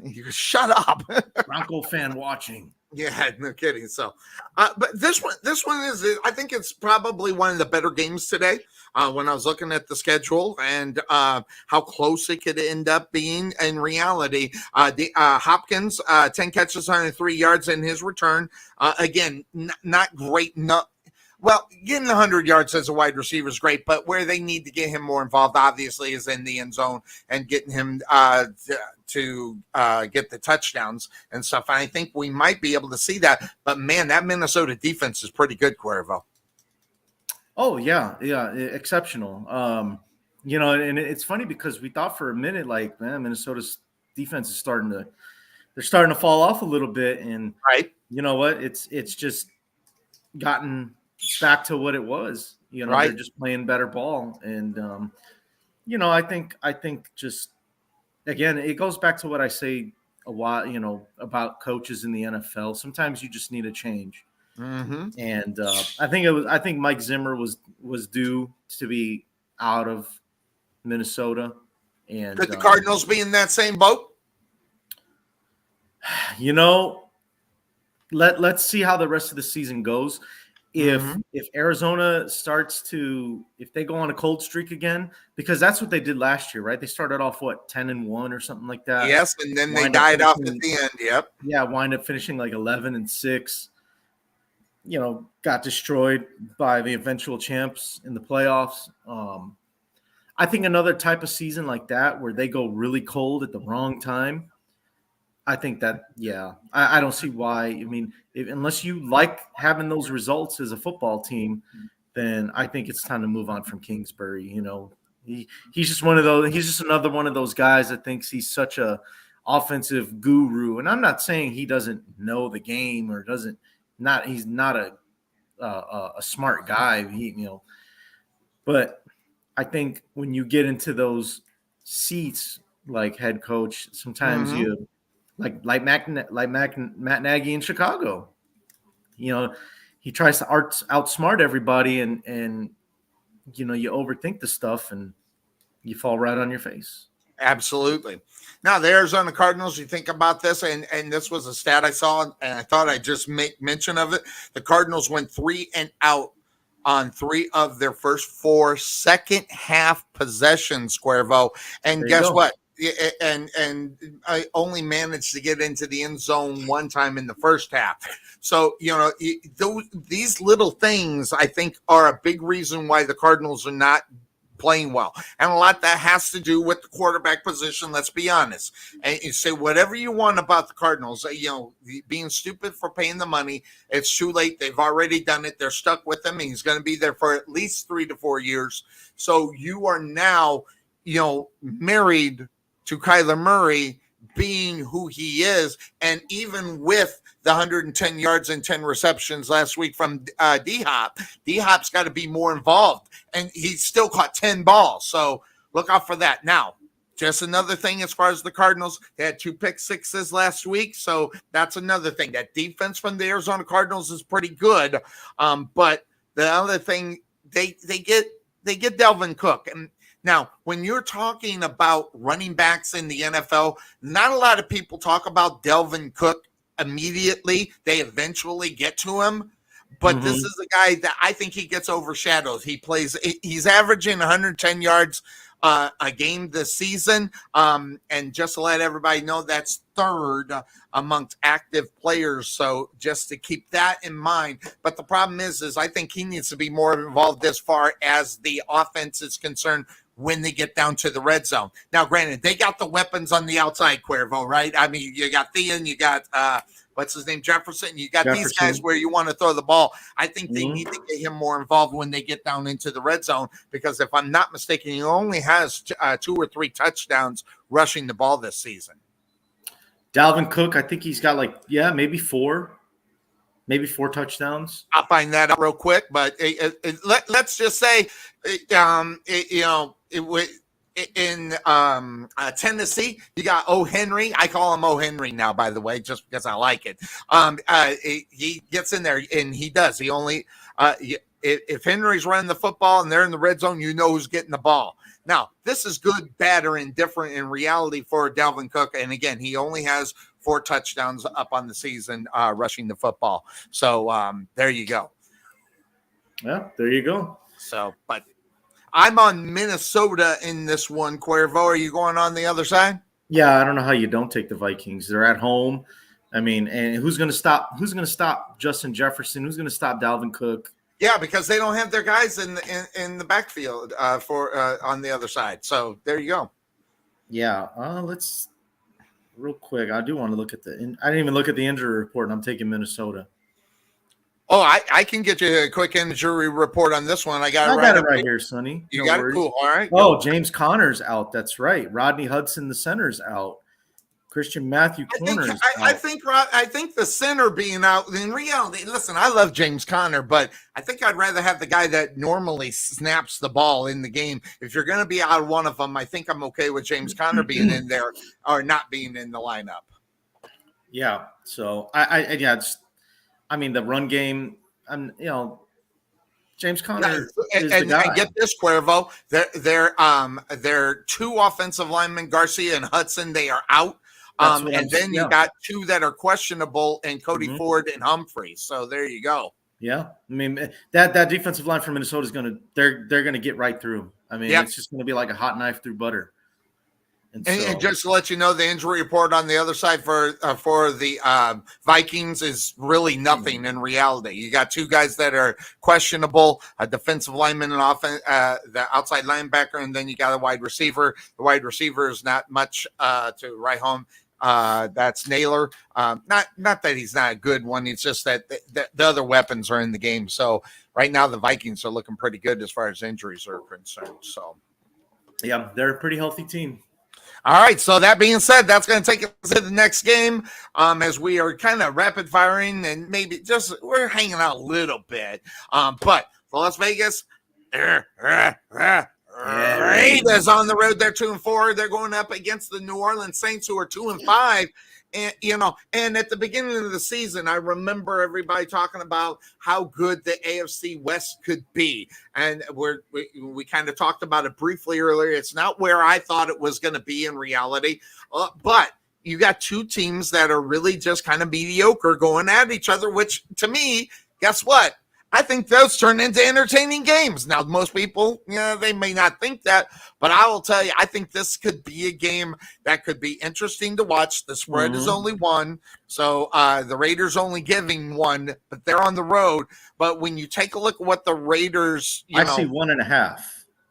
You shut up. Bronco fan watching. Yeah, no kidding. So, but this one is, I think it's probably one of the better games today. When I was looking at the schedule and how close it could end up being in reality, the Hopkins, 10 catches, 103 yards in his return. Again, not great. Well, getting 100 yards as a wide receiver is great, but where they need to get him more involved, obviously, is in the end zone and getting him to get the touchdowns and stuff. And I think we might be able to see that. But, man, that Minnesota defense is pretty good, Cuervo. Oh, yeah, exceptional. And it's funny because we thought for a minute, like, man, Minnesota's defense is starting to fall off a little bit. And right. You know what? It's just gotten back to what it was. Right. They're just playing better ball. And, I think just, again, it goes back to what I say a while, about coaches in the NFL. Sometimes you just need a change. Mm-hmm. And I think Mike Zimmer was due to be out of Minnesota. And could the Cardinals be in that same boat? Let's see how the rest of the season goes. If Arizona if they go on a cold streak again, because that's what they did last year, right? They started off 10-1 or something like that. Yes, and then they died off at the end. Yep. Yeah, wind up finishing like 11-6. Got destroyed by the eventual champs in the playoffs. I think another type of season like that where they go really cold at the wrong time, I think that, I don't see why. I mean, unless you like having those results as a football team, then I think it's time to move on from Kingsbury. He's just one of those. He's just another one of those guys that thinks he's such a offensive guru. And I'm not saying he doesn't know the game or he's not a smart guy. But I think when you get into those seats like head coach, sometimes you. Like Matt Nagy in Chicago, he tries to outsmart everybody, and you overthink the stuff, and you fall right on your face. Absolutely. Now, the Arizona Cardinals, you think about this, and this was a stat I saw, and I thought I'd just make mention of it. The Cardinals went 3 and out on 3 of their first 4 second half possessions, Cuervo. And guess what? And I only managed to get into the end zone one time in the first half. So, these little things, I think, are a big reason why the Cardinals are not playing well. And a lot that has to do with the quarterback position, let's be honest. And you say whatever you want about the Cardinals, being stupid for paying the money, it's too late. They've already done it. They're stuck with him. He's going to be there for at least 3 to 4 years. So you are now, married to Kyler Murray being who he is. And even with the 110 yards and 10 receptions last week from D-Hop, D-Hop's got to be more involved. And he still caught 10 balls. So look out for that. Now, just another thing as far as the Cardinals, they had 2 pick sixes last week. So that's another thing. That defense from the Arizona Cardinals is pretty good. But the other thing, they get Dalvin Cook. And now, when you're talking about running backs in the NFL, not a lot of people talk about Dalvin Cook immediately. They eventually get to him. But this is a guy that I think he gets overshadowed. He's averaging 110 yards a game this season. And just to let everybody know, that's third amongst active players. So just to keep that in mind. But the problem is I think he needs to be more involved as far as the offense is concerned when they get down to the red zone. Now, granted, they got the weapons on the outside, Cuervo, right? I mean, you got Thean, you got what's his name, Jefferson. You got these guys where you want to throw the ball. I think they need to get him more involved when they get down into the red zone, because if I'm not mistaken, he only has 2 or 3 touchdowns rushing the ball this season. Dalvin Cook, I think he's got maybe 4 touchdowns. I'll find that out real quick, but let's just say, in Tennessee, you got O. Henry. I call him O. Henry now, by the way, just because I like it. He gets in there, and he does. He only if Henry's running the football and they're in the red zone, you know who's getting the ball. Now, this is good, bad, or indifferent in reality for Dalvin Cook. And again, he only has 4 touchdowns up on the season rushing the football. So there you go. Yeah, there you go. So, but I'm on Minnesota in this one, Cuervo. Are you going on the other side? Yeah, I don't know how you don't take the Vikings. They're at home. I mean, and who's going to stop Justin Jefferson? Who's going to stop Dalvin Cook? Yeah, because they don't have their guys in the backfield for on the other side. So there you go. Yeah, let's real quick. I do want to look at I didn't even look at the injury report, and I'm taking Minnesota. Oh, I can get you a quick injury report on this one. I got it right here, Sonny. You got it? Cool. All right. Oh, James Conner's out. That's right. Rodney Hudson, the center's out. Christian Matthew corners. I think the center being out in reality. Listen, I love James Conner, but I think I'd rather have the guy that normally snaps the ball in the game. If you're going to be out of one of them, I think I'm okay with James Conner being in there or not being in the lineup. Yeah. So I mean, the run game. James Conner is the guy. And get this, Cuervo. They're 2 offensive linemen, Garcia and Hudson. They are out. And then you got 2 that are questionable, and Cody Ford and Humphrey. So there you go. Yeah, I mean that defensive line for Minnesota is they're gonna get right through. I mean, It's just gonna be like a hot knife through butter. And just to let you know, the injury report on the other side for the Vikings is really nothing in reality. You got 2 guys that are questionable, a defensive lineman and the outside linebacker, and then you got a wide receiver. The wide receiver is not much to write home. That's Naylor. Not that he's not a good one. It's just that the other weapons are in the game. So right now the Vikings are looking pretty good as far as injuries are concerned. So yeah, they're a pretty healthy team. All right. So that being said, that's going to take us to the next game. As we are kind of rapid firing and maybe we're hanging out a little bit. But for Las Vegas, Raiders on the road. They're 2-4. They're going up against the New Orleans Saints, who are 2-5. And at the beginning of the season, I remember everybody talking about how good the AFC West could be. And we kind of talked about it briefly earlier. It's not where I thought it was going to be in reality. But you got 2 teams that are really just kind of mediocre going at each other, which to me, guess what? I think those turn into entertaining games. Now, most people, they may not think that, but I will tell you, I think this could be a game that could be interesting to watch. The spread is only 1, so the Raiders only giving 1, but they're on the road. But when you take a look at what the Raiders, I see 1.5.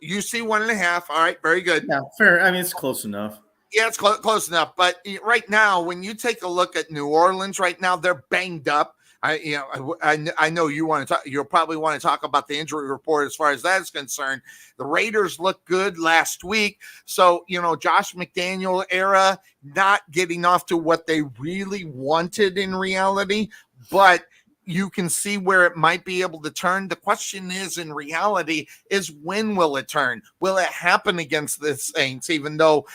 You see 1.5. All right, very good. Yeah, fair. I mean, it's close enough. Yeah, it's close enough. But right now, when you take a look at New Orleans, right now they're banged up. I know you want to talk. You'll probably want to talk about the injury report as far as that is concerned. The Raiders looked good last week, so Josh McDaniel era not getting off to what they really wanted in reality, but you can see where it might be able to turn. The question is, in reality, is when will it turn? Will it happen against the Saints? Even though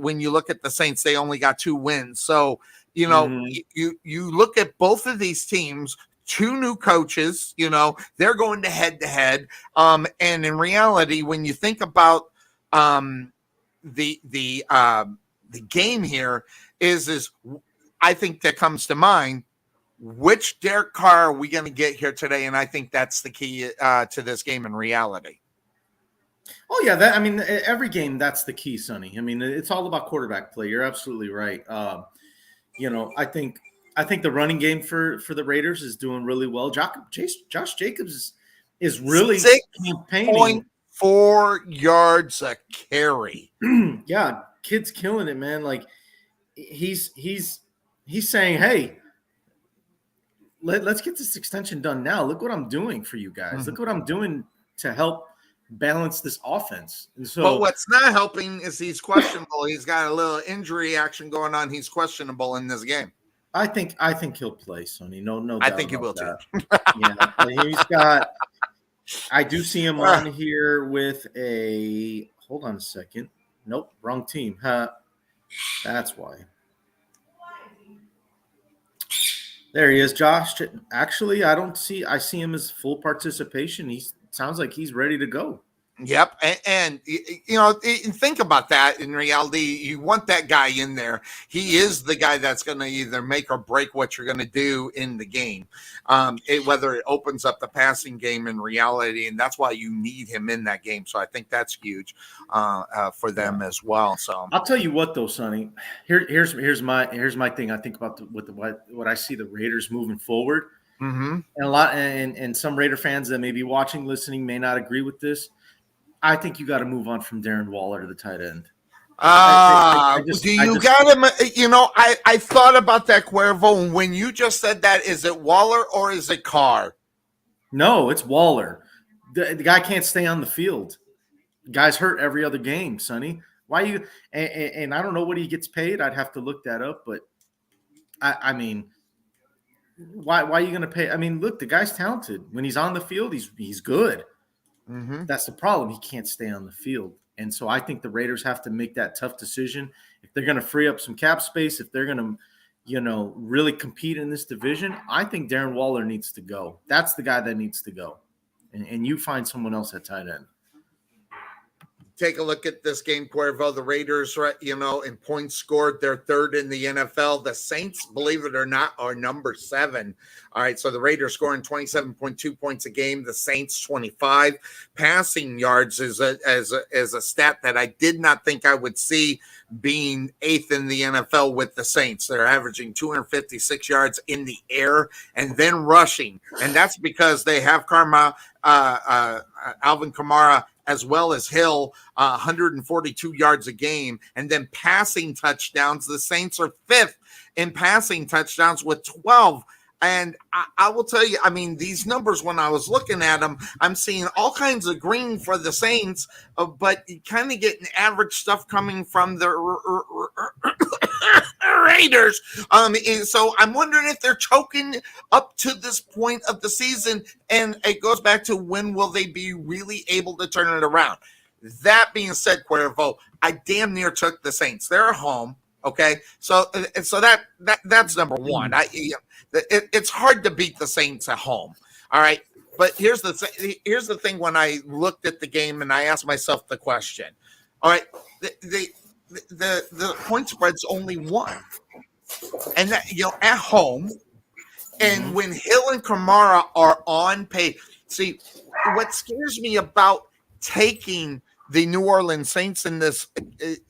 when you look at the Saints, they only got 2 wins. So, you look at both of these teams, 2 new coaches, they're going to head. And in reality, when you think about the game here is I think that comes to mind, which Derek Carr are we going to get here today? And I think that's the key to this game in reality. Oh yeah, every game that's the key, Sonny. I mean, it's all about quarterback play. You're absolutely right. I think the running game for the Raiders is doing really well. Josh Jacobs is really campaigning 6.4 yards a carry. Yeah, kid's killing it, man. Like he's saying, hey, let's get this extension done now. Look what I'm doing for you guys. Look what I'm doing to help balance this offense. And so, but what's not helping is he's questionable. He's got a little injury action going on. He's questionable in this game. I think he'll play, Sonny. No, I think he will that. too. Yeah, he's got. I do see him on here with a. Hold on a second. Nope, wrong team. That's why. There he is, Josh. Actually, I see him as full participation. He sounds like he's ready to go. Yep. And think about that. In reality, you want that guy in there. He is the guy that's going to either make or break what you're going to do in the game, whether it opens up the passing game in reality. And that's why you need him in that game. So I think that's huge for them as well. So I'll tell you what, though, Sonny, here's my thing. I think about what I see the Raiders moving forward. Mm-hmm. And some Raider fans that may be watching, listening, may not agree with this. I think you got to move on from Darren Waller to the tight end. I thought about that, Cuervo. And when you just said that, is it Waller or is it Carr? No, it's Waller. The guy can't stay on the field. The guy's hurt every other game, Sonny. Why you? And I don't know what he gets paid. I'd have to look that up. But I mean, why are you going to pay? I mean, look, the guy's talented. When he's on the field, he's good. Mm-hmm. That's the problem. He can't stay on the field. And so I think the Raiders have to make that tough decision. If they're going to free up some cap space, if they're going to, really compete in this division, I think Darren Waller needs to go. That's the guy that needs to go. And you find someone else at tight end. Take a look at this game, Cuervo. The Raiders, in points scored, they're 3rd in the NFL. The Saints, believe it or not, are number 7. All right, so the Raiders scoring 27.2 points a game. The Saints 25. Passing yards is a stat that I did not think I would see being 8th in the NFL with the Saints. They're averaging 256 yards in the air and then rushing, and that's because they have Alvin Kamara as well as Hill, 142 yards a game. And then passing touchdowns, the Saints are 5th in passing touchdowns with 12. And I will tell you, I mean, these numbers, when I was looking at them, I'm seeing all kinds of green for the Saints, but you kind of getting average stuff coming from the Raiders. So I'm wondering if they're choking up to this point of the season, and it goes back to when will they be really able to turn it around. That being said, Cuervo, I damn near took the Saints. They're home. Okay, so that's number one. It's hard to beat the Saints at home. All right, but here's the thing. When I looked at the game and I asked myself the question, all right, the point spread's only 1, and that, at home, and when Hill and Kamara are on pace. See, what scares me about taking the New Orleans Saints in this.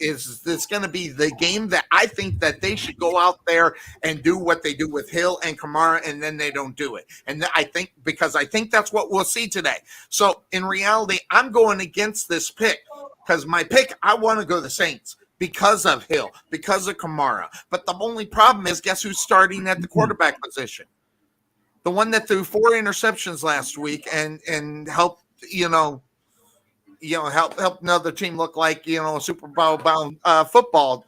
Is this going to be the game that I think that they should go out there and do what they do with Hill and Kamara, and then they don't do it? And I think because I think that's what we'll see today. So in reality, I'm going against this pick because my pick, I want to go the Saints because of Hill, because of Kamara. But the only problem is, guess who's starting at the quarterback position? The one that threw 4 interceptions last week and helped, help another team look like a Super Bowl bound football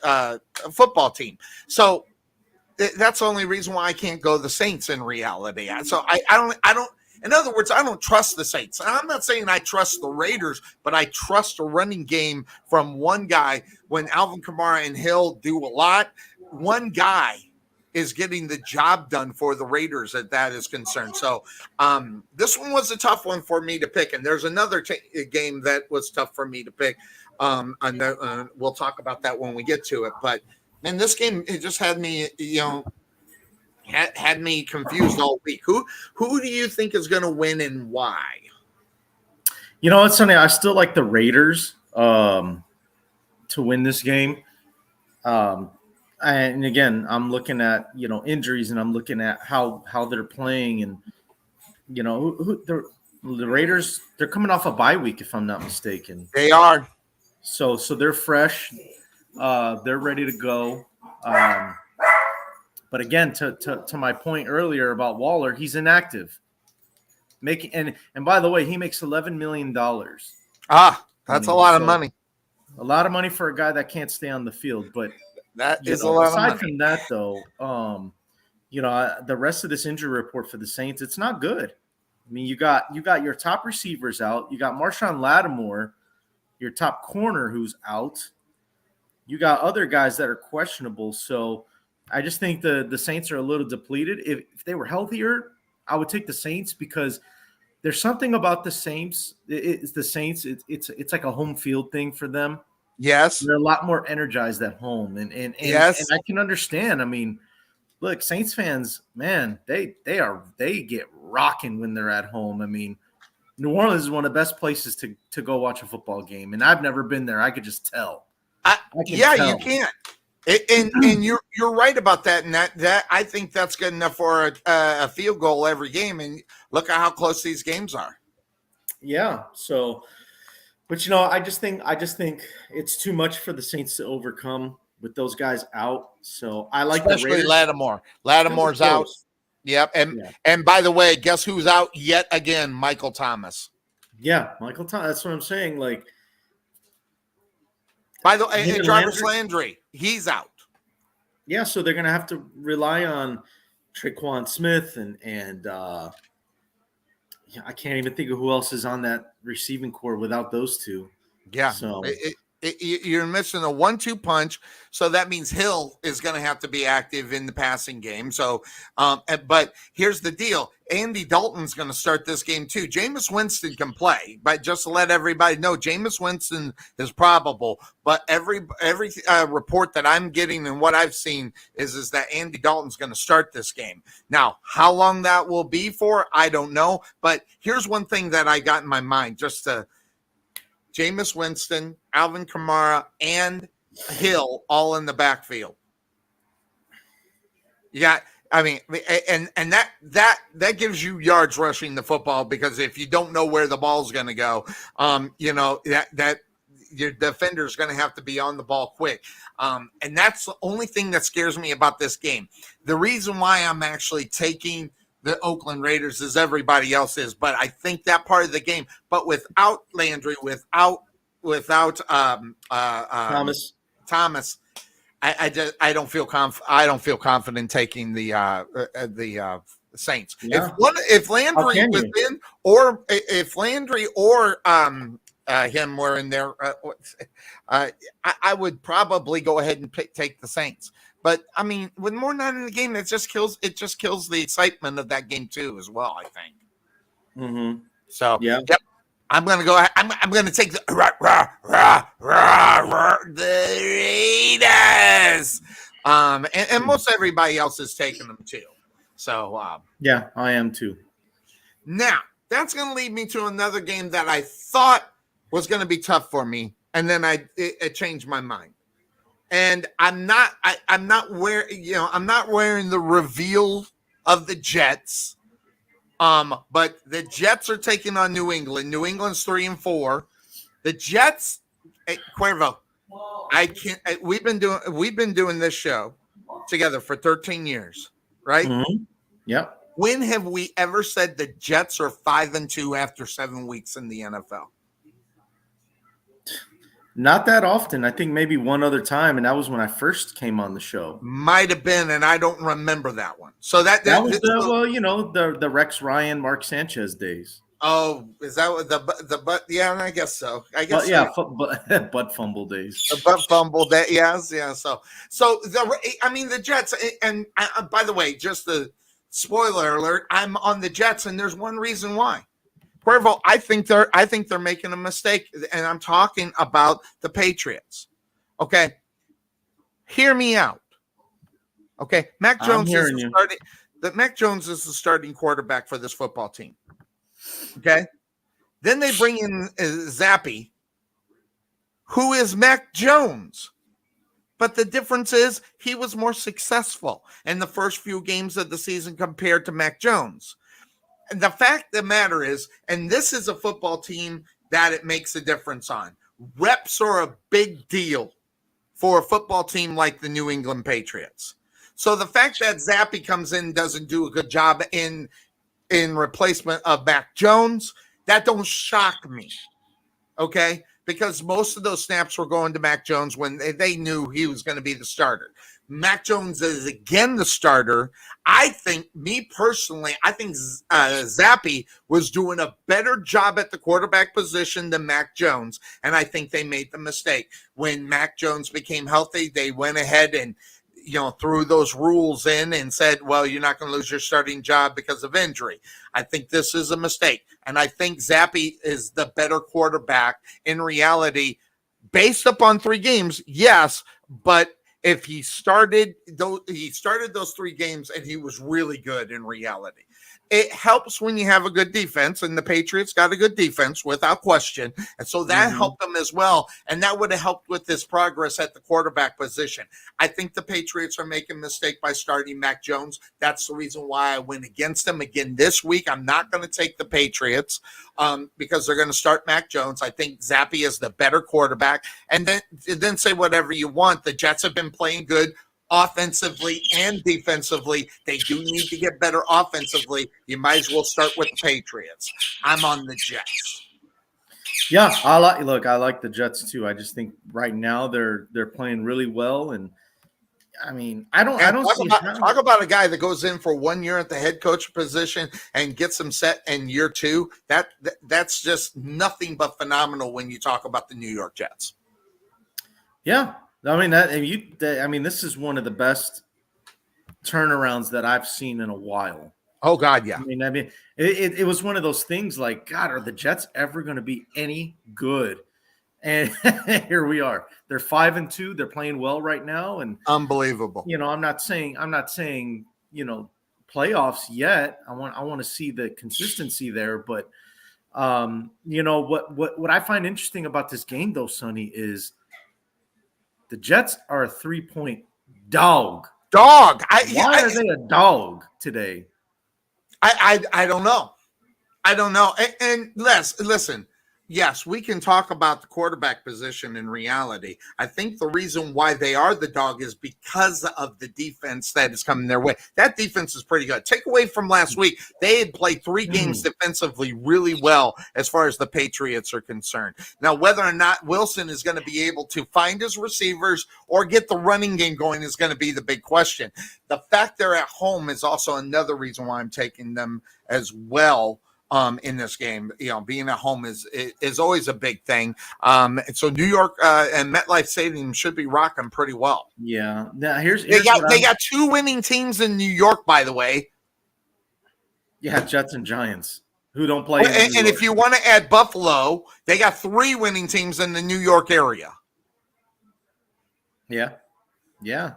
team. So that's the only reason why I can't go the Saints in reality. So I don't. In other words, I don't trust the Saints. And I'm not saying I trust the Raiders, but I trust a running game from one guy. When Alvin Kamara and Hill do a lot, one guy is getting the job done for the Raiders that is concerned. So this one was a tough one for me to pick. And there's another game that was tough for me to pick. We'll talk about that when we get to it. But, man, this game, it just had me, had me confused all week. Who do you think is going to win and why? You know, it's funny. I still like the Raiders to win this game. And again, I'm looking at injuries, and I'm looking at how they're playing, and the Raiders, they're coming off a bye week, if I'm not mistaken. They are. So they're fresh. They're ready to go. But again, to my point earlier about Waller, he's inactive. And by the way, he makes $11 million. That's a lot of money. A lot of money for a guy that can't stay on the field, but. That is a lot of money. Aside from that, though, the rest of this injury report for the Saints, it's not good. I mean, you got your top receivers out. You got Marshawn Lattimore, your top corner, who's out. You got other guys that are questionable. So I just think the Saints are a little depleted. If they were healthier, I would take the Saints because there's something about the Saints. It's the Saints. It's like a home field thing for them. Yes. They're a lot more energized at home. And yes. And I can understand. I mean, look, Saints fans, man, they get rocking when they're at home. I mean, New Orleans is one of the best places to go watch a football game. And I've never been there. I could just tell. You can. And you're right about that. And that I think that's good enough for a field goal every game. And look at how close these games are. Yeah. So, but I just think it's too much for the Saints to overcome with those guys out. So I like especially the Raiders. Lattimore. Lattimore's out. Yep. And by the way, guess who's out yet again? Michael Thomas. Yeah, Michael Thomas. That's what I'm saying. Like, by the way, and Jarvis Landry, he's out. Yeah, so they're gonna have to rely on Tre'Quan Smith and I can't even think of who else is on that receiving core without those two. Yeah. So you're missing a 1-2 punch. So that means Hill is going to have to be active in the passing game. So, but here's the deal. Andy Dalton's going to start this game too. Jameis Winston can play, but just to let everybody know, Jameis Winston is probable. But every report that I'm getting and what I've seen is that Andy Dalton's going to start this game. Now, how long that will be for, I don't know. But here's one thing that I got in my mind, just to Jameis Winston, Alvin Kamara, and Hill all in the backfield. Yeah, I mean, and that gives you yards rushing the football, because if you don't know where the ball's going to go, that your defender is going to have to be on the ball quick. And that's the only thing that scares me about this game. The reason why I'm actually taking the Oakland Raiders as everybody else is, but I think that part of the game, but without Landry, without Thomas, I don't feel confident taking the Saints. Yeah. If Landry was in, or if Landry or him were in there, I would probably go ahead and take the Saints. But I mean, with more not in the game, it just kills the excitement of that game too, as well, I think. Mm-hmm. So yeah, yep. I'm gonna go. I'm gonna take the Raiders. And most everybody else is taking them too. So yeah, I am too. Now that's gonna lead me to another game that I thought was going to be tough for me, and then it changed my mind. And I'm not wearing the reveal of the Jets. But the Jets are taking on New England. New England's 3-4. The Jets, Cuervo, I can't. We've been doing this show together for 13 years, right? Mm-hmm. Yep. When have we ever said the Jets are 5-2 after 7 weeks in the NFL? Not that often. I think maybe one other time, and that was when I first came on the show. Might have been, and I don't remember that one. So that was the Rex Ryan, Mark Sanchez days. Oh, is that what the butt? Yeah, I guess so. I guess butt fumble days. The butt fumble that yeah. So the Jets, and by the way, just the spoiler alert, I'm on the Jets, and there's one reason why. Cuervo, I think they're making a mistake, and I'm talking about the Patriots. Okay, hear me out. Okay, Mac Jones is the starting quarterback for this football team. Okay, then they bring in Zappy, who is Mac Jones. But the difference is he was more successful in the first few games of the season compared to Mac Jones. And the fact of the matter is, and this is a football team that it makes a difference on. Reps are a big deal for a football team like the New England Patriots. So the fact that Zappy comes in and doesn't do a good job in replacement of Mac Jones, that don't shock me. Okay? Because most of those snaps were going to Mac Jones when they knew he was going to be the starter. Mac Jones is again the starter. I think Zappy was doing a better job at the quarterback position than Mac Jones, and I think they made the mistake. When Mac Jones became healthy, they went ahead and threw those rules in and said, well, you're not going to lose your starting job because of injury. I think this is a mistake. And I think Zappy is the better quarterback in reality, based upon 3 games. Yes. But if he started those 3 games and he was really good in reality. It helps when you have a good defense, and the Patriots got a good defense without question. And so that helped them as well. And that would have helped with this progress at the quarterback position. I think the Patriots are making a mistake by starting Mac Jones. That's the reason why I went against them again this week. I'm not going to take the Patriots because they're going to start Mac Jones. I think Zappy is the better quarterback. And then say whatever you want. The Jets have been playing good offensively and defensively. They do need to get better offensively. You might as well start with the Patriots. I'm on the Jets. Yeah, I like the Jets too. I just think right now they're playing really well, and I mean, I don't talk about a guy that goes in for 1 year at the head coach position and gets them set in year 2. That's just nothing but phenomenal when you talk about the New York Jets. Yeah. This is one of the best turnarounds that I've seen in a while. Oh God, yeah. It was one of those things like, God, are the Jets ever going to be any good? And here we are. They're 5-2. They're playing well right now, and unbelievable. I'm not saying playoffs yet. I want to see the consistency there, but what I find interesting about this game though, Sonny, is the Jets are a 3-point dog. Why are they a dog today? I don't know. I don't know. And listen, yes, we can talk about the quarterback position in reality. I think the reason why they are the dog is because of the defense that is coming their way. That defense is pretty good. Take away from last week, they had played 3 games defensively really well as far as the Patriots are concerned. Now, whether or not Wilson is going to be able to find his receivers or get the running game going is going to be the big question. The fact they're at home is also another reason why I'm taking them as well. In this game, being at home is always a big thing. So New York and MetLife Stadium should be rocking pretty well. Yeah. Now they got 2 winning teams in New York, by the way. Yeah, Jets and Giants who don't play. And if you want to add Buffalo, they got 3 winning teams in the New York area. Yeah. Yeah.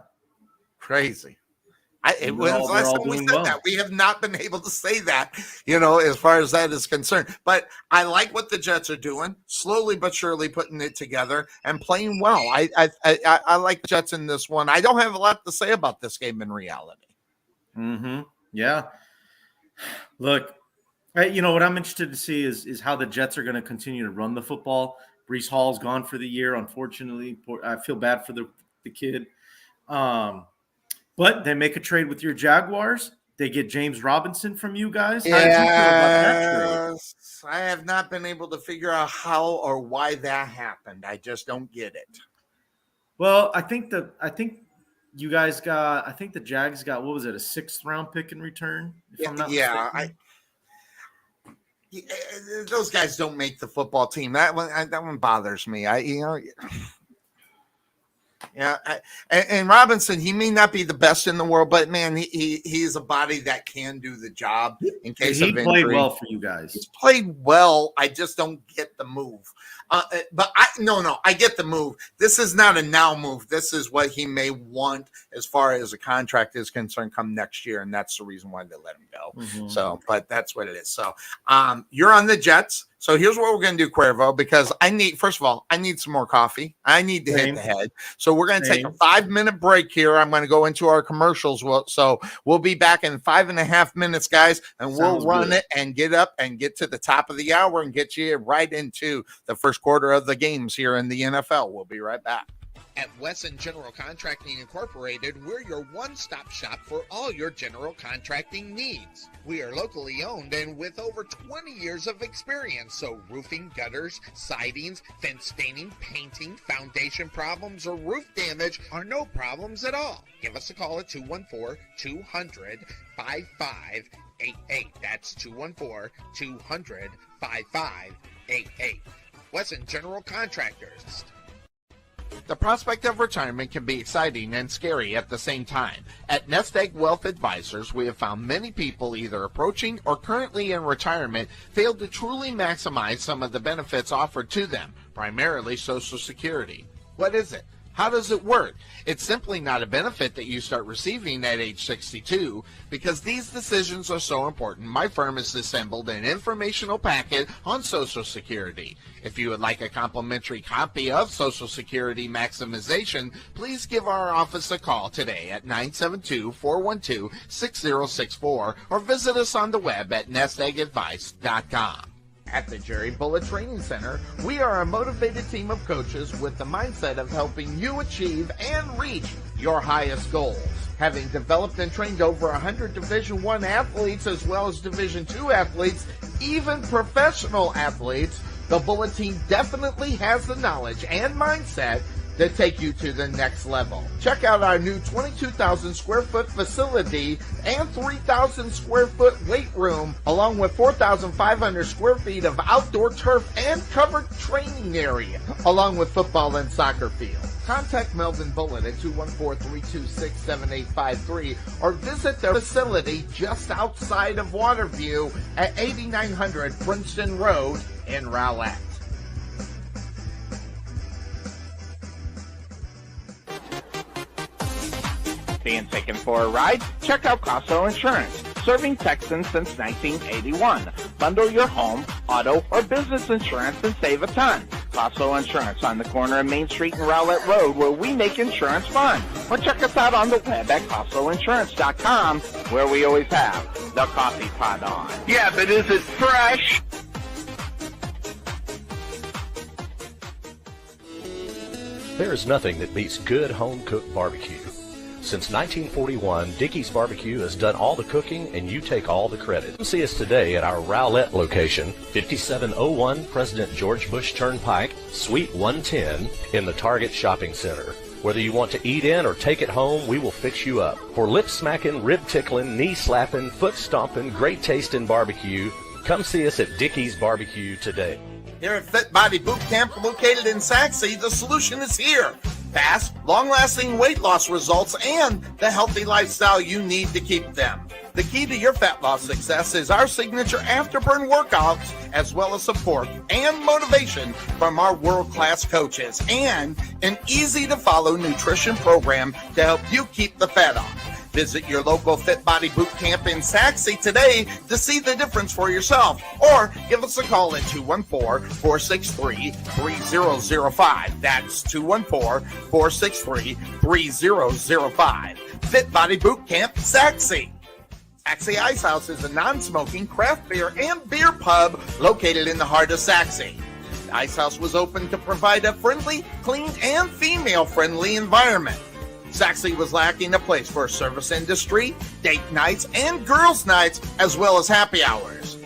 Crazy. It was We're last all time we doing said well. that. We have not been able to say that, as far as that is concerned. But I like what the Jets are doing, slowly but surely putting it together and playing well. I like the Jets in this one. I don't have a lot to say about this game in reality. Mm-hmm. Yeah. Look, what I'm interested to see is how the Jets are going to continue to run the football. Brees Hall's gone for the year, unfortunately. I feel bad for the kid. But they make a trade with your Jaguars. They get James Robinson from you guys. How did you feel about that trade? Yes, I have not been able to figure out how or why that happened. I just don't get it. Well, I think the Jags got, what was it, a 6th round pick in return, if I'm not mistaken. Those guys don't make the football team. That one bothers me. And Robinson, he may not be the best in the world, but man, he's a body that can do the job in case of injury. He played well for you guys. He's played well. I just don't get the move. But I get the move. This is not a now move. This is what he may want as far as a contract is concerned come next year, and that's the reason why they let him go. Mm-hmm. So, but that's what it is. So, you're on the Jets. So here's what we're going to do, Cuervo, because I need some more coffee. I need to hit the head. So we're going to take a 5-minute break here. I'm going to go into our commercials. So we'll be back in 5.5 minutes, guys, and we'll run it and get up and get to the top of the hour and get you right into the first quarter of the games here in the NFL. We'll be right back. At Wesson General Contracting Incorporated, we're your one-stop shop for all your general contracting needs. We are locally owned and with over 20 years of experience, so roofing, gutters, sidings, fence staining, painting, foundation problems, or roof damage are no problems at all. Give us a call at 214-200-5588. That's 214-200-5588. Wesson General Contractors. The prospect of retirement can be exciting and scary at the same time. At Nest Egg Wealth Advisors, we have found many people either approaching or currently in retirement failed to truly maximize some of the benefits offered to them, primarily Social Security. What is it? How does it work? It's simply not a benefit that you start receiving at age 62. Because these decisions are so important, my firm has assembled an informational packet on Social Security. If you would like a complimentary copy of Social Security Maximization, please give our office a call today at 972-412-6064 or visit us on the web at nesteggadvice.com. At the Jerry Bullet Training Center, we are a motivated team of coaches with the mindset of helping you achieve and reach your highest goals. Having developed and trained over 100 Division I athletes as well as Division II athletes, even professional athletes, the Bullet team definitely has the knowledge and mindset to take you to the next level. Check out our new 22,000 square foot facility and 3,000 square foot weight room, along with 4,500 square feet of outdoor turf and covered training area, along with football and soccer field. Contact Melvin Bullitt at 214-326-7853 or visit their facility just outside of Waterview at 8900 Princeton Road in Rowlett. Being taken for a ride? Check out Casso Insurance, serving Texans since 1981. Bundle your home, auto, or business insurance and save a ton. Casso Insurance on the corner of Main Street and Rowlett Road, where we make insurance fun. Or check us out on the web at CassoInsurance.com, where we always have the coffee pot on. Yeah, but is it fresh? There is nothing that beats good home-cooked barbecue. Since 1941, Dickey's Barbecue has done all the cooking and you take all the credit. Come see us today at our Rowlett location, 5701 President George Bush Turnpike, Suite 110 in the Target Shopping Center. Whether you want to eat in or take it home, we will fix you up. For lip-smacking, rib-tickling, knee-slapping, foot-stomping, great-tasting barbecue, come see us at Dickey's Barbecue today. Here at Fit Body Boot Camp, located in Saxe, the solution is here. Fast, long-lasting weight loss results and the healthy lifestyle you need to keep them. The key to your fat loss success is our signature afterburn workouts, as well as support and motivation from our world-class coaches, and an easy-to-follow nutrition program to help you keep the fat off. Visit your local Fit Body Boot Camp in Saxe today to see the difference for yourself. Or give us a call at 214-463-3005. That's 214-463-3005. Fit Body Boot Camp, Saxe. Saxe Ice House is a non-smoking craft beer and beer pub located in the heart of Saxe. The Ice House was opened to provide a friendly, clean, and female-friendly environment. Saxe was lacking a place for service industry, date nights, and girls' nights, as well as happy hours.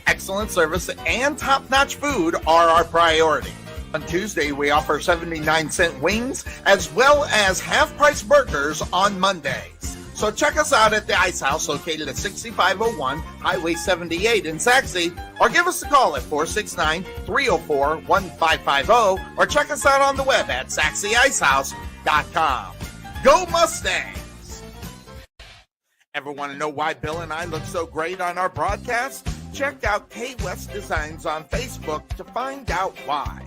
Excellent service and top-notch food are our priority. On Tuesday, we offer 79-cent wings, as well as half-price burgers on Mondays. So check us out at the Ice House, located at 6501 Highway 78 in Saxe, or give us a call at 469-304-1550, or check us out on the web at saxeicehouse.com. Go Mustangs! Ever want to know why Bill and I look so great on our broadcast? Check out K West Designs on Facebook to find out why.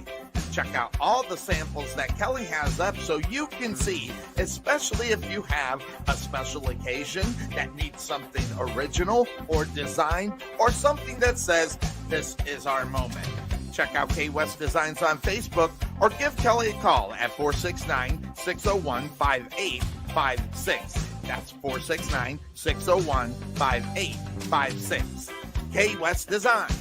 Check out all the samples that Kelly has up so you can see, especially if you have a special occasion that needs something original or design or something that says, this is our moment. Check out K West Designs on Facebook or give Kelly a call at 469-601-5856. That's 469-601-5856. K West Designs.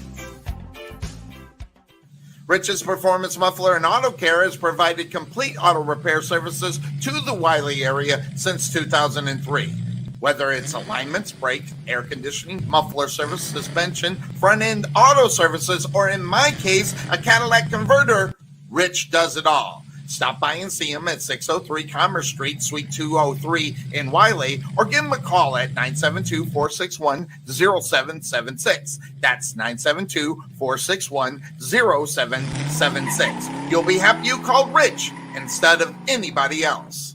Rich's Performance Muffler and Auto Care has provided complete auto repair services to the Wiley area since 2003. Whether it's alignments, brakes, air conditioning, muffler service, suspension, front-end auto services, or in my case, a Cadillac converter, Rich does it all. Stop by and see him at 603 Commerce Street, Suite 203 in Wiley, or give him a call at 972-461-0776. That's 972-461-0776. You'll be happy you called Rich instead of anybody else.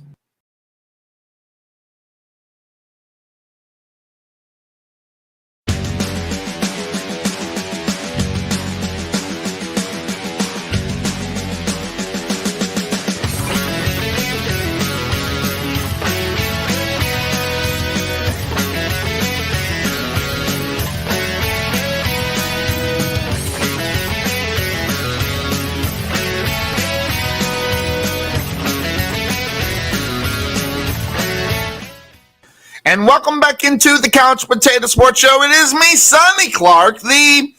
And welcome back into the Couch Potato Sports Show. It is me, Sonny Clark, the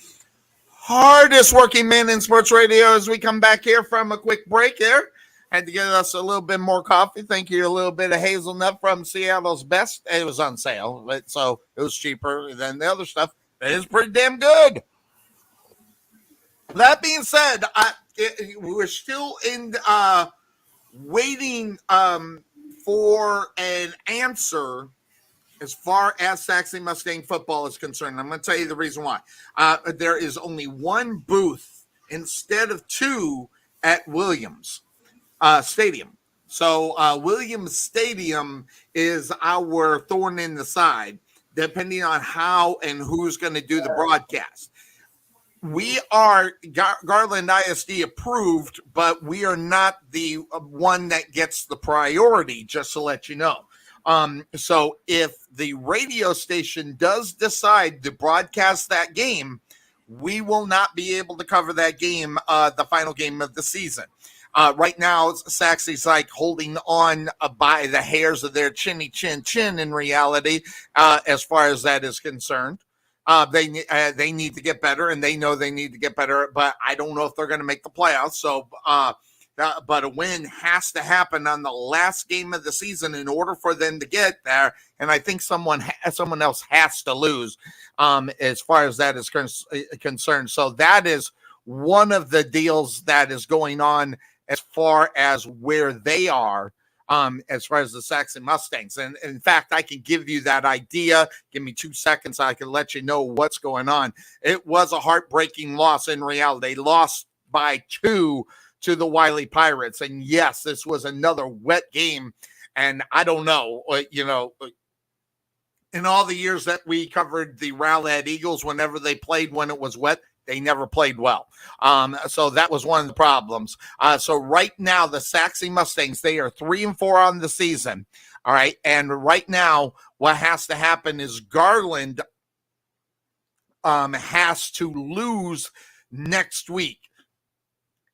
hardest working man in sports radio, as we come back here from a quick break here. Had to get us a little bit more coffee. Thank you. A little bit of hazelnut from Seattle's Best. It was on sale, so it was cheaper than the other stuff. It is pretty damn good. That being said, we're still in waiting for an answer as far as Saxe Mustang football is concerned. I'm going to tell you the reason why. There is only one booth instead of two at Williams Stadium. So Williams Stadium is our thorn in the side, depending on how and who's going to do the broadcast. We are Garland ISD approved, but we are not the one that gets the priority, just to let you know. So if the radio station does decide to broadcast that game, we will not be able to cover that game, the final game of the season. Right now, Saxe's like holding on by the hairs of their chinny chin in reality, as far as that is concerned. They need to get better, and they know they need to get better, but I don't know if they're going to make the playoffs. So, but a win has to happen on the last game of the season in order for them to get there. And I think someone else has to lose, as far as that is concerned. So that is one of the deals that is going on as far as where they are, as far as the Saxe Mustangs. And in fact, I can give you that idea. Give me 2 seconds. I can let you know what's going on. It was a heartbreaking loss in reality. They lost by 2 to the Wiley Pirates. And yes, this was another wet game. And I don't know, in all the years that we covered the Rowlett Eagles, whenever they played when it was wet, they never played well. So that was one of the problems. So right now, the Saxe Mustangs, they are 3-4 on the season. All right. And right now, what has to happen is Garland has to lose next week.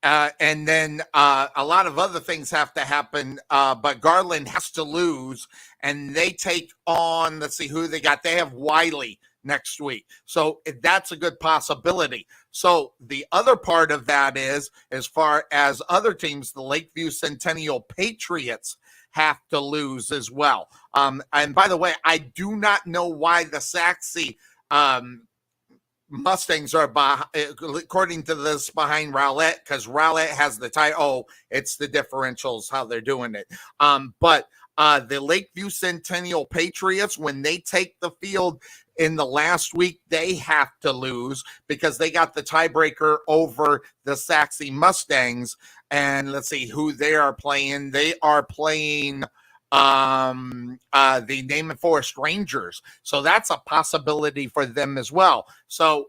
And then a lot of other things have to happen, but Garland has to lose, and they take on, let's see who they got. They have Wiley next week. So that's a good possibility. So the other part of that is, as far as other teams, the Lakeview Centennial Patriots have to lose as well. And by the way, I do not know why the Saxe Mustangs are, according to this, behind Rowlett, because Rowlett has the tie. Oh, it's the differentials, how they're doing it. But the Lakeview Centennial Patriots, when they take the field in the last week, they have to lose because they got the tiebreaker over the Saxe Mustangs. And let's see who they are playing. They are playing the Naaman Forest Rangers. So that's a possibility for them as well. So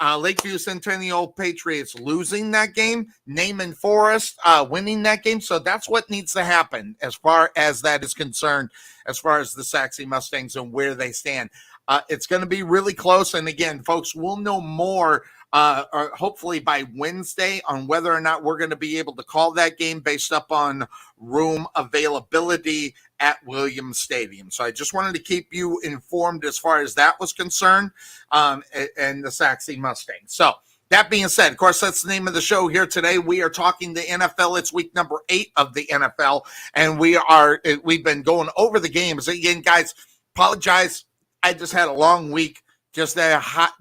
Lakeview Centennial Patriots losing that game, Naaman Forest winning that game. So that's what needs to happen as far as that is concerned, as far as the Saxe Mustangs and where they stand. It's going to be really close. And again, folks, we'll know more or hopefully by Wednesday on whether or not we're going to be able to call that game based up on room availability at Williams Stadium. So I just wanted to keep you informed as far as that was concerned, and the Saxe Mustangs. So that being said, of course, that's the name of the show here today. We are talking the NFL. It's week number 8 of the NFL, and we've been going over the games. Again, guys, apologize. I just had a long week. Just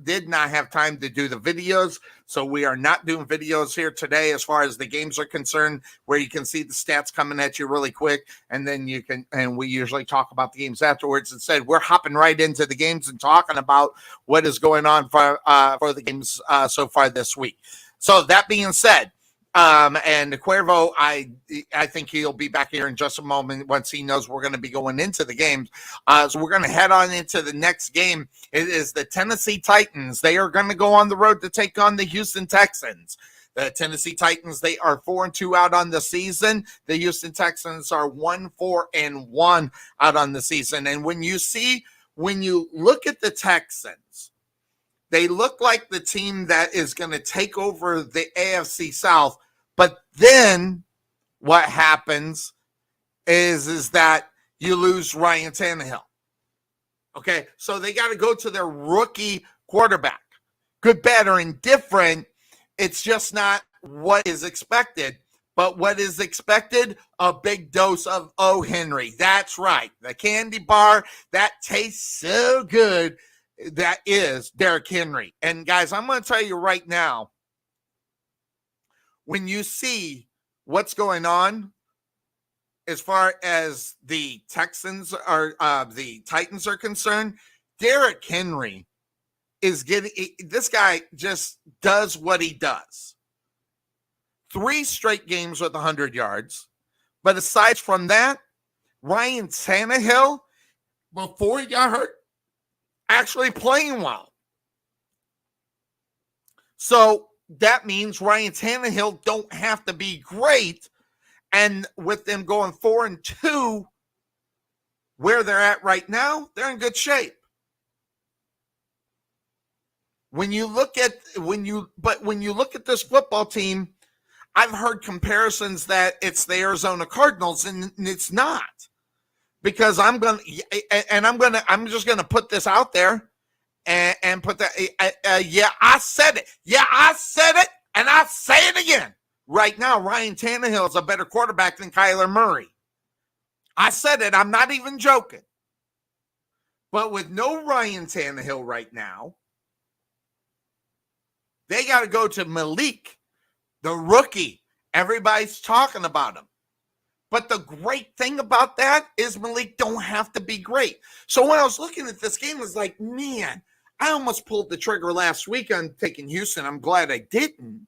did not have time to do the videos. So we are not doing videos here today as far as the games are concerned, where you can see the stats coming at you really quick. And then and we usually talk about the games afterwards. Instead, we're hopping right into the games and talking about what is going on for the games so far this week. So that being said, and Cuervo, I think he'll be back here in just a moment once he knows we're going to be going into the games. So we're going to head on into the next game. It is the Tennessee Titans. They are going to go on the road to take on the Houston Texans. The Tennessee Titans, they are 4-2 out on the season. The Houston Texans are 1-4-1 out on the season. And when you look at the Texans, they look like the team that is going to take over the AFC South. But then what happens is that you lose Ryan Tannehill. Okay, so they got to go to their rookie quarterback. Good, bad, or indifferent, it's just not what is expected. But what is expected? A big dose of O. Henry. That's right. The candy bar that tastes so good. That is Derrick Henry. And guys, I'm going to tell you right now, when you see what's going on as far as the Texans are, the Titans are concerned, Derrick Henry is this guy just does what he does. 3 straight games with 100 yards. But aside from that, Ryan Tannehill, before he got hurt, actually playing well. So that means Ryan Tannehill don't have to be great. And with them going 4-2, where they're at right now, they're in good shape. When you look at this football team, I've heard comparisons that it's the Arizona Cardinals, and it's not. Because I'm just gonna put this out there and put that. Yeah, I said it. Yeah, I said it, and I say it again. Right now, Ryan Tannehill is a better quarterback than Kyler Murray. I said it. I'm not even joking. But with no Ryan Tannehill right now, they got to go to Malik, the rookie. Everybody's talking about him. But the great thing about that is Malik don't have to be great. So when I was looking at this game, I was like, man, I almost pulled the trigger last week on taking Houston. I'm glad I didn't.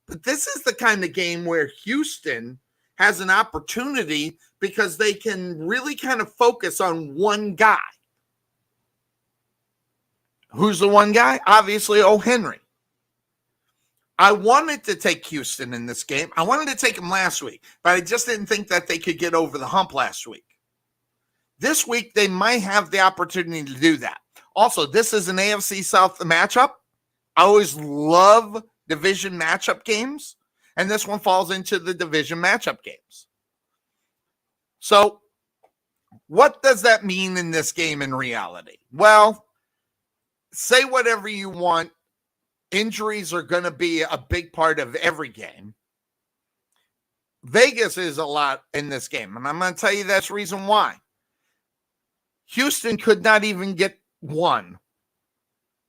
But this is the kind of game where Houston has an opportunity because they can really kind of focus on one guy. Who's the one guy? Obviously, O. Henry. I wanted to take Houston in this game. I wanted to take them last week, but I just didn't think that they could get over the hump last week. This week, they might have the opportunity to do that. Also, this is an AFC South matchup. I always love division matchup games, and this one falls into the division matchup games. So, what does that mean in this game in reality? Well, say whatever you want. Injuries are going to be a big part of every game. Vegas is a lot in this game, and I'm going to tell you that's the reason why. Houston could not even get one,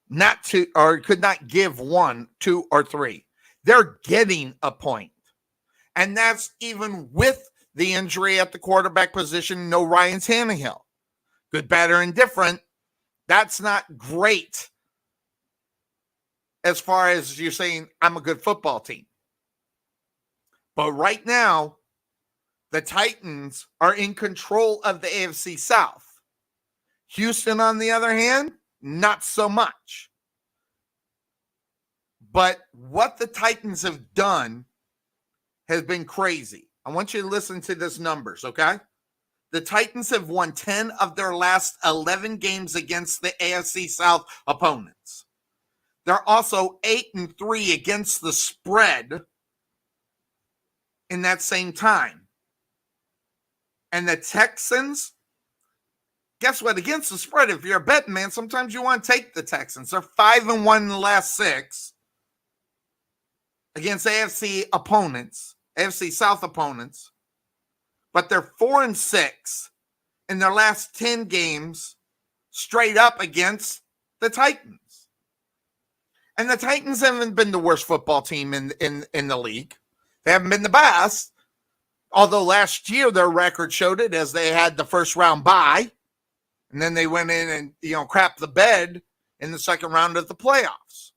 not two, or could not give 1, 2, or 3. They're getting a point. And that's even with the injury at the quarterback position, no Ryan Tannehill. Good, bad, or indifferent. That's not great as far as you're saying, I'm a good football team. But right now, the Titans are in control of the AFC South. Houston, on the other hand, not so much. But what the Titans have done has been crazy. I want you to listen to these numbers, okay? The Titans have won 10 of their last 11 games against the AFC South opponents. They're also 8-3 against the spread in that same time. And the Texans, guess what? Against the spread, if you're a betting man, sometimes you want to take the Texans. They're 5-1 in the last 6 against AFC opponents, AFC South opponents. But they're 4-6 in their last 10 games straight up against the Titans. And the Titans haven't been the worst football team in the league. They haven't been the best. Although last year their record showed it, as they had the first round bye. And then they went in and, crapped the bed in the second round of the playoffs.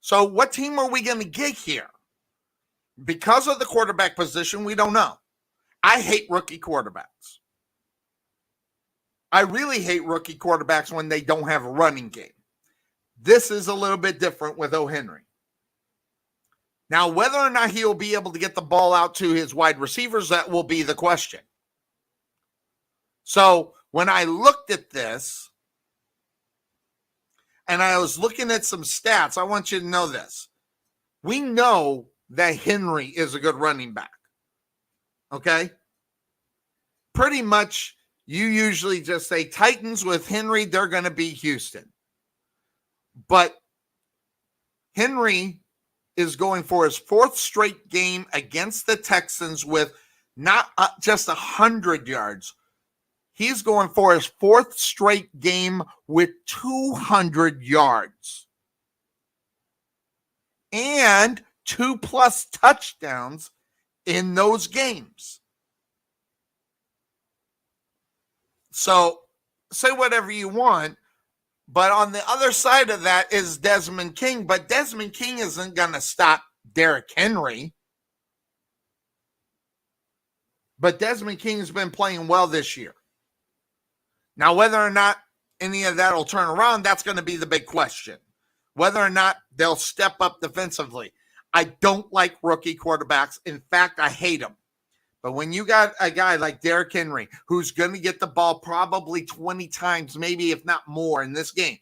So what team are we going to get here? Because of the quarterback position, we don't know. I hate rookie quarterbacks. I really hate rookie quarterbacks when they don't have a running game. This is a little bit different with O. Henry. Now, whether or not he'll be able to get the ball out to his wide receivers, that will be the question. So when I looked at this and I was looking at some stats, I want you to know this. We know that Henry is a good running back. Okay? Pretty much, you usually just say Titans with Henry, they're going to be Houston. But Henry is going for his 4th straight game against the Texans with not just 100 yards. He's going for his 4th straight game with 200 yards. And 2+ touchdowns in those games. So, say whatever you want. But on the other side of that is Desmond King. But Desmond King isn't going to stop Derrick Henry. But Desmond King has been playing well this year. Now, whether or not any of that will turn around, that's going to be the big question. Whether or not they'll step up defensively. I don't like rookie quarterbacks. In fact, I hate them. But when you got a guy like Derrick Henry, who's going to get the ball probably 20 times, maybe if not more in this game,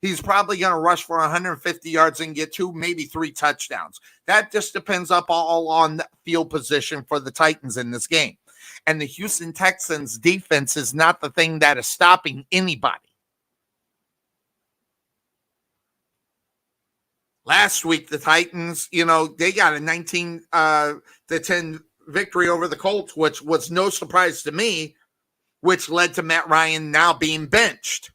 he's probably going to rush for 150 yards and get 2, maybe 3 touchdowns. That just depends up all on the field position for the Titans in this game. And the Houston Texans defense is not the thing that is stopping anybody. Last week, the Titans, they got a 19-10 victory over the Colts, which was no surprise to me, which led to Matt Ryan now being benched.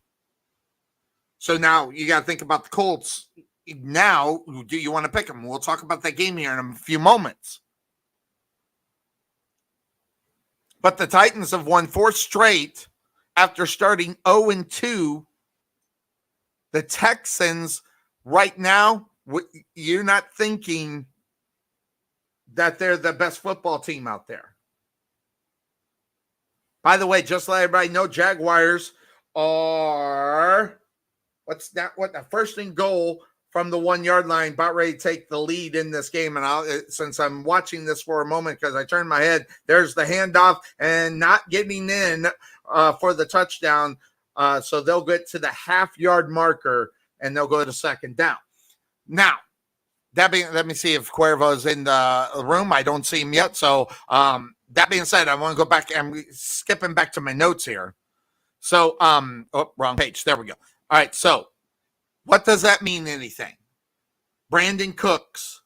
So now you got to think about the Colts. Now, do you want to pick them? We'll talk about that game here in a few moments. But the Titans have won 4 straight after starting 0-2. The Texans, right now, you're not thinking that they're the best football team out there. By the way, just to let everybody know, Jaguars are, what the 1st and goal from the 1 yard line, about ready to take the lead in this game. And since I'm watching this for a moment, because I turned my head, there's the handoff and not getting in for the touchdown. So they'll get to the half-yard marker and they'll go to second down. Now, let me see if Cuervo is in the room. I don't see him yet. So that being said, I want to go back. I'm skipping back to my notes here. So, wrong page. There we go. All right. So what does that mean? Anything? Brandon Cooks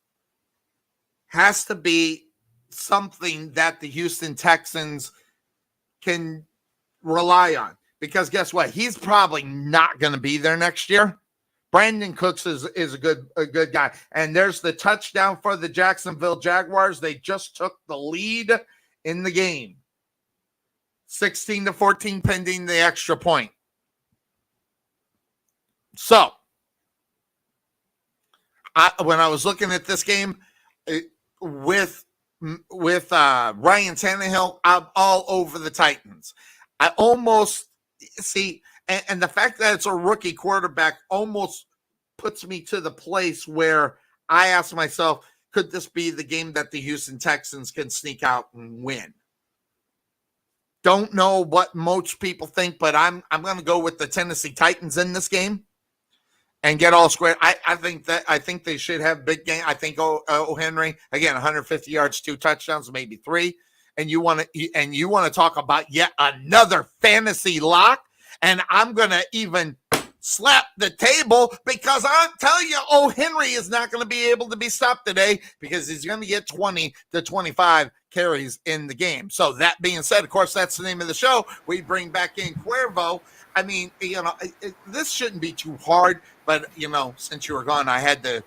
has to be something that the Houston Texans can rely on, because guess what? He's probably not going to be there next year. Brandon Cooks is a good guy. And there's the touchdown for the Jacksonville Jaguars. They just took the lead in the game. 16-14 pending the extra point. So, when I was looking at this game with Ryan Tannehill, I'm all over the Titans. I almost see, and the fact that it's a rookie quarterback almost puts me to the place where I ask myself, could this be the game that the Houston Texans can sneak out and win? Don't know what most people think, but I'm going to go with the Tennessee Titans in this game and get all squared. I think they should have big game. I think Henry, again, 150 yards, 2 touchdowns, maybe 3. And you want to talk about yet another fantasy lock, and I'm going to even slap the table, because I'm telling you, Henry is not going to be able to be stopped today, because he's going to get 20 to 25 carries in the game. So that being said, of course, that's the name of the show. We bring back in Cuervo. I mean, this shouldn't be too hard, but since you were gone, I had to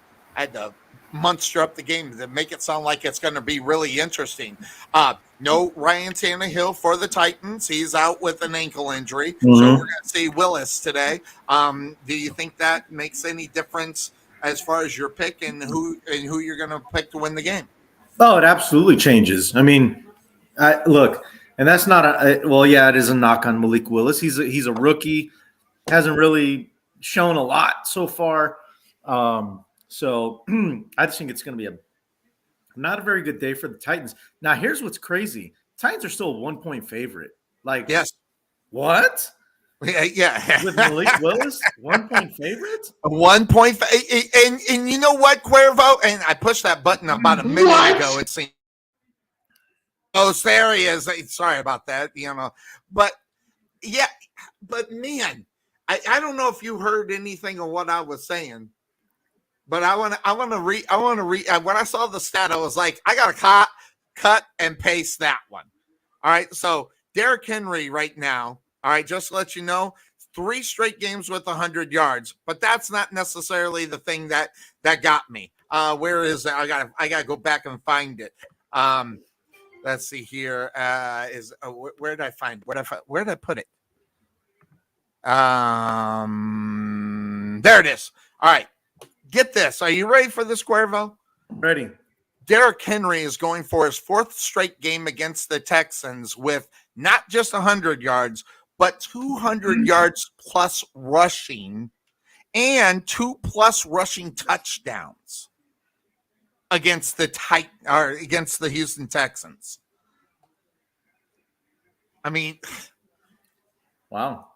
monster up the game to make it sound like it's going to be really interesting. No Ryan Tannehill for the Titans. He's out with an ankle injury. So we're going to see Willis today. Do you think that makes any difference as far as your pick and who you're going to pick to win the game? Oh, it absolutely changes. I mean, look, and that's not it is a knock on Malik Willis. He's a rookie, hasn't really shown a lot so far. So I just think it's going to be not a very good day for the Titans. Now, here's what's crazy. Titans are still a 1-point favorite. Like, yes. What? Yeah. With Malik Willis, 1-point favorite? 1 point. And you know what, Cuervo? And I pushed that button about a minute ago, it seemed. Oh, there he is. Sorry about that. But yeah, but man, I don't know if you heard anything of what I was saying. But I want to read. When I saw the stat, I was like, I got to cut and paste that one. All right. So Derrick Henry right now. All right. Just to let you know, 3 straight games with 100 yards. But that's not necessarily the thing that got me. Where is it? I gotta go back and find it. Let's see here. Where did I find? Where did I put it? There it is. All right. Get this. Are you ready for this, Cuervo? Ready. Derrick Henry is going for his 4th straight game against the Texans with not just 100 yards, but 200 yards plus rushing and 2+ rushing touchdowns against the Houston Texans. I mean, wow.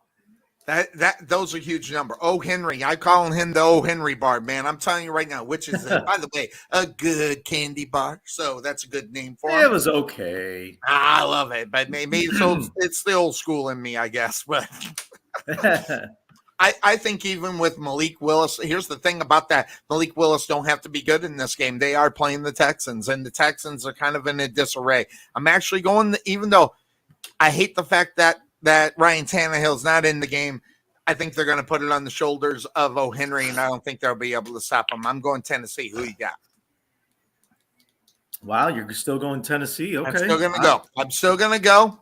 Those are huge number. Henry, I call him the Henry bar, man. I'm telling you right now, which is by the way a good candy bar. So that's a good name for it. It was okay. I love it, but maybe it's the old school in me, I guess. But I think even with Malik Willis, here's the thing about that: Malik Willis don't have to be good in this game. They are playing the Texans, and the Texans are kind of in a disarray. I'm actually going, even though I hate the fact that Ryan Tannehill's not in the game, I think they're going to put it on the shoulders of Henry, and I don't think they'll be able to stop him. I'm going Tennessee. Who you got? Wow, you're still going Tennessee. Okay. I'm still going to go.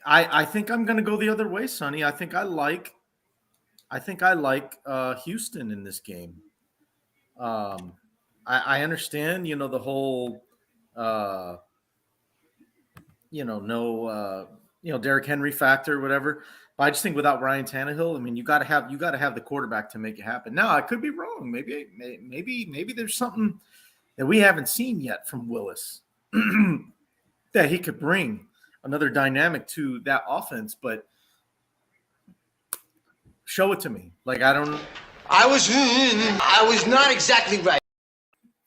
I think I'm going to go the other way, Sonny. I think I like Houston in this game. I understand, the whole, no Derrick Henry factor, whatever. But I just think without Ryan Tannehill, I mean, you got to have the quarterback to make it happen. Now, I could be wrong. Maybe there's something that we haven't seen yet from Willis that he could bring another dynamic to that offense. But show it to me. Like, I don't. I was not exactly right.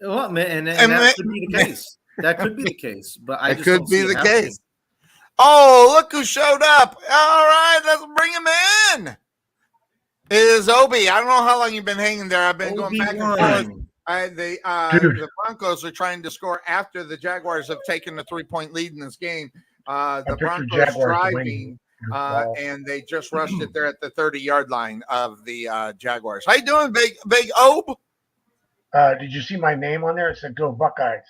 Well, man, and that could be the case. That could be the case. But I just could don't be see the it happening. case. Oh, look who showed up. All right, let's bring him in. It is Obi. I don't know how long you've been hanging there. I've been going back and forth. The Broncos are trying to score after the Jaguars have taken a 3-point lead in this game. The Broncos driving, and they just rushed it there at the 30-yard line of the Jaguars. How you doing, Big Ob? Did you see my name on there? It said "Go Buckeyes."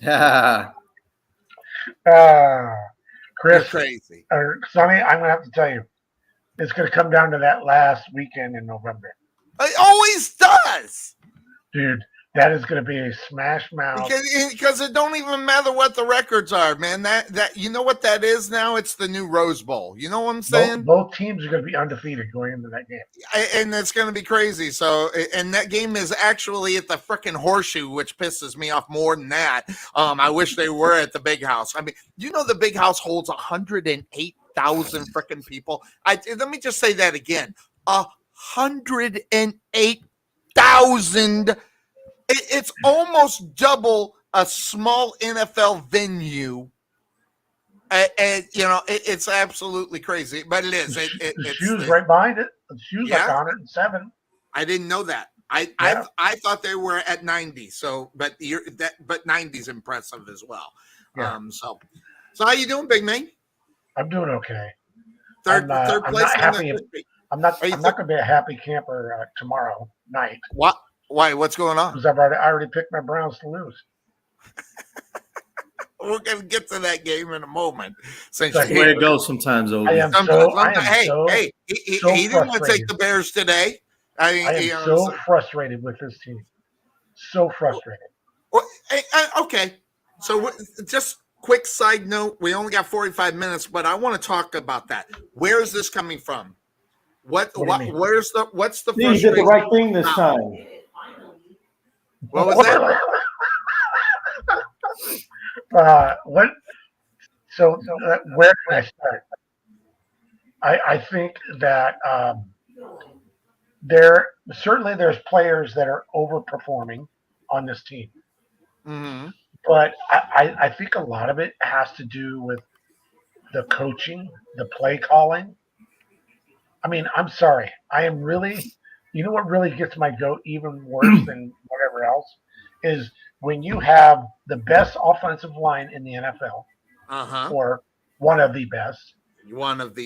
Yeah. Chris, You're crazy. or Sonny, I'm gonna have to tell you, it's gonna come down to that last weekend in November, It always does. dude. That is gonna be a smash mouth. Because it don't even matter what the records are, man. That you know what that is now? It's the new Rose Bowl. You know what I'm saying? Both teams are gonna be undefeated going into that game. And it's going to be crazy. So, and that game is actually at the freaking Horseshoe, which pisses me off more than that. I wish they were at the Big House. I mean, you know, the Big House holds 108,000 freaking people. Let me just say that again: 108,000. It's almost double a small NFL venue. And it's absolutely crazy, but it is. The shoe's right behind it. The shoe's like 107. I didn't know that. I thought they were at 90. So, but 90 is impressive as well. Yeah. So how you doing, big man? I'm doing okay. Third I'm place. not happy. I'm not going to be a happy camper tomorrow night. What? Why? What's going on? Because I already picked my Browns to lose. We're going to get to that game in a moment. That's the way it goes sometimes, Obi. He didn't want to take the Bears today. I am so frustrated with this team. So frustrated. Well, okay. So just quick side note. We only got 45 minutes, but I want to talk about that. Where is this coming from? What's the frustration? You did the right thing this time. What was that? Where can I start? I think that there's players that are overperforming on this team, but I think a lot of it has to do with the coaching, the play calling. I mean, I'm sorry. I am really, what really gets my goat even worse than whatever else is when you have the best offensive line in the NFL, or one of the best.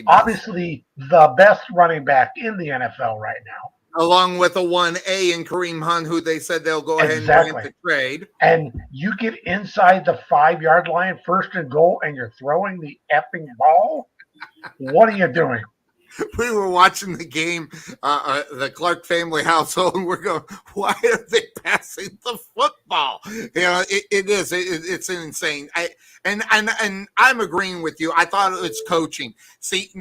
Obviously, the best running back in the NFL right now. Along with a 1A in Kareem Hunt, who they said they'll go ahead and grant the trade. And you get inside the 5-yard line, 1st and goal, and you're throwing the effing ball? What are you doing? We were watching the game, the Clark family household, and we're going, why are they passing the football? It's insane. And I'm agreeing with you. I thought it's coaching. See,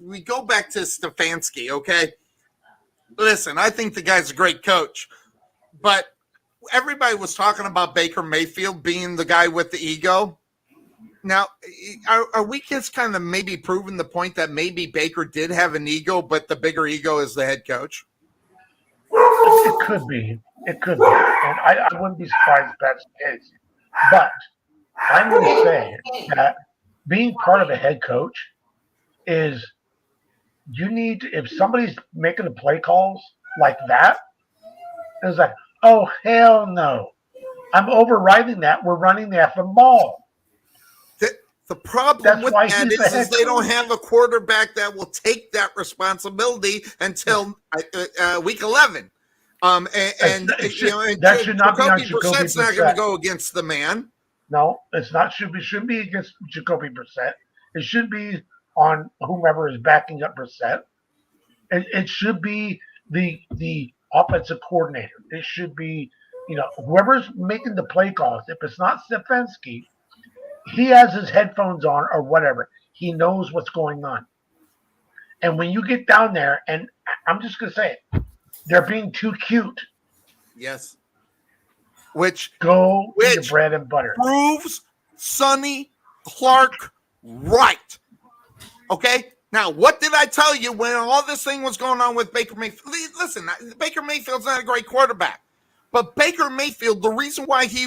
we go back to Stefanski, okay? Listen, I think the guy's a great coach, but everybody was talking about Baker Mayfield being the guy with the ego. Now, are we just kind of maybe proving the point that maybe Baker did have an ego, but the bigger ego is the head coach? It could be. And I wouldn't be surprised if that's the case. But I'm going to say that being part of a head coach is you need to, if somebody's making the play calls like that, it's like, oh, hell no. I'm overriding that. We're running the effing ball. The problem with that is they don't have a quarterback that will take that responsibility until week 11. That should not be on Jacoby Brissett's not going to go against the man. No, it's not. Shouldn't be against Jacoby Brissett. It should be on whomever is backing up Brissett. It should be the offensive coordinator. It should be whoever's making the play calls. If it's not Stefanski, he has his headphones on or whatever. He knows what's going on. And when you get down there, and I'm just going to say it, they're being too cute. Yes. Which Go to your bread and butter. Proves Sonny Clark right. Okay? Now, what did I tell you when all this thing was going on with Baker Mayfield? Listen, Baker Mayfield's not a great quarterback. But Baker Mayfield, the reason why he,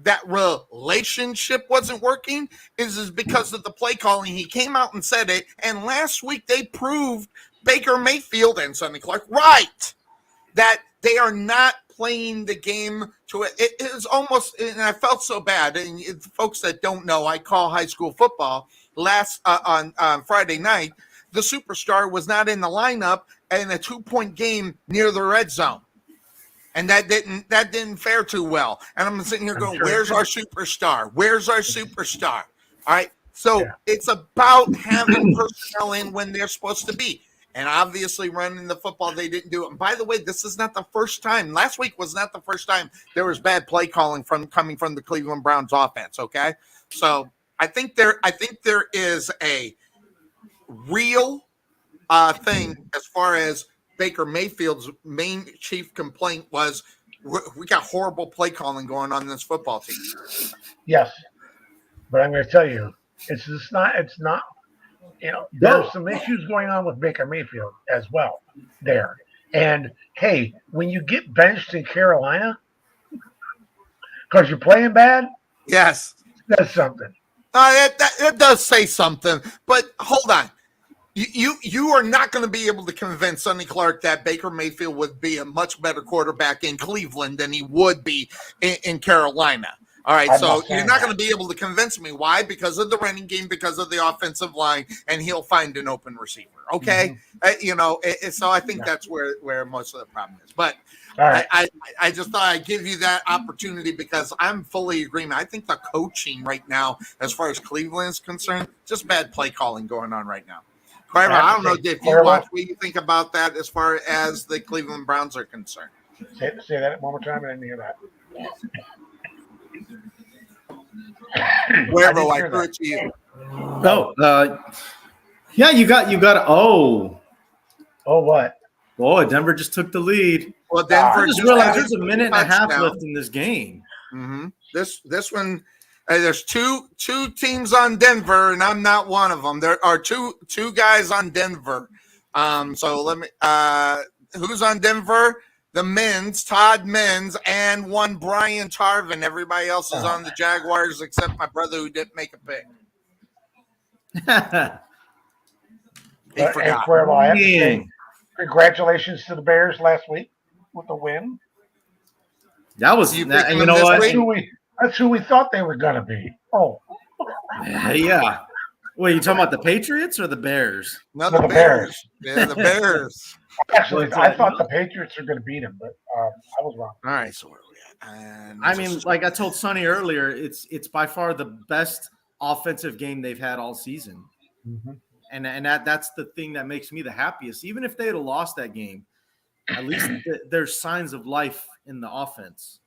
that relationship wasn't working is because of the play calling. He came out and said it. And last week they proved Baker Mayfield and Sonny Clark right. That they are not playing the game to it. It is almost, and I felt so bad. And folks that don't know, I call high school football. On Friday night, the superstar was not in the lineup in a 2-point game near the red zone. And that didn't fare too well. And I'm sitting here going, where's our superstar? Where's our superstar? All right. So it's about having personnel in when they're supposed to be. And obviously running the football, they didn't do it. And by the way, this is not the first time. Last week was not the first time there was bad play calling coming from the Cleveland Browns offense. Okay. So I think there is a real thing as far as Baker Mayfield's main chief complaint was we got horrible play calling going on in this football team. Yes, but I'm going to tell you, it's not. There's some issues going on with Baker Mayfield as well there. And hey, when you get benched in Carolina because you're playing bad, yes, that's something. That does say something, but hold on. You are not going to be able to convince Sonny Clark that Baker Mayfield would be a much better quarterback in Cleveland than he would be in Carolina. All right, so you're not going to be able to convince me. Why? Because of the running game, because of the offensive line, and he'll find an open receiver. Okay, so I think that's where most of the problem is. But right. I just thought I'd give you that opportunity because I'm fully agreeing. I think the coaching right now, as far as Cleveland is concerned, just bad play calling going on right now. Cuervo, I don't know if you watch what you think about that as far as the Cleveland Browns are concerned. Say that one more time. I didn't hear that. Cuervo, I threw it to you. Yeah, you got. Oh, what? Boy, Denver just took the lead. Well, Denver I just realized there's a minute and a half left in this game. Mm-hmm. This one. There's two teams on Denver, and I'm not one of them. There are two guys on Denver. So let me. Who's on Denver? The Men's, Todd Men's, and one Brian Tarvin. Everybody else is on the Jaguars except my brother who didn't make a pick. He forgot. Cuervo, I have to say, congratulations to the Bears last week with the win. That was, you know what? That's who we thought they were going to be. Oh. Yeah. Wait, you talking about the Patriots or the Bears? No, the Bears. Yeah, the Bears. Actually, I thought the Patriots were going to beat them, but I was wrong. All right, so where are we at? I mean, like I told Sonny earlier, it's by far the best offensive game they've had all season. Mm-hmm. And that's the thing that makes me the happiest. Even if they had lost that game, at least there's signs of life in the offense.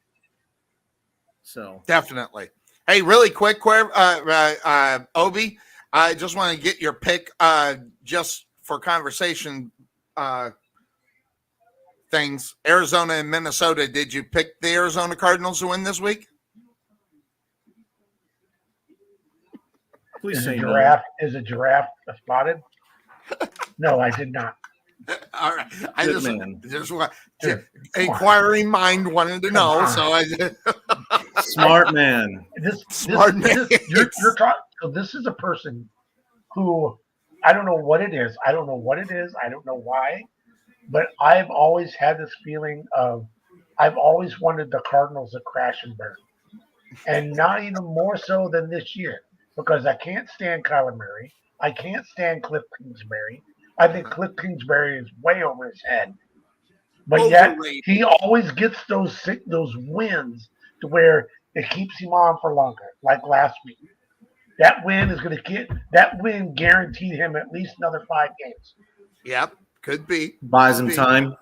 So definitely. Hey, really quick, Obi, I just want to get your pick just for conversation things. Arizona and Minnesota. Did you pick the Arizona Cardinals to win this week? Please say giraffe. No. Is a giraffe spotted? No, I did not. All right. I just want inquiring mind wanted to know. So I did. Smart man. Smart man. You're talking. So this is a person who I don't know what it is. I don't know why. But I've always had this feeling of I've always wanted the Cardinals to crash and burn. And not even more so than this year. Because I can't stand Kyler Murray. I can't stand Cliff Kingsbury. I think Cliff Kingsbury is way over his head. But yet he always gets those wins to where it keeps him on for longer, like last week. That win guaranteed him at least another 5 games. Yep, could be. Buys him time.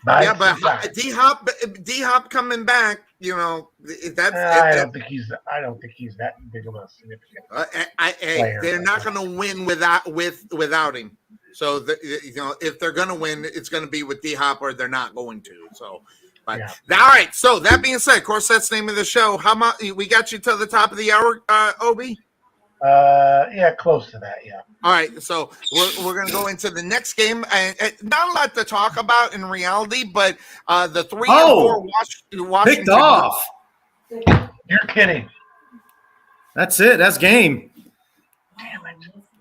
Yeah, but D-Hop coming back, that's. I don't think he's that big of a significant player. They're not going to win without him. So if they're going to win, it's going to be with D-Hop, or they're not going to. So, but Yeah. All right. So that being said, of course, that's the name of the show. How much we got you to the top of the hour, Obi? Yeah, close to that. Yeah. All right, so we're going to go into the next game, and not a lot to talk about in reality, but the 3 and 4 Washington picked off. You're kidding. That's it. That's game. Damn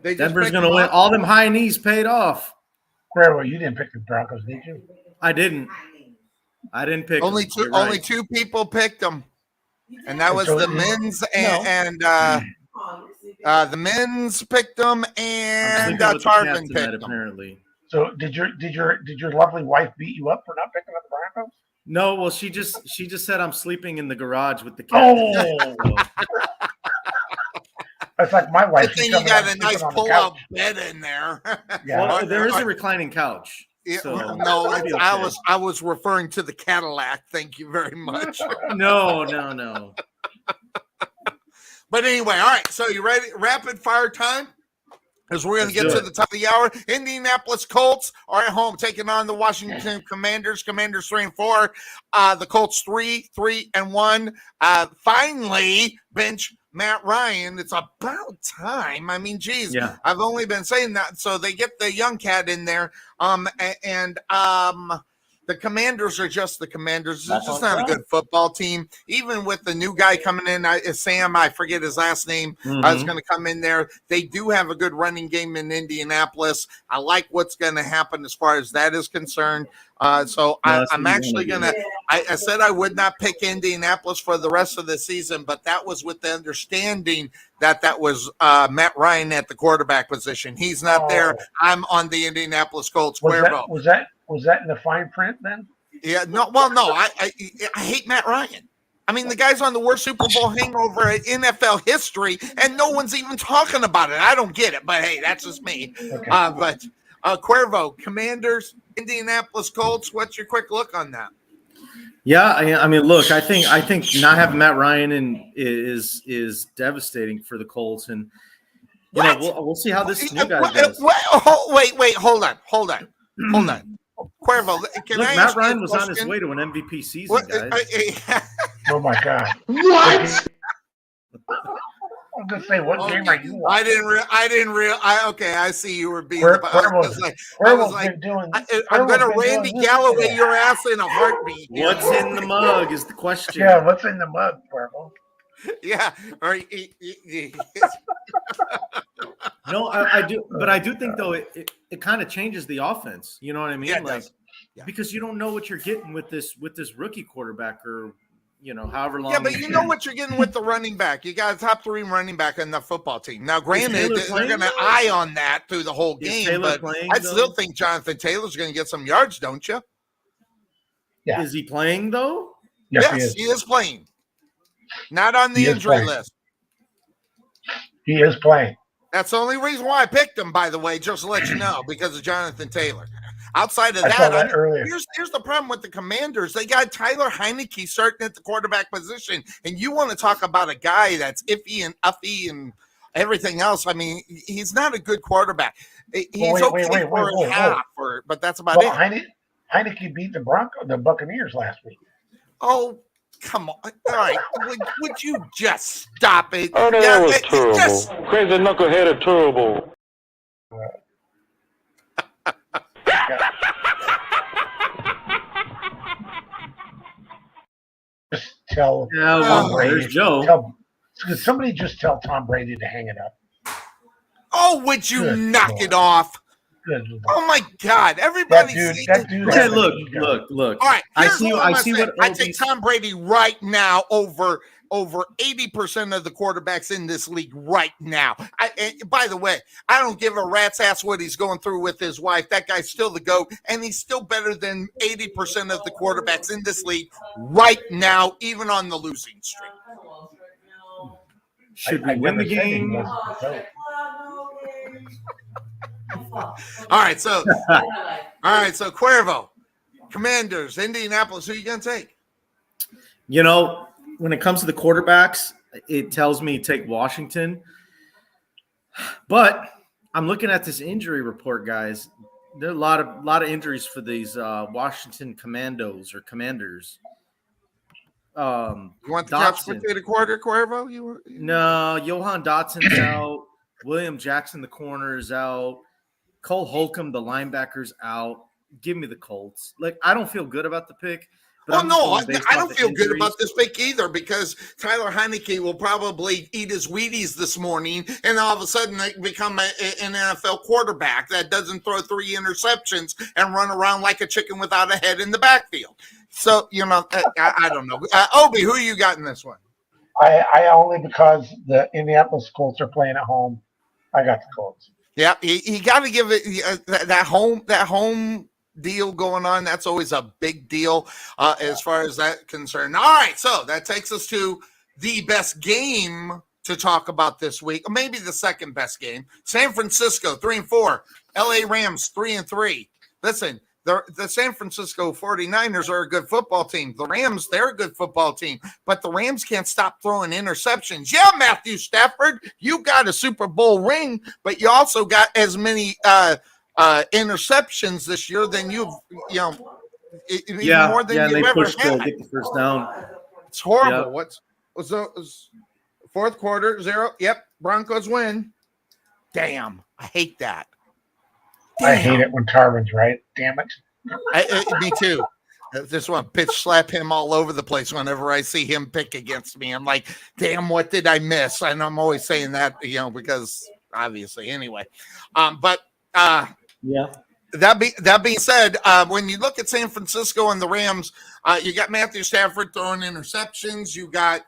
it. Denver's going to win. All them high knees paid off. Cuervo, you didn't pick the Broncos, did you? I didn't pick only them. two. Only two people picked them, and that was the men's and the men's picked them, and Tarvin picked them. Apparently. So did your lovely wife beat you up for not picking up the Broncos? No, well, she just said I'm sleeping in the garage with the cat. Oh, that's like my wife. I think you got a nice pull-out bed in there. Yeah, well, there is a reclining couch. So no, I was referring to the Cadillac. Thank you very much. No. But anyway, all right. So you ready? Rapid fire time. As we're going to get to the top of the hour, Indianapolis Colts are at home taking on the Washington Commanders. Commanders 3 and 4. The Colts 3-1. Finally, bench Matt Ryan. It's about time. I mean, geez, yeah. I've only been saying that. So they get the young cat in there. The Commanders are just the Commanders. It's just not a good football team. Even with the new guy coming in, Sam, I forget his last name, is going to come in there. They do have a good running game in Indianapolis. I like what's going to happen as far as that is concerned. I'm actually going to – I said I would not pick Indianapolis for the rest of the season, but that was with the understanding that was Matt Ryan at the quarterback position. He's not there. I'm on the Indianapolis Colts. Cuervo. Was that in the fine print then? Yeah, no. Well, no. I hate Matt Ryan. I mean, the guy's on the worst Super Bowl hangover in NFL history, and no one's even talking about it. I don't get it, but hey, that's just me. Okay. But Cuervo, Commanders, Indianapolis Colts. What's your quick look on that? Yeah, I mean, look, I think not having Matt Ryan is devastating for the Colts, and we'll see how this new guy does. Wait, hold on. Cuervo, Matt Ryan was on his way to an MVP season, guys. Oh my God! What? I'm gonna say, what game are you watching? I didn't real. Okay, I see you were being. Cuervo's I'm gonna Randy Galloway your ass in a heartbeat. What's in the mug is the question. Yeah, what's in the mug, Cuervo? Yeah. No, I do, but I do think though it kind of changes the offense. You know what I mean? Yeah, because you don't know what you're getting with this rookie quarterback, or however long. Yeah, but you know what you're getting with the running back. You got a top 3 running back on the football team. Now, granted, they're going to eye on that through the whole game, but I still think Jonathan Taylor's going to get some yards, don't you? Yeah. Is he playing though? Yes, he is playing. Not on the injury list. He is playing. That's the only reason why I picked him, by the way, just to let you know, because of Jonathan Taylor. Outside of that, here's the problem with the Commanders. They got Tyler Heineke starting at the quarterback position, and you want to talk about a guy that's iffy and uffy and everything else. I mean, he's not a good quarterback. He's okay for a half, but that's about it. Heineke beat the Buccaneers last week. Oh, come on. All right. Would you just stop it? Oh, no, that was terrible. Crazy knucklehead is terrible. Just tell Tom Brady. Joe. Somebody just tell Tom Brady to hang it up. Oh, would you knock it off? Good. Oh my God! Everybody, that dude. Okay, look. All right, I see what I take Tom Brady right now over 80% of the quarterbacks in this league right now. By the way, I don't give a rat's ass what he's going through with his wife. That guy's still the GOAT, and he's still better than 80% of the quarterbacks in this league right now, even on the losing streak. Should we win the game? All right, so Cuervo, Commanders, Indianapolis. Who are you going to take? You know, when it comes to the quarterbacks, it tells me take Washington. But I'm looking at this injury report, guys. There are a lot of injuries for these Washington Commandos or Commanders. You want the couch potato quarter, Cuervo? No, Johan Dotson's out. William Jackson, the corner, is out. Cole Holcomb, the linebacker's out. Give me the Colts. Like, I don't feel good about the pick. Well, no, I don't feel good about this pick either, because Tyler Heineke will probably eat his Wheaties this morning and all of a sudden become an NFL quarterback that doesn't throw 3 interceptions and run around like a chicken without a head in the backfield. So, I don't know. Obi, who you got in this one? I only because the Indianapolis Colts are playing at home. I got the Colts. Yeah, you got to give it that home deal going on. That's always a big deal as far as that concerned. All right, so that takes us to the best game to talk about this week, or maybe the second best game. San Francisco 3-4, LA Rams 3-3. Listen, the San Francisco 49ers are a good football team. The Rams, they're a good football team, but the Rams can't stop throwing interceptions. Yeah, Matthew Stafford, you got a Super Bowl ring, but you also got as many interceptions this year than more than you've ever had. Get the first down. It's horrible. Yeah. What's fourth quarter 0? Yep, Broncos win. Damn, I hate that. Damn. I hate it when Tarvin's right. Damn it. Me too. I just want to pitch slap him all over the place whenever I see him pick against me. I'm like, damn, what did I miss? And I'm always saying that, because obviously anyway. Yeah. That being said, when you look at San Francisco and the Rams, you got Matthew Stafford throwing interceptions. You got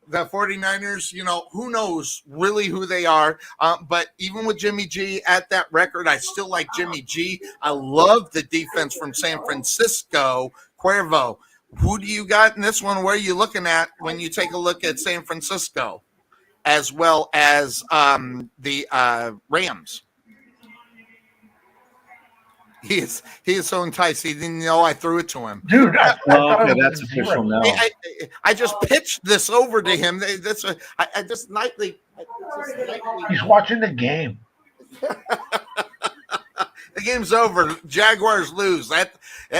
the 49ers, who knows really who they are. But even with Jimmy G at that record, I still like Jimmy G. I love the defense from San Francisco. Cuervo, who do you got in this one? Where are you looking at when you take a look at San Francisco as well as the Rams? He is so enticed. He didn't know I threw it to him. Dude, okay, that's official now. I just pitched this over to him. I just nightly. He's watching the game. The game's over. Jaguars lose. That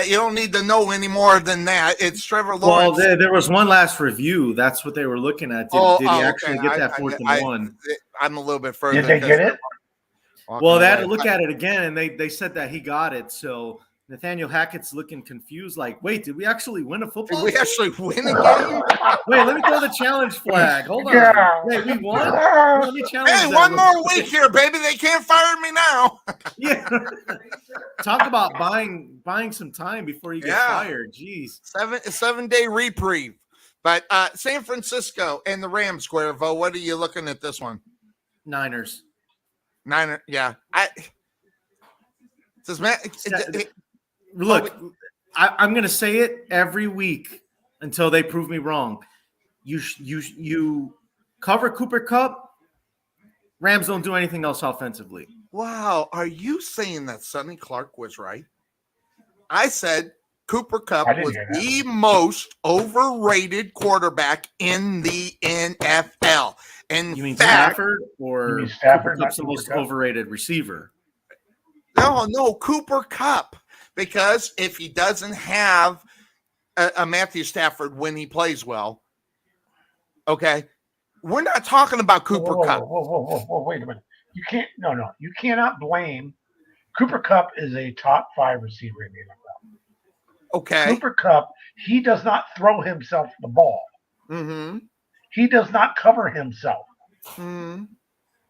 you don't need to know any more than that. It's Trevor Lawrence. Well, there was one last review. That's what they were looking at. Did he actually get that 4th and 1? I'm a little bit further. Did they get it? Well, they had to look at it again, and they said that he got it. So Nathaniel Hackett's looking confused, like, wait, did we actually win a football game? Did we actually win a game? Wait, let me throw the challenge flag. Hold on. Yeah. Wait, we won? Let me challenge Hey, one more week here, baby. They can't fire me now. Yeah. Talk about buying some time before you get fired. Jeez. 7-day reprieve. But San Francisco and the Rams, Cuervo, what are you looking at this one? Niners. Yeah. Look, I'm going to say it every week until they prove me wrong. You cover Cooper Kupp, Rams don't do anything else offensively. Wow. Are you saying that Sonny Clark was right? I said Cooper Kupp was the most overrated quarterback in the NFL. And you mean Stafford or Cooper Kupp's the most overrated receiver? No, Cooper Kupp. Because if he doesn't have a Matthew Stafford when he plays well, okay, we're not talking about Cooper Kupp. Whoa, wait a minute. You can't. No, you cannot blame. Cooper Kupp is a top 5 receiver in the NFL. Okay. Cooper Kupp, he does not throw himself the ball. Mm-hmm. He does not cover himself. Mm-hmm.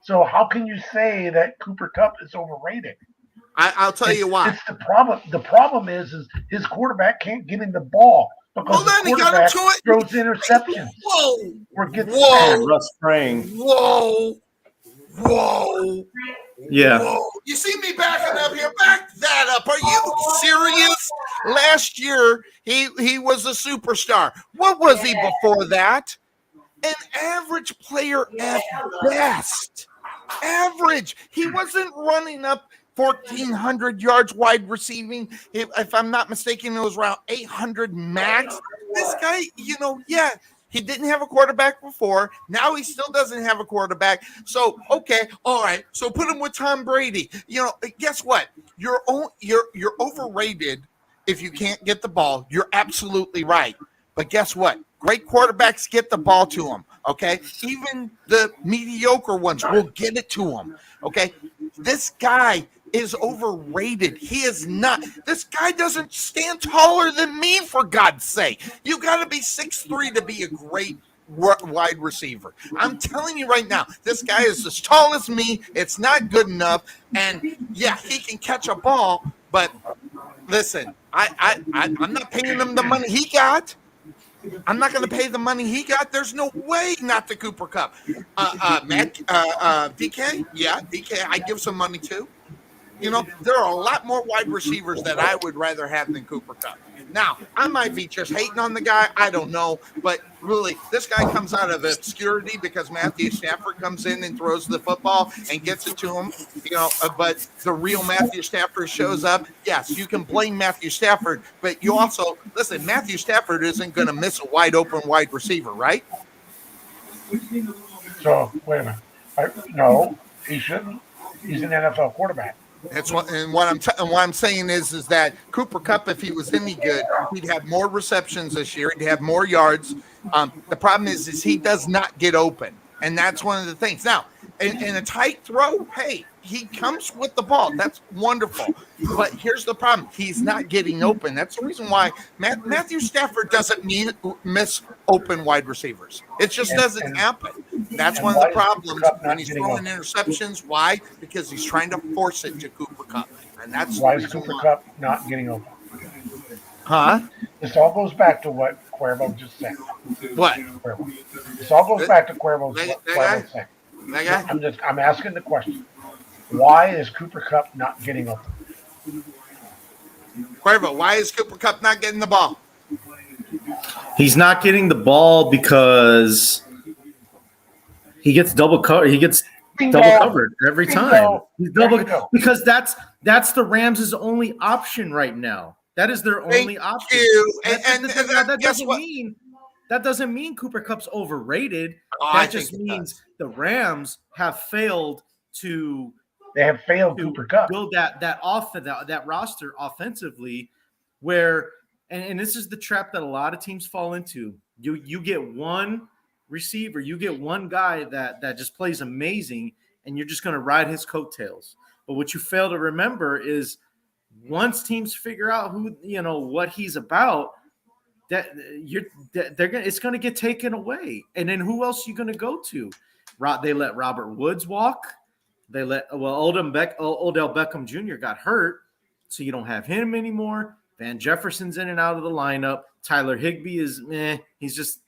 So how can you say that Cooper Kupp is overrated? I'll tell you why. It's the problem. The problem is his quarterback can't get him the ball because the quarterback throws interceptions. Whoa. Russ spraying. Whoa. Yeah. Whoa. You see me backing up here? Back that up. Are you serious? Last year, he was a superstar. What was he before that? An average player at best. Average. He wasn't running up 1,400 yards wide receiving. If I'm not mistaken, it was around 800 max. This guy, he didn't have a quarterback before. Now he still doesn't have a quarterback. So, okay, all right. So put him with Tom Brady. Guess what? You're overrated if you can't get the ball. You're absolutely right. But guess what? Great quarterbacks get the ball to them, okay? Even the mediocre ones will get it to them, okay? This guy is overrated. He is not. This guy doesn't stand taller than me, for God's sake. You got to be 6'3" to be a great wide receiver. I'm telling you right now, this guy is as tall as me. It's not good enough. And, yeah, he can catch a ball, but listen, I'm not paying him the money he got. I'm not going to pay the money he got. There's no way not to Cooper Kupp. DK, yeah, DK, I give some money too. There are a lot more wide receivers that I would rather have than Cooper Kupp. Now, I might be just hating on the guy. I don't know. But really, this guy comes out of obscurity because Matthew Stafford comes in and throws the football and gets it to him. But the real Matthew Stafford shows up. Yes, you can blame Matthew Stafford, but you also, listen, Matthew Stafford isn't going to miss a wide open wide receiver, right? So, wait a minute. No, he shouldn't. He's an NFL quarterback. That's what I'm saying is that Cooper Kupp, if he was any good, he'd have more receptions this year. He'd have more yards. The problem is he does not get open, and that's one of the things. Now, in a tight throw, hey, he comes with the ball. That's wonderful. But here's the problem: he's not getting open. That's the reason why Matthew Stafford doesn't miss open wide receivers. It just doesn't happen. That's one of the problems when he's throwing interceptions. Why? Because he's trying to force it to Cooper Kupp, and that's why is Cooper Kupp not getting open? Huh? This all goes back to what Cuervo just said. What? Cuervo. This all goes back to Cuervo's what Cuervo said. I'm asking the question. Why is Cooper Kupp not getting open? Cuervo, why is Cooper Kupp not getting the ball? He's not getting the ball because he gets double covered. He gets double covered every time. He's double because that's the Rams' only option right now. That is their only option. That doesn't mean Cooper Kupp's overrated. That just means the Rams have failed to. They have failed Cooper Kupp. Build that roster offensively, where and this is the trap that a lot of teams fall into. You get one receiver, you get one guy that just plays amazing, and you're just going to ride his coattails. But what you fail to remember is once teams figure out what he's about, it's going to get taken away. And then who else are you going to go to? They let Robert Woods walk. They Odell Beckham Jr. got hurt, so you don't have him anymore. Van Jefferson's in and out of the lineup. Tyler Higbee is he's just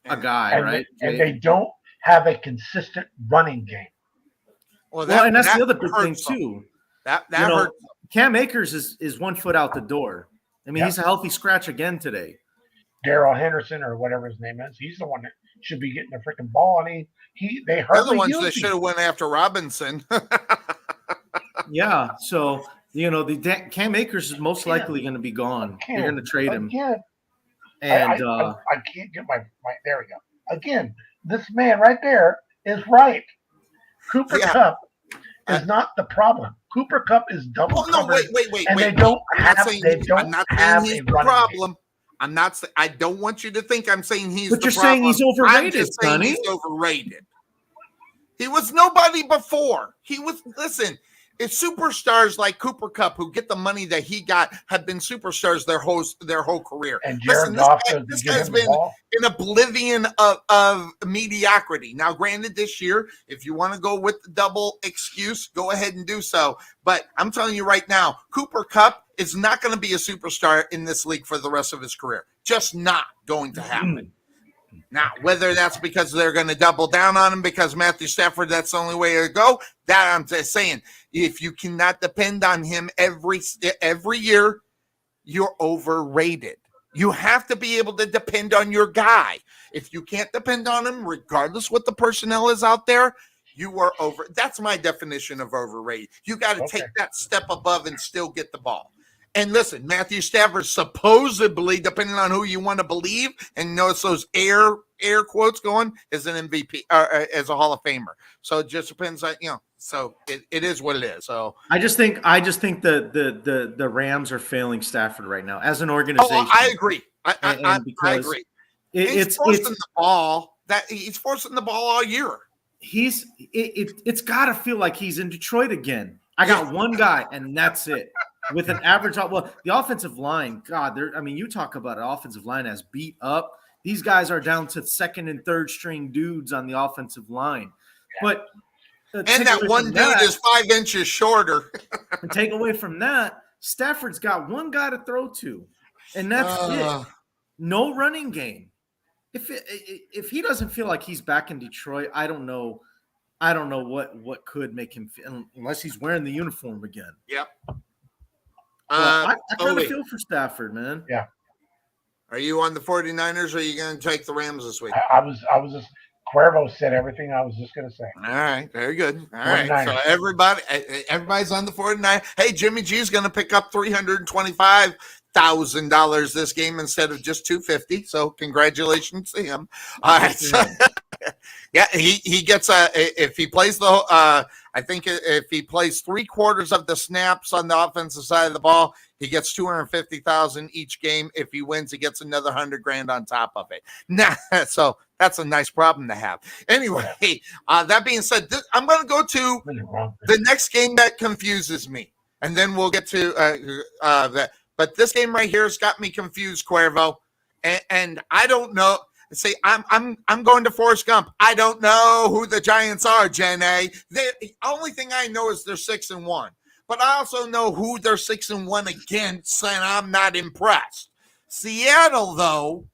a guy, right? And they don't have a consistent running game. And that's the other big thing too. That hurts. Cam Akers is 1 foot out the door. I mean, he's a healthy scratch again today. Darrell Henderson or whatever his name is, he's the one that should be getting the freaking ball, and they hardly. They're the ones that should have went after Robinson. Yeah, so the Cam Akers is most likely going to be gone. They're going to trade him. And I can't get my there we go. Again, this man right there is right. Cooper Kupp is not the problem. Cooper Kupp is double covered. Wait. They don't have a problem. I don't want you to think I'm saying he's. But the you're problem. saying he's overrated, I'm just saying Sonny. he's overrated. He was nobody before. Listen. It's superstars like Cooper Kupp who get the money that he got have been superstars their whole career. And Jared Goff, this guy's been in oblivion of mediocrity. Now, granted, this year, if you want to go with the double excuse, go ahead and do so. But I'm telling you right now, Cooper Kupp is not going to be a superstar in this league for the rest of his career. Just not going to happen. Now, whether that's because they're going to double down on him because Matthew Stafford, that's the only way to go, that I'm just saying. If you cannot depend on him every year, you're overrated. You have to be able to depend on your guy. If you can't depend on him, regardless what the personnel is out there, you are over. That's my definition of overrated. You got to take that step above and still get the ball. And listen, Matthew Stafford supposedly, depending on who you want to believe, and notice those air quotes going, is an MVP as a Hall of Famer. So it just depends on So it is what it is. So I just think the Rams are failing Stafford right now as an organization. Oh, I agree. I agree. He's forcing the ball. He's forcing the ball all year. It's got to feel like he's in Detroit again. I got one guy, and that's it. With an average, the offensive line, God, you talk about an offensive line as beat up. These guys are down to second and third string dudes on the offensive line. But and that one dude is 5 inches shorter. And take away from that, Stafford's got one guy to throw to, and that's it. No running game. If he doesn't feel like he's back in Detroit, I don't know what could make him feel, unless he's wearing the uniform again. Yep. I kind of feel for Stafford, man. Yeah. Are you on the 49ers or are you going to take the Rams this week? I was just Cuervo said everything I was just going to say. All right. Very good. All 49ers. right. So everybody's on the 49ers. Hey, Jimmy G's going to pick up $325,000 this game instead of just $250. So congratulations to him. All right. So, yeah, he gets if he plays I think if he plays 3/4 of the snaps on the offensive side of the ball, he gets $250,000 each game. If he wins, he gets another $100,000 on top of it. Nah, so that's a nice problem to have. Anyway, that being said, I'm going to go to the next game that confuses me, and then we'll get to that. But this game right here has got me confused, Cuervo, and I don't know. See, I'm going to Forrest Gump. I don't know who the Giants are, Jen A. The only thing I know is they're 6-1. But I also know who they're 6-1 against, and I'm not impressed. Seattle, though,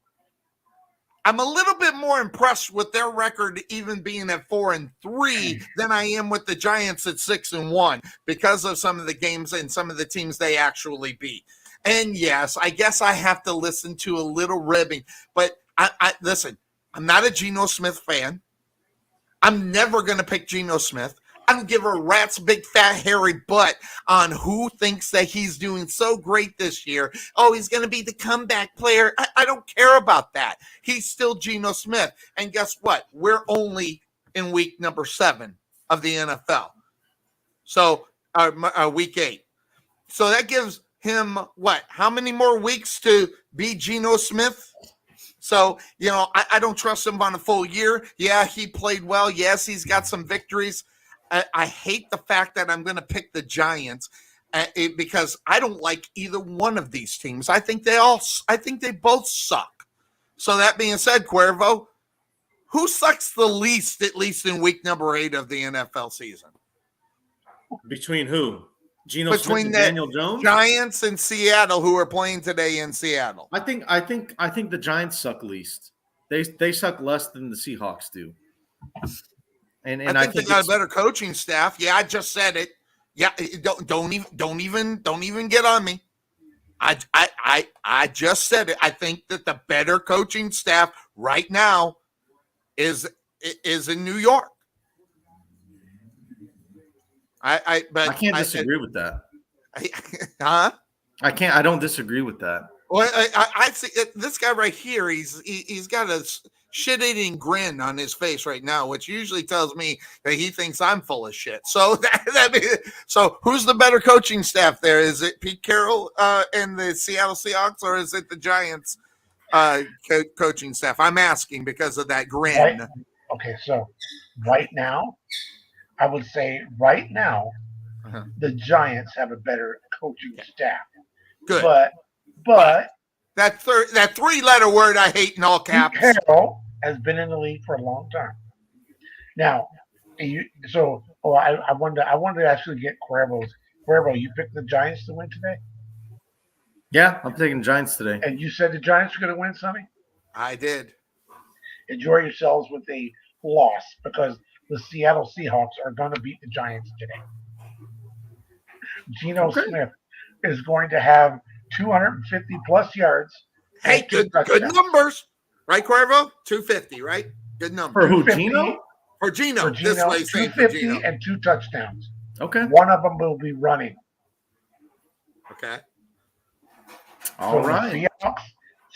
I'm a little bit more impressed with their record even being at 4-3 than I am with the Giants at 6-1 because of some of the games and some of the teams they actually beat. And yes, I guess I have to listen to a little ribbing, but I listen, I'm not a Geno Smith fan. I'm never going to pick Geno Smith. I don't give a rat's big fat hairy butt on who thinks that he's doing so great this year. Oh, he's going to be the comeback player. I don't care about that. He's still Geno Smith. And guess what? We're only in week number 7 of the NFL. So week 8. So that gives him what? How many more weeks to be Geno Smith? So, I don't trust him on a full year. Yeah, he played well. Yes, he's got some victories. I hate the fact that I'm going to pick the Giants because I don't like either one of these teams. I think they both suck. So that being said, Cuervo, who sucks the least, at least in week number 8 of the NFL season? Between who? Geno Smith and Daniel Jones? Giants and Seattle, who are playing today in Seattle. I think the Giants suck least. They suck less than the Seahawks do. And I think they got a better coaching staff. Yeah, I just said it. Yeah, don't even get on me. I just said it. I think that the better coaching staff right now is in New York. I can't disagree with that. Huh? I don't disagree with that. Well, I see this guy right here. He's got a shit-eating grin on his face right now, which usually tells me that he thinks I'm full of shit. So so who's the better coaching staff there? Is it Pete Carroll and the Seattle Seahawks, or is it the Giants coaching staff? I'm asking because of that grin. Right. Okay, so right now, I would say the Giants have a better coaching staff. Good. But that 3-letter word I hate in all caps. Pete Carroll has been in the league for a long time. Now, I wanted to actually get Cuervo. You picked the Giants to win today? Yeah, I'm taking Giants today. And you said the Giants were going to win, Sonny? I did. Enjoy yourselves with a loss because the Seattle Seahawks are going to beat the Giants today. Geno Smith is going to have 250 plus yards. Hey, good numbers. Right, Cuervo? 250, right? Good number. For who, Geno? For Geno, For this Geno, way saying for 250 Geno. and 2 touchdowns. Okay. One of them will be running. Okay. All So right. the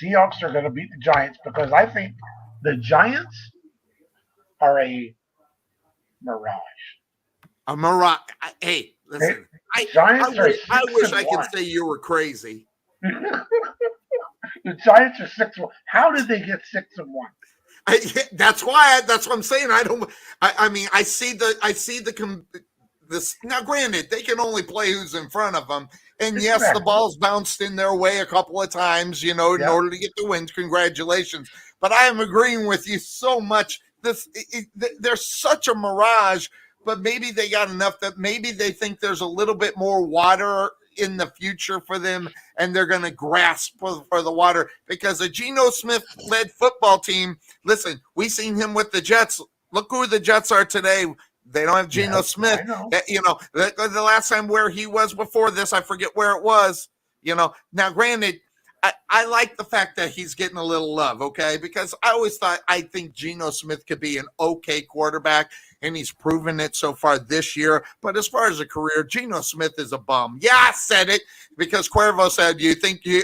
Seahawks are going to beat the Giants because I think the Giants are a mirage. A mirage. Hey, listen. Giants are I wish I 6-1. could say you were crazy. The Giants are 6-1. How did they get 6-1? That's why. That's what I'm saying. I mean, I see this. Now, granted, they can only play who's in front of them, and yes, Exactly. the ball's bounced in their way a couple of times. In order to get the wins. Congratulations. But I am agreeing with you so much. They're such a mirage. But maybe they got enough that maybe they think there's a little bit more water in the future for them, and they're going to grasp for the water because a Geno Smith-led football team. Listen, we seen him with the Jets. Look who the Jets are today. They don't have Geno Smith. The last time where he was before this, I forget where it was. Now granted, I like the fact that he's getting a little love, okay? Because I think Geno Smith could be an okay quarterback, and he's proven it so far this year. But as far as a career, Geno Smith is a bum. Yeah, I said it because Cuervo said, "You think you?"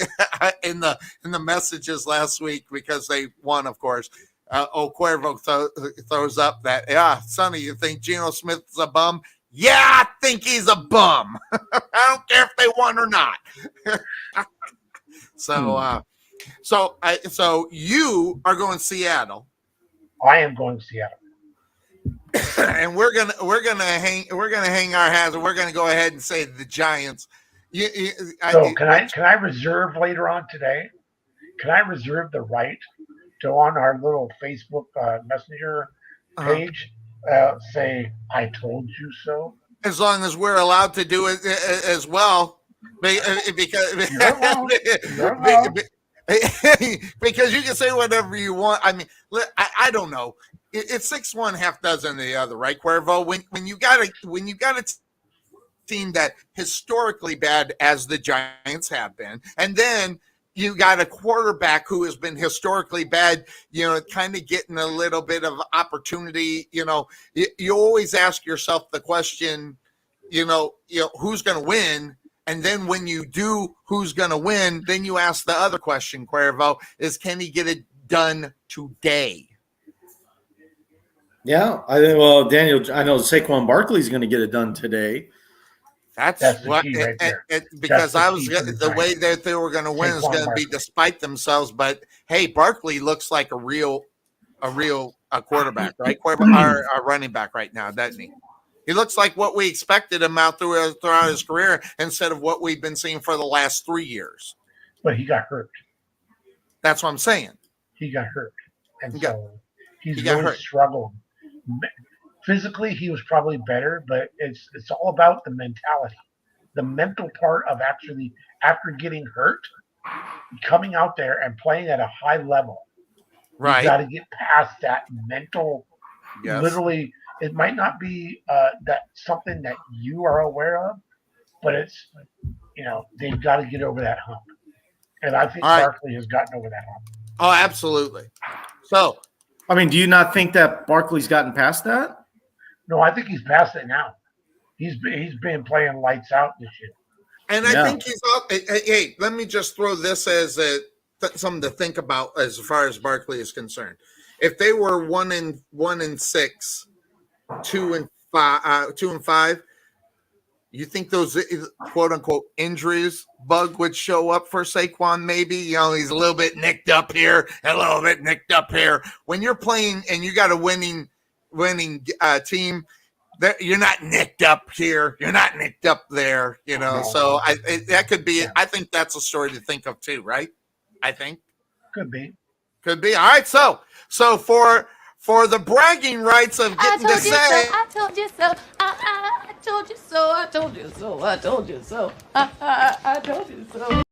in the messages last week because they won, of course. Cuervo throws up that, yeah, Sonny, you think Geno Smith is a bum? Yeah, I think he's a bum. I don't care if they won or not. So you are going Seattle. I am going Seattle. And we're gonna hang our hats, and we're gonna go ahead and say the Giants. Can I reserve later on today? Can I reserve the right to on our little Facebook Messenger page say I told you so? As long as we're allowed to do it as well, because because you can say whatever you want. I mean, I don't know. It's 6-1, half dozen the other, right, Cuervo? When you got a team that historically bad as the Giants have been, and then you got a quarterback who has been historically bad, kind of getting a little bit of opportunity. You always ask yourself the question, who's going to win? And then when you do who's going to win, then you ask the other question, Cuervo, is can he get it done today? Yeah, Daniel, I know Saquon Barkley's going to get it done today. That's what, key right there. Because the way that they were going to win is going to be despite themselves. But hey, Barkley looks like a real quarterback, right? Our running back right now, doesn't he? He looks like what we expected him out throughout his career instead of what we've been seeing for the last 3 years. But he got hurt. That's what I'm saying. He got hurt, and he's got really hurt. struggled. Physically, he was probably better, but it's all about the mentality, the mental part of actually after getting hurt, coming out there and playing at a high level. Right, you got to get past that mental. Yes. Literally, it might not be that something that you are aware of, but it's they've got to get over that hump, and I think Barkley has gotten over that hump. Oh, absolutely. So, I mean, do you not think that Barkley's gotten past that? No, I think he's past it now. He's been playing lights out this year, and I think he's up. Hey, let me just throw this as something to think about as far as Barkley is concerned. If they were 1-6, 2-5, you think those quote unquote injuries bug would show up for Saquon? Maybe he's a little bit nicked up here, a little bit nicked up here. When you're playing and you got a winning team, you're not nicked up here, you're not nicked up there. So that could be. Yeah. I think that's a story to think of too, right? I think could be. All right, so for the bragging rights of getting to say, I told you so, I told you so, I told you so, I told you so, I told you so.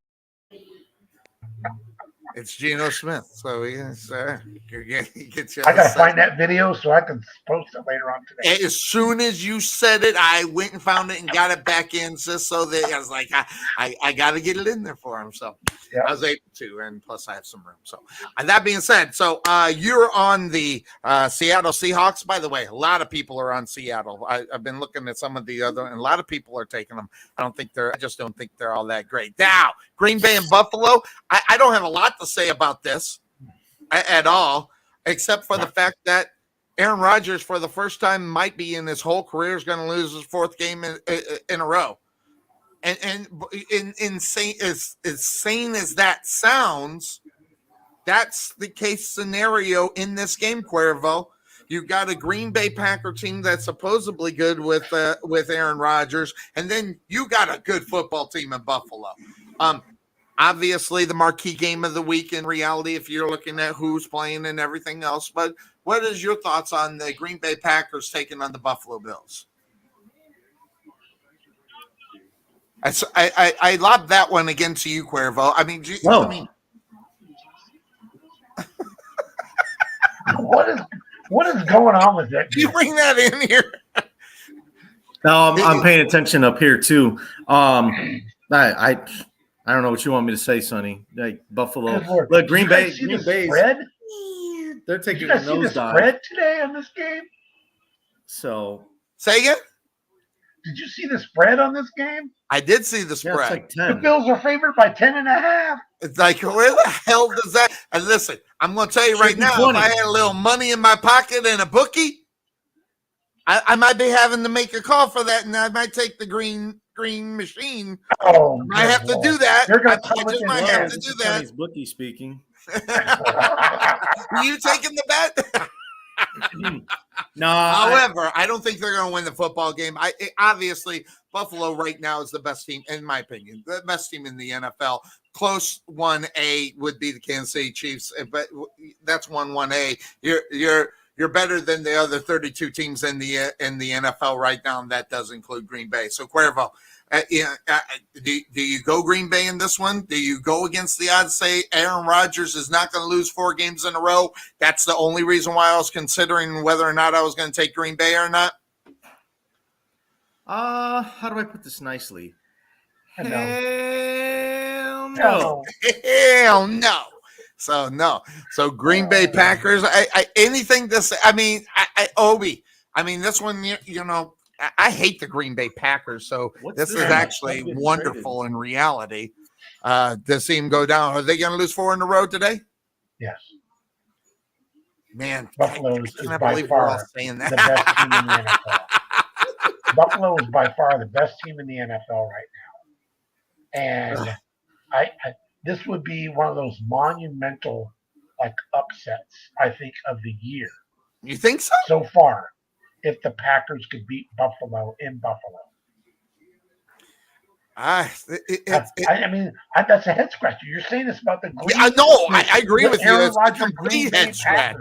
It's Geno Smith. So yes, you get you I gotta find that video so I can post it later on today. As soon as you said it, I went and found it and got it back in just so that I was like, I got to get it in there for him. So I was able to, and plus I have some room. So that being said, so you're on the Seattle Seahawks. By the way, a lot of people are on Seattle. I've been looking at some of the other, and a lot of people are taking them. I just don't think they're all that great. Now, Green Bay and Buffalo. I don't have a lot to say about this at all, except for the fact that Aaron Rodgers, for the first time, might be in his whole career, is going to lose his fourth game in a row. And insane as sane as that sounds, that's the case scenario in this game, Cuervo. You've got a Green Bay Packer team that's supposedly good with Aaron Rodgers, and then you got a good football team in Buffalo. Obviously, the marquee game of the week in reality, if you're looking at who's playing and everything else. But what is your thoughts on the Green Bay Packers taking on the Buffalo Bills? I lobbed that one again to you, Cuervo. I mean, what is going on with that? You bring that in here? No, I'm paying attention up here too. I don't know what you want me to say, Sonny. Like Buffalo, look, Green Bay, spread? They're taking a nosedive. Spread today on this game. So say again. Did you see the spread on this game? I did see the spread. It's like 10. The Bills are favored by 10.5. It's like, where the hell does that? And listen, I'm going to tell you right now, 20. if I had a little money in my pocket and a bookie, I might be having to make a call for that, and I might take the green machine. Oh, I have to do that. I just might have to do that. Sonny's bookie speaking. Are you taking the bet? No. However, I don't think they're going to win the football game. Obviously, Buffalo right now is the best team, in my opinion, the best team in the NFL. Close 1A would be the Kansas City Chiefs, but that's 1A. You're better than the other 32 teams in the NFL right now, and that does include Green Bay. So, Cuervo, do you go Green Bay in this one? Do you go against the odds? Say Aaron Rodgers is not going to lose 4 games in a row. That's the only reason why I was considering whether or not I was going to take Green Bay or not. How do I put this nicely? Hell no. Hell no. So no. So Green Bay Packers. Anything to say? I mean, Obi. I mean, this one. You know, I hate the Green Bay Packers. So this is actually wonderful in reality. To see him go down. Are they going to lose 4 in a row today? Yes. Man, Buffalo is I by believe we're all far saying the that. best team in the NFL. Buffalo is by far the best team in the NFL right now, and I this would be one of those monumental upsets, I think, of the year. You think so? So far, if the Packers could beat Buffalo in Buffalo. I mean, that's a head scratcher. You're saying this about the Green. Yeah, no, I agree with you. It's a Rodgers complete head scratch.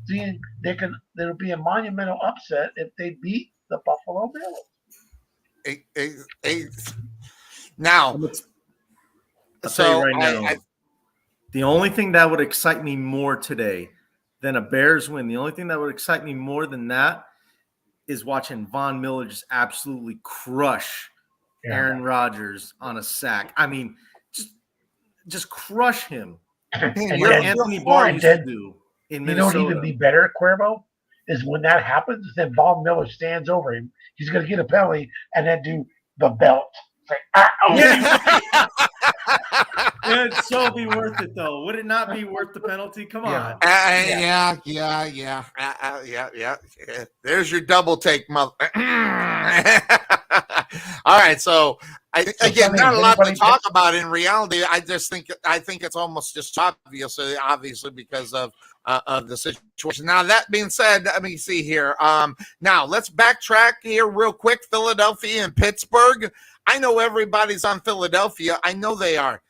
See, there'll be a monumental upset if they beat the Buffalo Bills. Now, I'll tell you right now, the only thing that would excite me more today than a Bears win, the only thing that would excite me more than that is watching Von Miller just absolutely crush Aaron Rodgers on a sack. I mean, just crush him. And what Anthony Barr used to do in Minnesota. You know what even be better, Cuervo? Is when that happens, then Von Miller stands over him. He's going to get a penalty and then do the belt. It'd so be worth it, though. Would it not be worth the penalty? Come on. Yeah. There's your double take, mother. All right, so again, not a lot to talk about in reality. I think it's almost just obviously because of the situation. Now, that being said, let me see here. Now let's backtrack here real quick. Philadelphia and Pittsburgh. I know everybody's on Philadelphia. I know they are.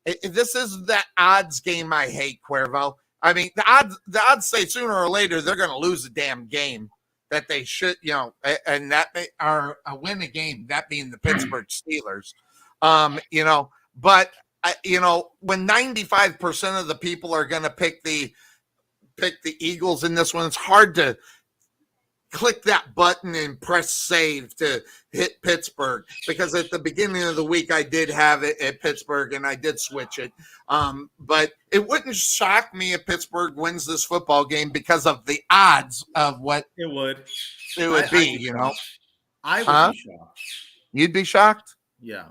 This is that odds game I hate, Cuervo. I mean, the odds say sooner or later they're going to lose a damn game that they should, and that they are win a game, that being the Pittsburgh Steelers. But when 95% of the people are going to pick the Eagles in this one, it's hard to click that button and press save to hit Pittsburgh, because at the beginning of the week I did have it at Pittsburgh and I did switch it. But it wouldn't shock me if Pittsburgh wins this football game because of the odds of what it would be. I would be shocked. You'd be shocked? Yeah.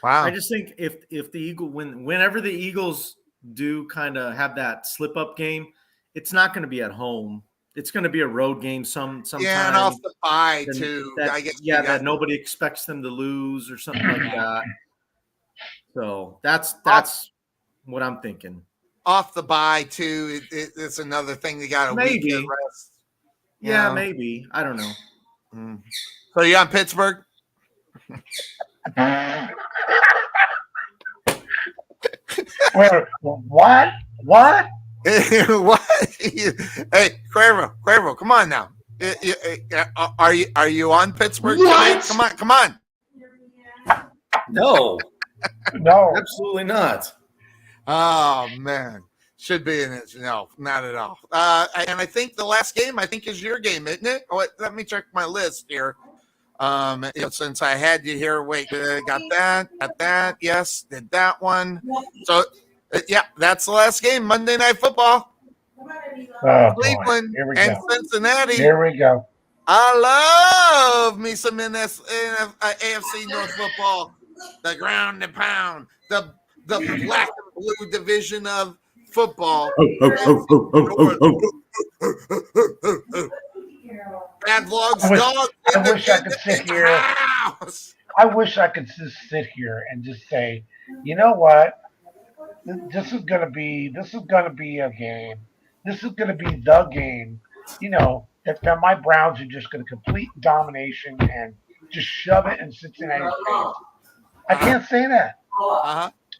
Wow. I just think if the whenever the Eagles do kind of have that slip up game, it's not going to be at home. It's going to be a road game sometime. Yeah, and off the bye too. I guess that nobody expects them to lose or something like that. So that's what I'm thinking. Off the bye too. It's another thing. You got a week to rest. Yeah, maybe. I don't know. So you on Pittsburgh? What? What? Hey, Cuervo, come on now. Are you on Pittsburgh tonight? Come on. No, absolutely not. Oh man, should be in it. No, not at all. And I think the last game is your game, isn't it? Oh, let me check my list here. Since I had you here, got that. Yes, did that one. So. Yeah, that's the last game. Monday Night Football. Cleveland and Cincinnati. Here we go. I love me some AFC North football. The ground and pound. The black and blue division of football. Bad Vlogs dog. I wish I could sit here. I wish I could just sit here and just say, you know what? This is gonna be a game. This is gonna be the game. That my Browns are just gonna complete domination and just shove it in Cincinnati's face. I can't say that.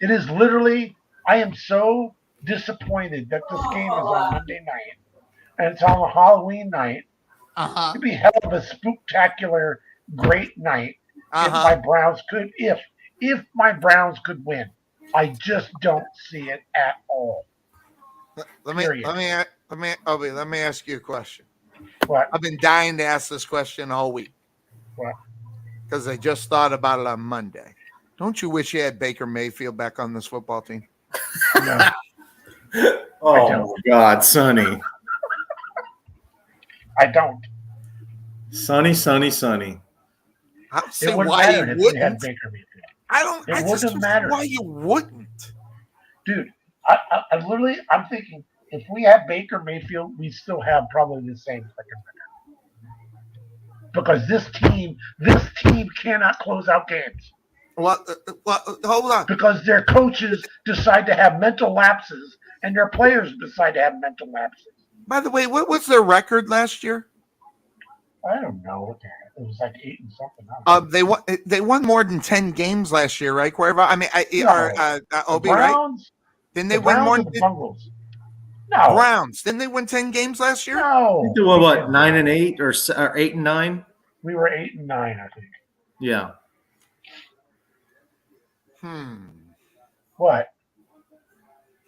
It is literally. I am so disappointed that this game is on Monday night and it's on a Halloween night. It'd be hell of a spooktacular, great night if my Browns could. If my Browns could win. I just don't see it at all. Let me ask you a question. What? I've been dying to ask this question all week. What? Because I just thought about it on Monday. Don't you wish you had Baker Mayfield back on this football team? No. Oh my God, Sonny. I don't. Sonny. I don't see It wouldn't why matter you if wouldn't. we had Baker Mayfield. I just don't see why you wouldn't. Dude, I literally, I'm thinking if we had Baker Mayfield, we still have probably the same freaking record. Because this team cannot close out games. Well, hold on. Because their coaches decide to have mental lapses and their players decide to have mental lapses. By the way, what was their record last year? I don't know. What the heck. It was like 8 and something. They won more than 10 games last year, right, Cuervo? I mean, Obi, Browns, right? Didn't they win more than Bungles? No. Browns? Didn't they win 10 games last year? No. They were what, 9 and 8 or 8 and 9? We were 8 and 9, I think. Yeah. What?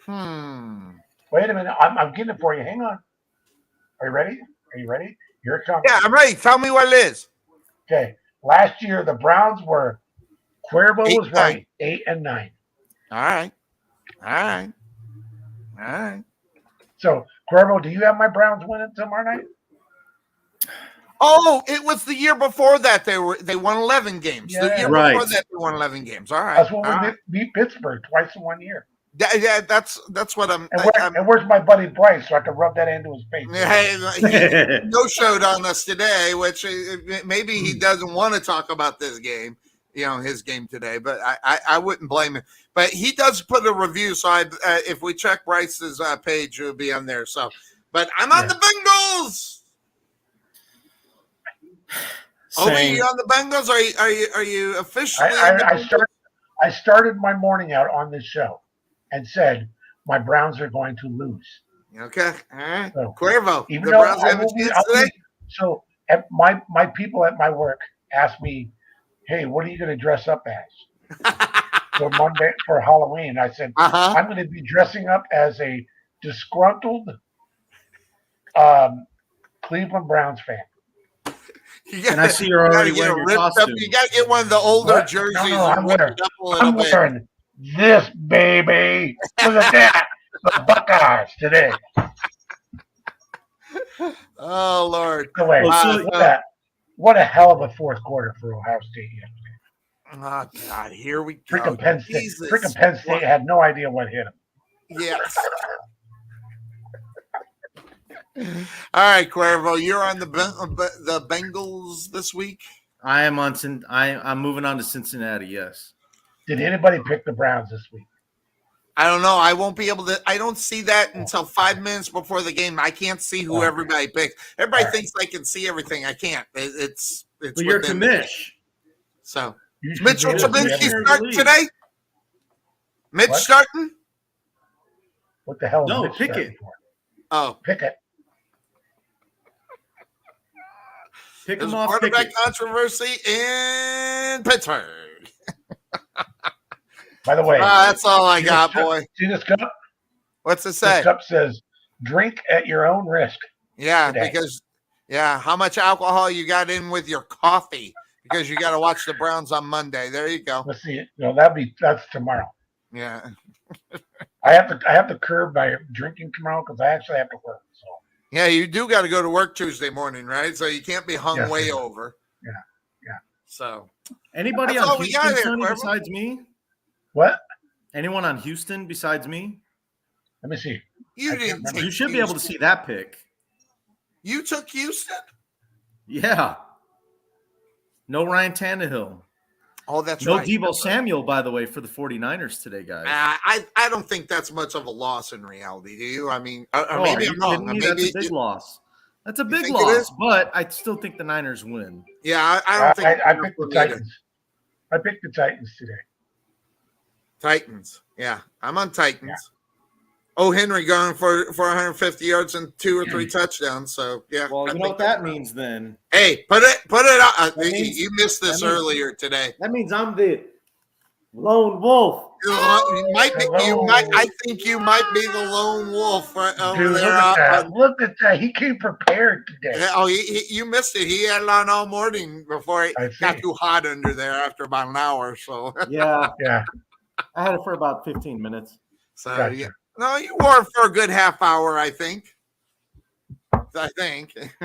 Wait a minute. I'm getting it for you. Hang on. Are you ready? Here it comes. Yeah, I'm ready. Tell me what it is. Okay. Last year, the Browns were, Cuervo was right, 8 and 9. All right. So, Cuervo, do you have my Browns winning tomorrow night? Oh, it was the year before that they won 11 games. Yeah, the year before that they won 11 games. All right. That's when we beat Pittsburgh twice in 1 year. Yeah, that's what I'm. And where's my buddy Bryce so I can rub that into his face? He no showed on us today, which maybe he doesn't want to talk about this game, his game today. But I wouldn't blame him. But he does put a review, so if we check Bryce's page, it'll be on there. So, but I'm on the Bengals. Obi, you on the Bengals? Are you officially? I started my morning out on this show and said my Browns are going to lose. Okay, all right. So, Cuervo, even the though Browns have a chance today. So my people at my work asked me, "Hey, what are you going to dress up as?" for Monday for Halloween. I said I'm going to be dressing up as a disgruntled Cleveland Browns fan. And I see you're already wearing your costume. You got to get one of the older jerseys. No, I'm wearing this, baby. Look at that. The Buckeyes today. Oh, Lord. What a hell of a fourth quarter for Ohio State yesterday. Oh, God. Here we go. Freaking Penn State had no idea what hit them. Yes. All right, Cuervo, you're on the Bengals this week. I am on. I'm moving on to Cincinnati. Yes. Did anybody pick the Browns this week? I don't know. I won't be able to. I don't see that until 5 minutes before the game. I can't see who everybody picked. Everybody thinks I can see everything. I can't. It's. But you're Kamish. So Mitchell Trubisky starting today. Mitch starting. What the hell? No, Pickett. Oh, Pickett. Pick him off. Quarterback controversy in Pittsburgh. By the way, that's all I got, boy. See this cup? What's it say? This cup says, "Drink at your own risk." Yeah, because how much alcohol you got in with your coffee? Because you got to watch the Browns on Monday. There you go. Let's see. No, that's tomorrow. Yeah. I have to curb my drinking tomorrow because I actually have to work. So. Yeah, you do got to go to work Tuesday morning, right? So you can't be hung way over. Yeah. So anybody on Houston Sonny, besides me? What? Anyone on Houston besides me? Let me see. You should be able to see that pick. You took Houston? Yeah. No Ryan Tannehill. Oh, that's right. No Deebo Samuel, by the way, for the 49ers today, guys. I don't think that's much of a loss in reality, do you? I mean, maybe I'm wrong. Maybe that's a big loss. That's a big loss, but I still think the Niners win. Yeah, I don't think I picked the Titans. I picked the Titans today. Titans. Yeah, I'm on Titans. Yeah. Oh, Henry going for 150 yards and 2 or 3 touchdowns. So yeah. Well, you know what that means then. Hey, put it out. You missed this earlier today. That means I'm the lone wolf. I think you might be the lone wolf right over Dude, there. Look at that. He came prepared today. Oh, you missed it. He had it on all morning before it got too hot under there after about an hour. So yeah. I had it for about 15 minutes. So yeah. No, you wore it for a good half hour, I think. Well,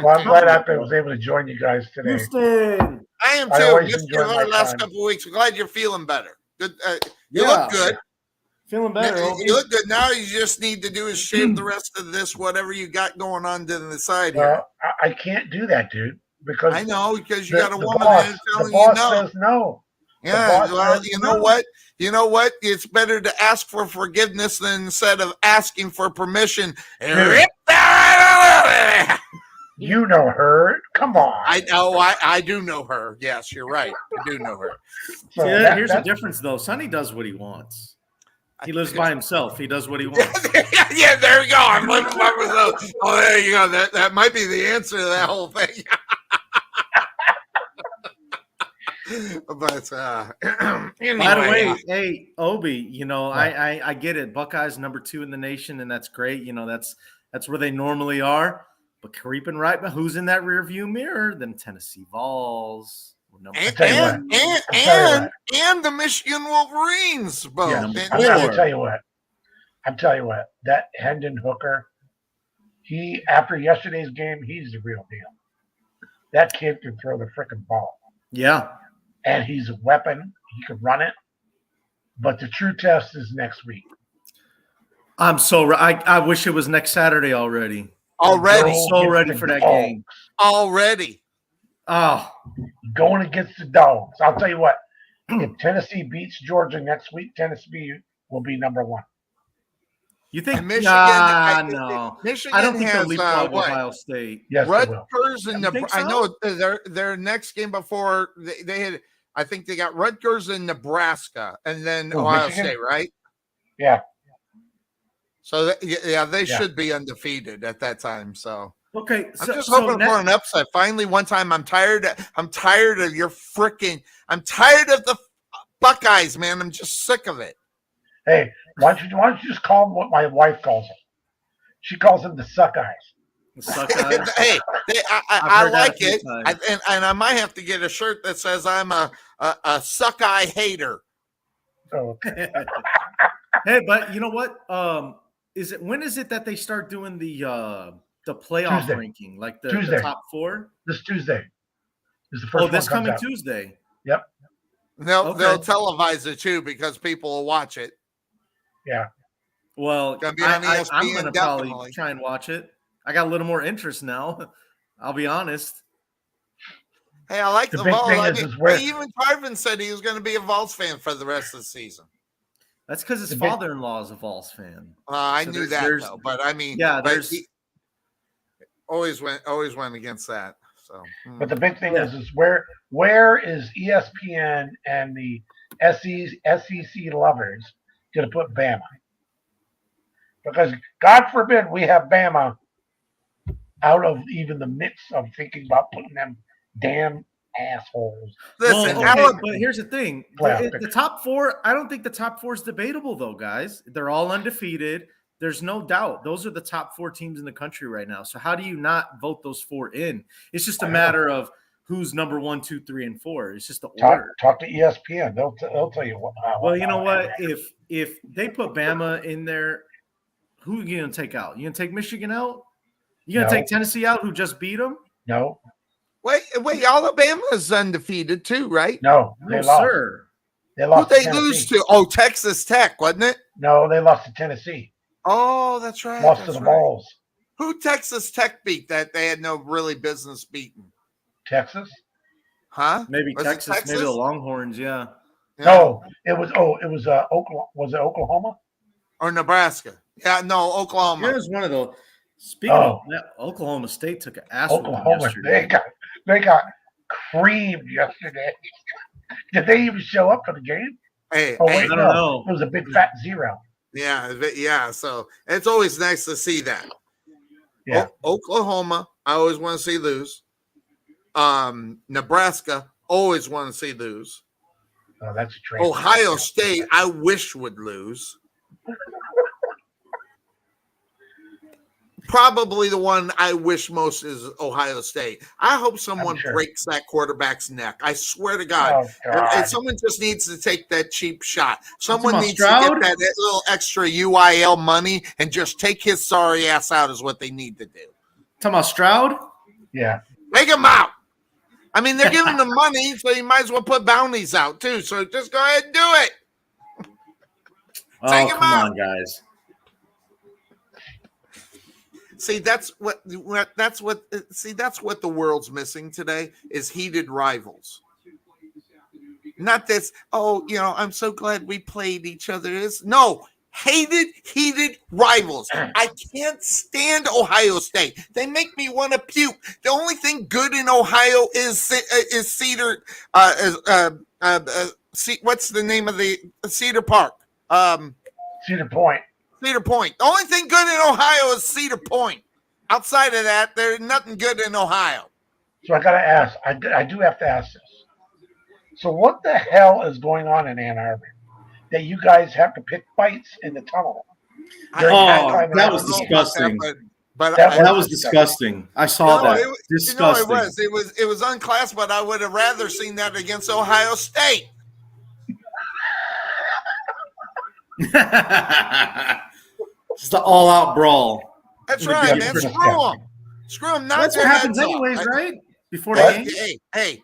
I'm glad I was able to join you guys today. Houston. I am too. Missed you the last couple of weeks. I'm glad you're feeling better. Good. You look good. Feeling better. You look good. Now you just need to do is shave the rest of this, whatever you got going on to the side here. I can't do that, dude. Because I know, because you got a woman there telling you no. Says no. Yeah, well, you know what? You know what? It's better to ask for forgiveness than instead of asking for permission. You know her. Come on. I know. I do know her. Yes, you're right. I do know her. So here's the difference, though. Sonny does what he wants. He lives by himself. He does what he wants. Yeah, there we go. I'm living by myself. Oh, there you go. That might be the answer to that whole thing. But anyway. By the way, hey Obi, I get it. Buckeyes number 2 in the nation, and that's great. That's where they normally are. But creeping right, but who's in that rear view mirror? Them Tennessee Vols. And the Michigan Wolverines. Both. Yeah, I'm tell you what. That Hendon Hooker, after yesterday's game, he's the real deal. That kid can throw the freaking ball. Yeah. And he's a weapon. He can run it. But the true test is next week. I wish it was next Saturday already. Already. I'm so ready for that game. Already. Oh. Going against the Dogs. I'll tell you what. If Tennessee beats Georgia next week, Tennessee will be number 1. You think Michigan? No. Michigan I don't think has they'll leapfrog Ohio State. Yes, Rutgers and I know their next game before they had. I think they got Rutgers and Nebraska, and then Ohio Michigan? State, right? Yeah. So they should be undefeated at that time. So okay, I'm just hoping for an upset. Finally, one time. I'm tired of your freaking. I'm tired of the Buckeyes, man. I'm just sick of it. Hey, why don't you just call them what my wife calls them? She calls them the suck eyes. The suck eyes. Hey, I like it, and I might have to get a shirt that says I'm a suck eye hater. Oh. Hey, but you know what? When is it that they start doing the playoff Tuesday. ranking, like the top 4? This Tuesday is the first. Oh, this coming Tuesday. Yep. They'll televise it too because people will watch it. Yeah. Well, I'm going to probably try and watch it. I got a little more interest now. I'll be honest. Hey, I like the big Vols. thing is where even Tarvin said he was going to be a Vols fan for the rest of the season. That's because his father-in-law is a Vols fan. I knew that though, but I mean, yeah, he always went against that. So, but the big thing is where is ESPN and the SEC lovers going to put Bama? Because God forbid we have Bama out of even the midst of thinking about putting them damn assholes. Listen, but here's the thing: the top 4. I don't think the top 4 is debatable, though, guys. They're all undefeated. There's no doubt. Those are the top 4 teams in the country right now. So how do you not vote those 4 in? It's just a matter of who's number 1, 2, 3, and 4. It's just the order. Talk to ESPN. They'll tell you what. Well, you know what? If they put Bama in there, who are you going to take out? You going to take Michigan out? You going to take Tennessee out, who just beat them? No. Wait, Alabama's undefeated too, right? No, they lost. Sir. They lost. Who'd they lose to? Oh, Texas Tech, wasn't it? No, they lost to Tennessee. Oh, that's right. Lost to the Vols. Who Texas Tech beat that they had no really business beating? Texas? Huh? Maybe Texas, maybe the Longhorns, yeah. No, it was Oklahoma. Was it Oklahoma? Or Nebraska? Yeah, no, Oklahoma. Here's one of those. Speaking of that, Oklahoma State took an ass yesterday. They got creamed yesterday. Did they even show up for the game? Hey, I don't know. It was a big fat 0. Yeah. So it's always nice to see that. Yeah. Oklahoma, I always want to see lose. Nebraska, always want to see lose. Oh, that's a train. Ohio State, I wish would lose. Probably the one I wish most is Ohio State. I hope someone breaks that quarterback's neck. I swear to God. And someone just needs to take that cheap shot. Someone needs to get that little extra UIL money and just take his sorry ass out is what they need to do. Talking about Stroud? Yeah. Take him out. I mean, they're giving them money, so you might as well put bounties out too. So just go ahead and do it. Take him out. On, guys. See, that's what the world's missing today is heated rivals. Not this, I'm so glad we played each other. No, heated rivals. I can't stand Ohio State. They make me want to puke. The only thing good in Ohio is Cedar. What's the name of the Cedar Park? Cedar Point. Cedar Point. The only thing good in Ohio is Cedar Point. Outside of that, there's nothing good in Ohio. So I got to ask. I do have to ask this. So what the hell is going on in Ann Arbor that you guys have to pick fights in the tunnel? That was disgusting. That was disgusting. I saw that. Disgusting. It was unclassed, but I would have rather seen that against Ohio State. Just an all-out brawl. That's right, man. Screw them. That's what happens anyways, right? Before the game. Hey,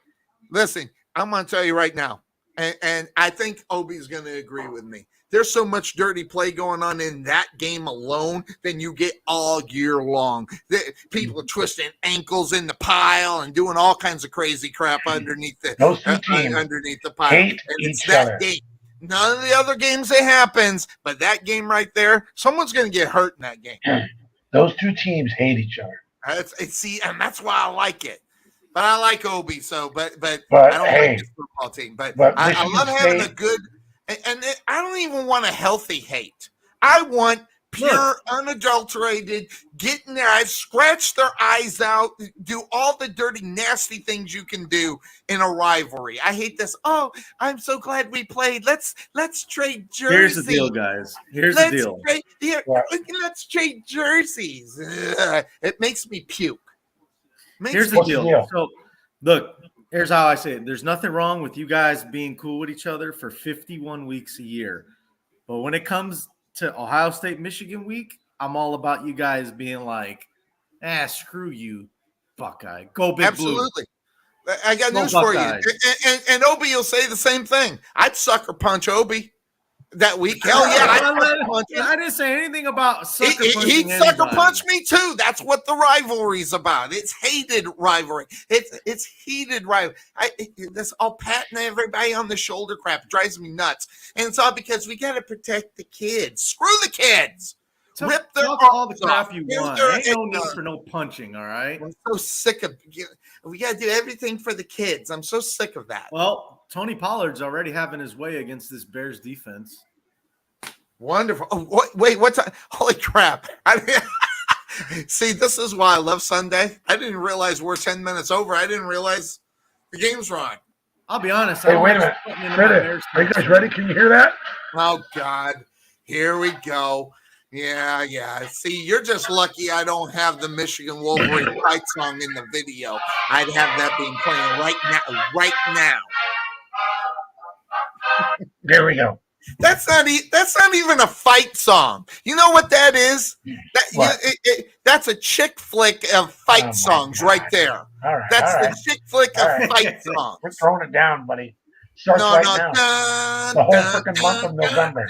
listen. I'm going to tell you right now, and I think Obi's going to agree with me. There's so much dirty play going on in that game alone than you get all year long. People are twisting ankles in the pile and doing all kinds of crazy crap underneath the pile. Hate each other. Game. None of the other games it happens, but that game right there, someone's going to get hurt in that game. Those two teams hate each other. And that's why I like it. But I like Obi, but I don't like his football team. But I love having a good, and I don't even want a healthy hate. I want pure, unadulterated, get in there. I've scratched their eyes out, do all the dirty, nasty things you can do in a rivalry. I hate this. Oh, I'm so glad we played. Let's trade jerseys. Here's the deal, guys. Here's the deal. Let's trade jerseys. Ugh, it makes me puke. Here's the deal. So, look, here's how I say it. There's nothing wrong with you guys being cool with each other for 51 weeks a year. But when it comes to Ohio State, Michigan week, I'm all about you guys being like, screw you, Buckeye. Go Big Blue. Absolutely. I got news for you. And Obi will say the same thing. I'd sucker punch Obi that week. Hell yeah. I didn't say anything about sucker punching He'd sucker punch me too. That's what the rivalry's about. It's hated rivalry. It's heated rivalry. This all patting everybody on the shoulder crap drives me nuts. And it's all because we got to protect the kids. Screw the kids. Rip their all the crap you want. Ain't no need for no punching, all right? I'm so sick of we got to do everything for the kids. I'm so sick of that. Well, Tony Pollard's already having his way against this Bears defense. Wonderful. Oh, wait, what's that? Holy crap. See, this is why I love Sunday. I didn't realize we're 10 minutes over. I didn't realize the game's wrong. I'll be honest. Hey, wait a minute. Are you guys ready? Can you hear that? Oh, God. Here we go. Yeah. See, you're just lucky I don't have the Michigan Wolverine fight song in the video. I'd have that being playing right now. There we go. That's not even a fight song. You know what that is? That's a chick flick of fight songs right there. All right. That's the chick flick of fight songs. We're throwing it down, buddy. Starts now. The whole freaking month of November.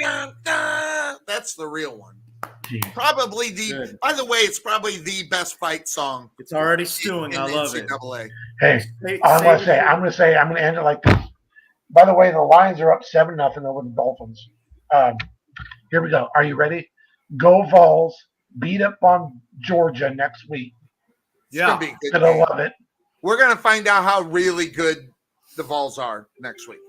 That's the real one. Jeez. Probably by the way, it's probably the best fight song. It's already stewing. I love it. Hey, I'm gonna end it like this. By the way, the Lions are up 7-0 over the Dolphins. Here we go. Are you ready? Go Vols. Beat up on Georgia next week. Yeah, it's gonna be good. Love it. We're gonna find out how really good the Vols are next week.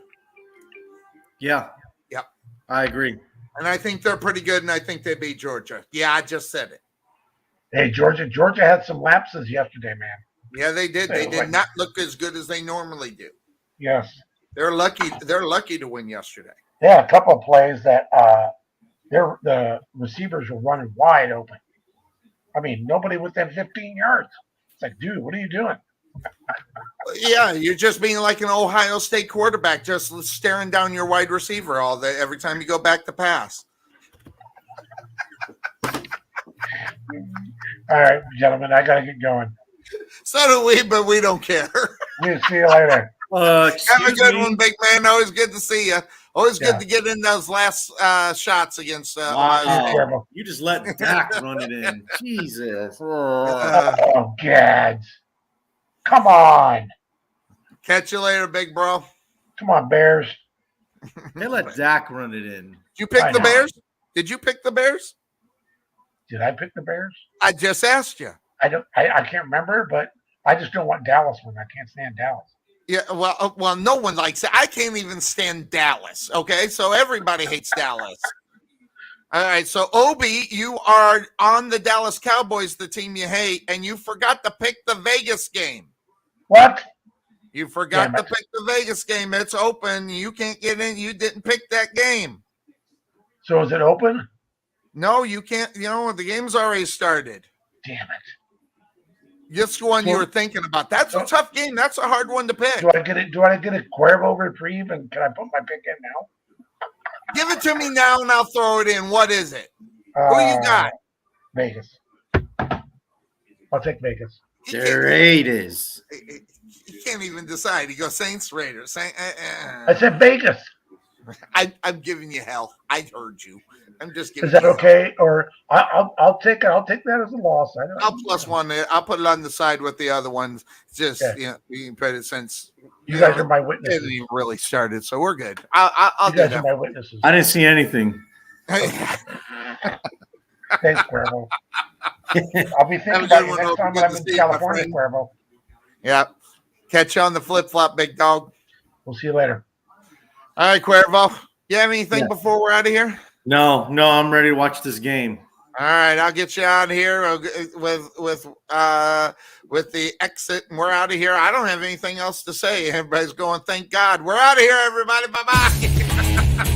Yeah. Yep. I agree. And I think they're pretty good, and I think they beat Georgia. Yeah, I just said it. Hey, Georgia had some lapses yesterday, man. Yeah, they did. They did not look as good as they normally do. Yes. They're lucky to win yesterday. Yeah, a couple of plays that the receivers were running wide open. I mean, nobody within 15 yards. It's like, dude, what are you doing? Yeah, you're just being like an Ohio State quarterback, just staring down your wide receiver all day every time you go back to pass. All right, gentlemen, I got to get going. So do we, but we don't care. We'll see you later. Have a good one, big man. Always good to see you. Always good to get in those last shots against Ohio State. You just let Dak run it in. Jesus. Oh, gads. Come on. Catch you later, big bro. Come on, Bears. They let Dak run it in. Did you pick the Bears? Did you pick the Bears? Did I pick the Bears? I just asked you. I can't remember, but I just don't want Dallas win. I can't stand Dallas. Yeah, well, no one likes it. I can't even stand Dallas. Okay, so everybody hates Dallas. All right, so Obi, you are on the Dallas Cowboys, the team you hate, and you forgot to pick the Vegas game. What? You forgot to pick the Vegas game. It's open. You can't get in. You didn't pick that game. So is it open? No, you can't. You know, the game's already started. Damn it. Just the one you were thinking about. That's a tough game. That's a hard one to pick. Do I get a Cuervo reprieve, and can I put my pick in now? Give it to me now, and I'll throw it in. What is it? Who you got? Vegas. I'll take Vegas. There it is. He can't even decide. He goes Saints, Raiders. I said Vegas. I'm giving you hell. I heard you. I'm just giving. Is that okay? Or I'll take it. I'll take that as a loss. I'll plus one. I'll put it on the side with the other ones. Just we can put it since you guys are my witnesses. It didn't even really started, so we're good. I'll you guys are my witnesses. I didn't see anything. Thanks, Cuervo. I'll be thinking about you next time when I'm in California, Cuervo. Yeah. Catch you on the flip flop, big dog. We'll see you later. All right, Cuervo. You have anything before we're out of here? No, I'm ready to watch this game. All right, I'll get you out here with the exit, and we're out of here. I don't have anything else to say. Everybody's going, thank God. We're out of here, everybody. Bye bye.